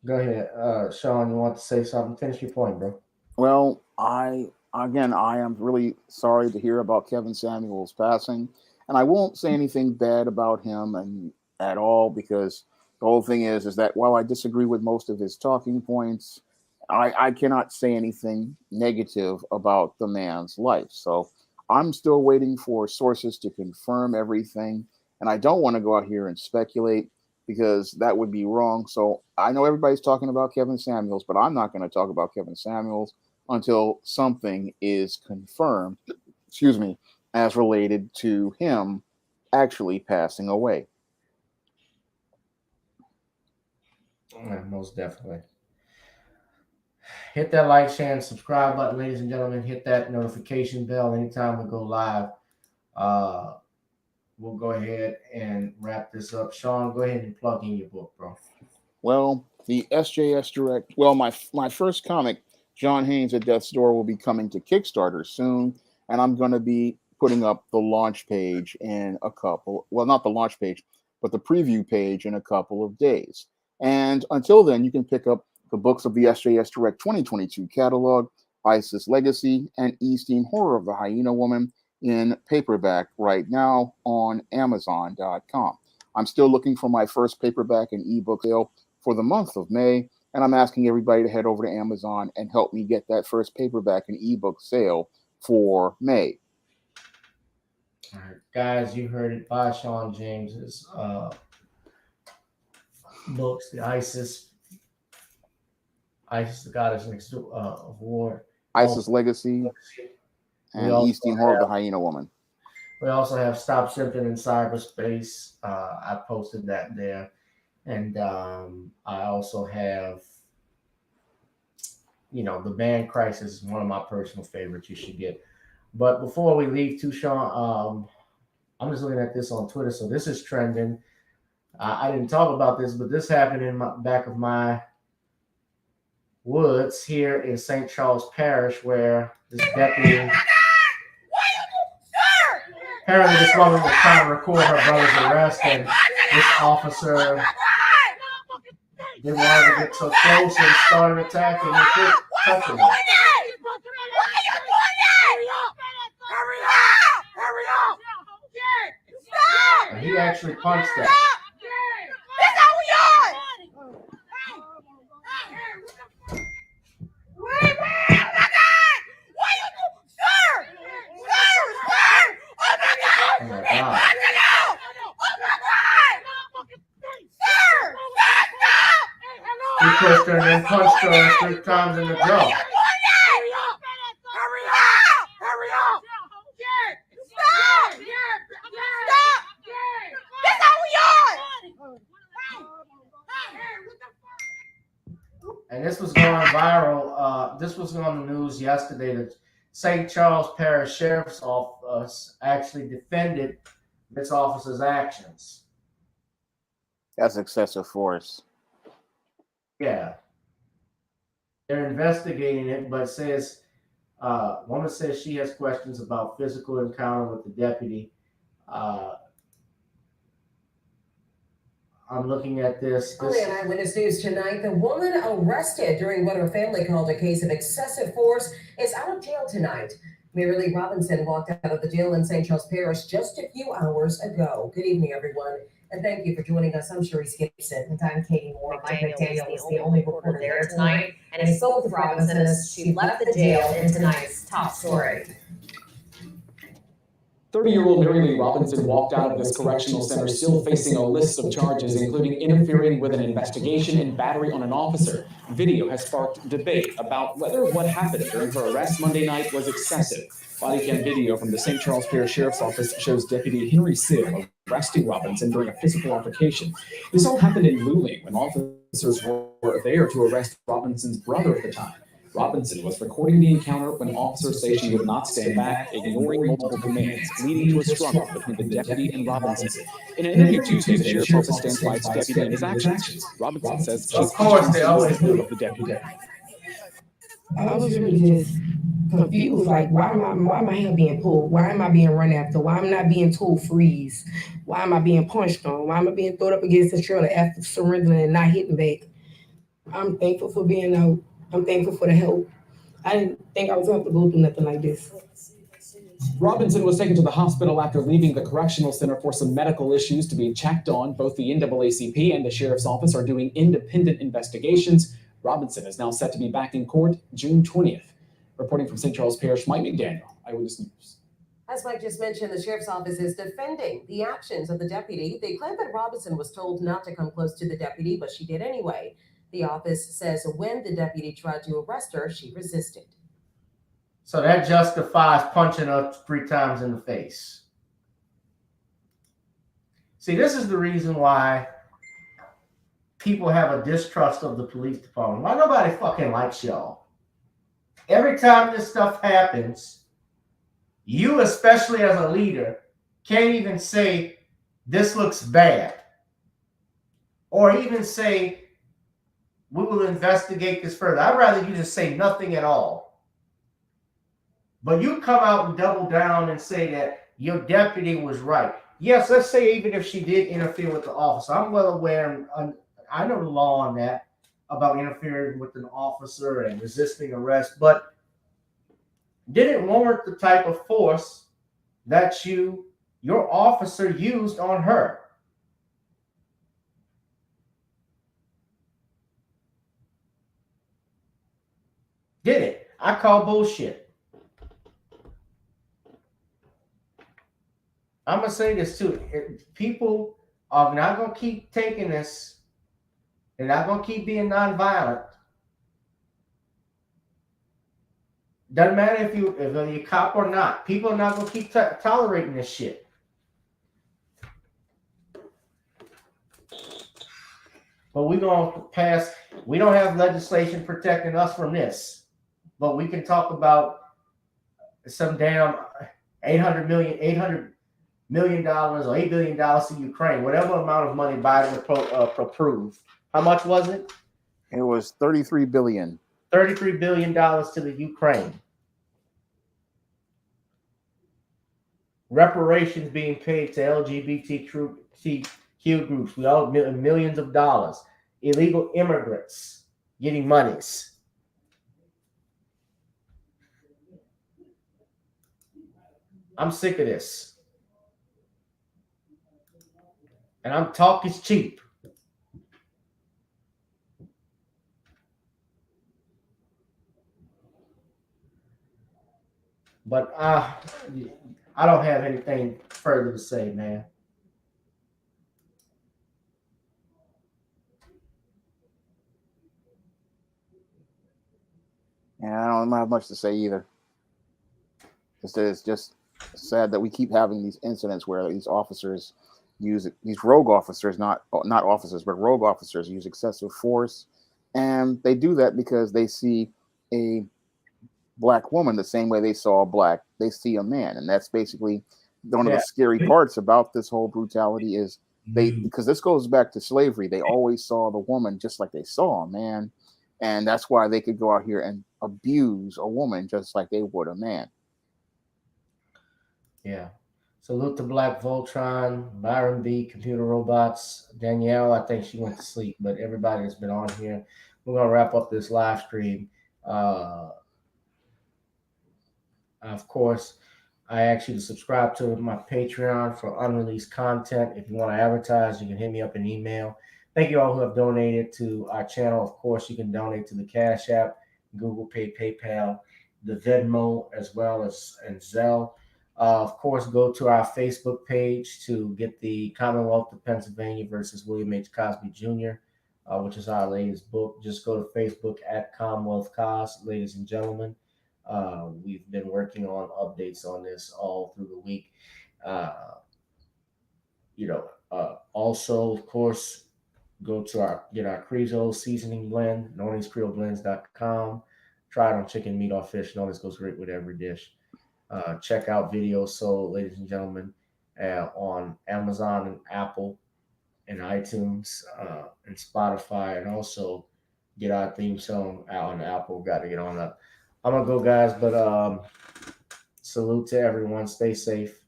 Go ahead, Shawn. You want to say something? Finish your point, bro. Well, I am really sorry to hear about Kevin Samuels passing, and I won't say anything bad about him at all, because the whole thing is that while I disagree with most of his talking points, I cannot say anything negative about the man's life. So I'm still waiting for sources to confirm everything, and I don't want to go out here and speculate, because that would be wrong. So I know everybody's talking about Kevin Samuels, but I'm not going to talk about Kevin Samuels until something is confirmed, as related to him actually passing away. Yeah, most definitely. Hit that like, share, and subscribe button, ladies and gentlemen. Hit that notification bell anytime we go live. we'll go ahead and wrap this up. Shawn, go ahead and plug in your book, bro. Well, the SJS Direct, well, my first comic, John Haynes at Death's Door, will be coming to Kickstarter soon, and I'm going to be putting up the launch page in a couple, well, not the launch page, but the preview page in a couple of days. And until then, you can pick up the books of the SJS Direct 2022 catalog, ISIS Legacy, and Eastern Horror of the Hyena Woman in paperback right now on Amazon.com. I'm still looking for my first paperback and ebook sale for the month of May, and I'm asking everybody to head over to Amazon and help me get that first paperback and ebook sale for May. All right, guys, you heard it by Shawn James's books, the ISIS, the Goddess Next of War, ISIS Legacy, and Eastern Horror of the Hyena Woman. We also have Stop Simping in Cyberspace. I posted that there. And I also have, The Band Crisis is one of my personal favorites you should get. But before we leave too, Shawn, I'm just looking at this on Twitter. So this is trending. I didn't talk about this, but this happened in my back of my woods here in St. Charles Parish, where this deputy, apparently this woman was trying to record her brother's arrest, and this officer didn't want to get so close and started attacking and quit touching her. And he actually punched her. Oh my God. He pushed her and then punched her 3 times in the jaw. And this was going viral. This was on the news yesterday. The St. Charles Parish Sheriff's Office actually defended this officer's actions. That's excessive force. Yeah. They're investigating it, but says, woman says she has questions about physical encounter with the deputy. I'm looking at this. Only on Eyewitness News tonight, the woman arrested during what her family called a case of excessive force is out of jail tonight. Mary Lee Robinson walked out of the jail in St. Charles Parish just a few hours ago. Good evening, everyone, and thank you for joining us. I'm Sharice Gibson. And I'm Katie Moore. Mike McDaniel is the only reporter there tonight, and he spoke with Robinson as she left the jail in tonight's top story. 30-year-old Mary Lee Robinson walked out of this correctional center still facing a list of charges, including interfering with an investigation and battery on an officer. Video has sparked debate about whether what happened during her arrest Monday night was excessive. Body cam video from the St. Charles Parish Sheriff's Office shows Deputy Henry Sill arresting Robinson during a physical altercation. This all happened in Luling when officers were there to arrest Robinson's brother at the time. Robinson was recording the encounter when officers say she would not stand back, ignoring multiple commands, leading to a struggle between the deputy and Robinson. In an interview Tuesday, the sheriff's office stands by its deputy and his actions. Robinson says she's of the deputy. I was really just confused, like why am I here being pulled? Why am I being run after? Why am I not being told freeze? Why am I being punched on? Why am I being thrown up against the trailer after surrendering and not hitting back? I'm thankful for being out. I'm thankful for the help. I didn't think I was going to have to go through nothing like this. Robinson was taken to the hospital after leaving the correctional center for some medical issues to be checked on. Both the NAACP and the sheriff's office are doing independent investigations. Robinson is now set to be back in court June 20th. Reporting from St. Charles Parish, Mike McDaniel, Eyewitness News. As Mike just mentioned, the sheriff's office is defending the actions of the deputy. They claim that Robinson was told not to come close to the deputy, but she did anyway. The office says when the deputy tried to arrest her, she resisted. So that justifies punching her 3 times in the face. See, this is the reason why people have a distrust of the police department. Why nobody fucking likes y'all. Every time this stuff happens, you, especially as a leader, can't even say this looks bad, or even say we will investigate this further. I'd rather you just say nothing at all. But you come out and double down and say that your deputy was right. Yes, let's say even if she did interfere with the officer. I'm well aware, and I know the law on that, about interfering with an officer and resisting arrest, but didn't warrant the type of force that your officer used on her. Did it? I call bullshit. I'm going to say this too. People are not going to keep taking this. They're not going to keep being nonviolent. Doesn't matter if you're a cop or not. People are not going to keep tolerating this shit. But we're going to pass. We don't have legislation protecting us from this. But we can talk about some damn $800 million or $8 billion to Ukraine. Whatever amount of money Biden approved. How much was it? It was $33 billion. $33 billion to the Ukraine. Reparations being paid to LGBTQ groups. We all millions of dollars. Illegal immigrants getting monies. I'm sick of this. And talk is cheap. But I don't have anything further to say, man. And I don't have much to say either. It's just sad that we keep having these incidents where these officers these rogue officers, not officers, but rogue officers use excessive force. And they do that because they see a black woman the same way they see a man. And that's basically one of the scary parts about this whole brutality is because this goes back to slavery. They always saw the woman just like they saw a man. And that's why they could go out here and abuse a woman just like they would a man. Yeah. Salute to Black Voltron, Byron B, Computer Robots, Danielle. I think she went to sleep, but everybody that's been on here. We're going to wrap up this live stream. Of course, I ask you to subscribe to my Patreon for unreleased content. If you want to advertise, you can hit me up in email. Thank you all who have donated to our channel. Of course, you can donate to the Cash App, GooglePay, PayPal, the Venmo, as well as Zelle. Of course, go to our Facebook page to get the Commonwealth of Pennsylvania versus William H. Cosby Jr., which is our latest book. Just go to Facebook at Commonwealth Cos, ladies and gentlemen. We've been working on updates on this all through the week. Also, of course, go to get our Creole seasoning blend, NornisCreoleBlends.com. Try it on chicken, meat, or fish. Nornis goes great with every dish. Check out Video Soul, ladies and gentlemen, on Amazon and Apple and iTunes and Spotify, and also get our theme song out on Apple. Got to get on up. I'm gonna go, guys, but salute to everyone. Stay safe.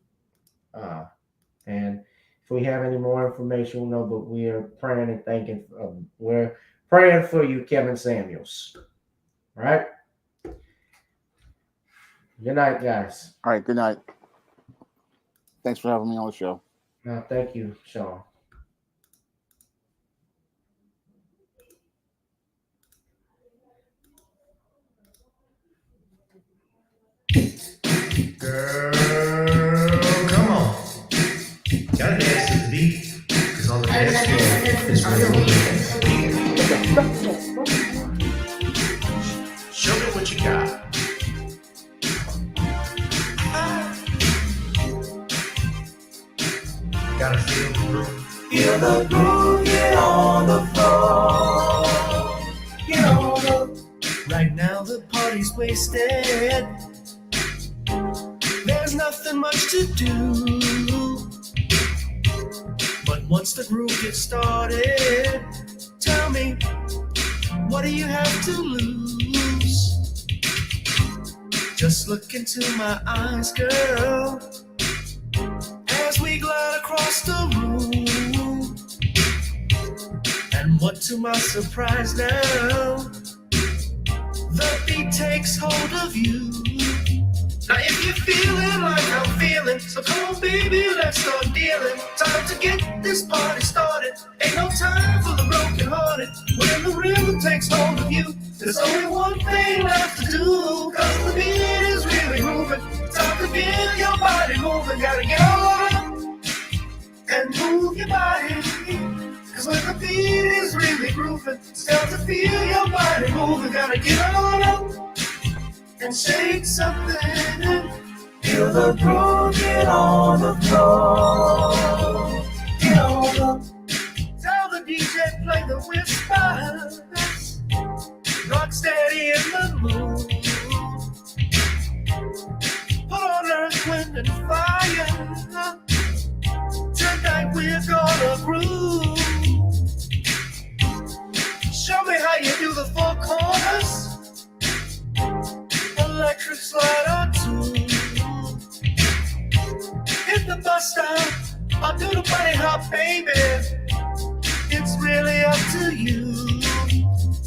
And if we have any more information, we'll know. But we are praying and thanking. We're praying for you, Kevin Samuels. All right. Good night, guys. All right. Good night. Thanks for having me on the show. No, thank you, Shawn. Girl, come on. Gotta dance to the beat, because on the dance floor is where the show me what you got. Gotta feel the groove. Feel the groove, get on the floor. Get on the. Right now the party's wasted. There's nothing much to do. once the groove gets started, tell me, what do you have to lose? Just look into my eyes, girl, as we glide across the room. And what to my surprise now, the beat takes hold of you. Now if you're feeling like I'm feeling, so come on baby, let's start dealing. Time to get this party started. Ain't no time for the broken hearted. When the rhythm takes hold of you, there's only one thing left to do. Cause the beat is really moving. Time to feel your body moving. Gotta get on up and move your body. Cause when the beat is really grooving, it's time to feel your body moving. Gotta get on up and shake something. Feel the groove, get on the floor. Get on up. Tell the DJ play the whispers. Rock steady in the mood. Put on earth, wind, and fire. Tonight we're gonna groove. Show me how you do the four corners. Electric slide or two. Hit the bus stop, I'll do the bunny hop, baby. It's really up to you.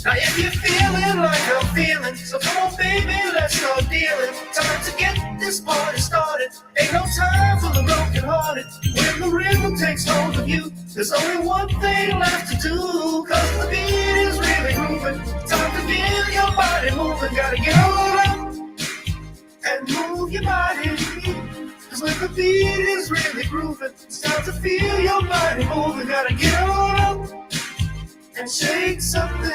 Now if you're feeling like I'm feeling, so come on baby, let's start dealing. Time to get this party started. Ain't no time for the broken hearted. When the rhythm takes hold of you, there's only one thing left to do. Cause the beat is really moving. Time to feel your body moving. Gotta get on up and move your body. Cause when the beat is really grooving, it's time to feel your body moving. Gotta get on up and shake something.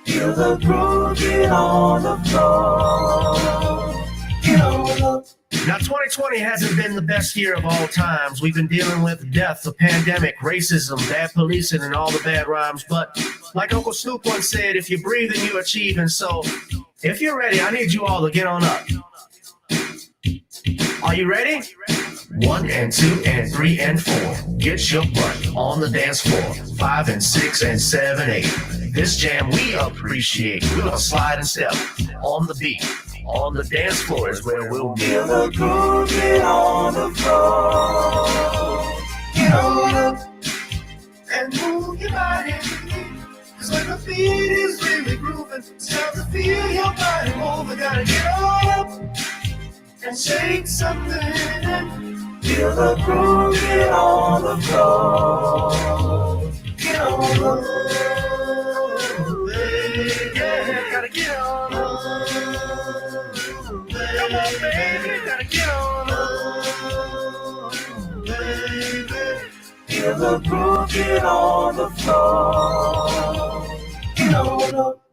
Feel the groove, get on the floor. Get on up. Now 2020 hasn't been the best year of all times. We've been dealing with death, the pandemic, racism, bad policing, and all the bad rhymes. But like Uncle Snoop once said, if you're breathing, you're achieving. So if you're ready, I need you all to get on up. Are you ready? 1 and 2 and 3 and 4. Get your butt on the dance floor. 5 and 6 and 7, 8. This jam we appreciate. We're gonna slide and step on the beat. On the dance floor is where we'll be. Feel the groove, get on the floor. Get on up and move your body. Cause when the beat is really grooving, it's time to feel your body moving. Gotta get on up and shake something. Feel the groove, get on the floor. Get on up, yeah, gotta get on up. Come on, baby, gotta get on up, baby. Feel the groove, get on the floor. Get on up.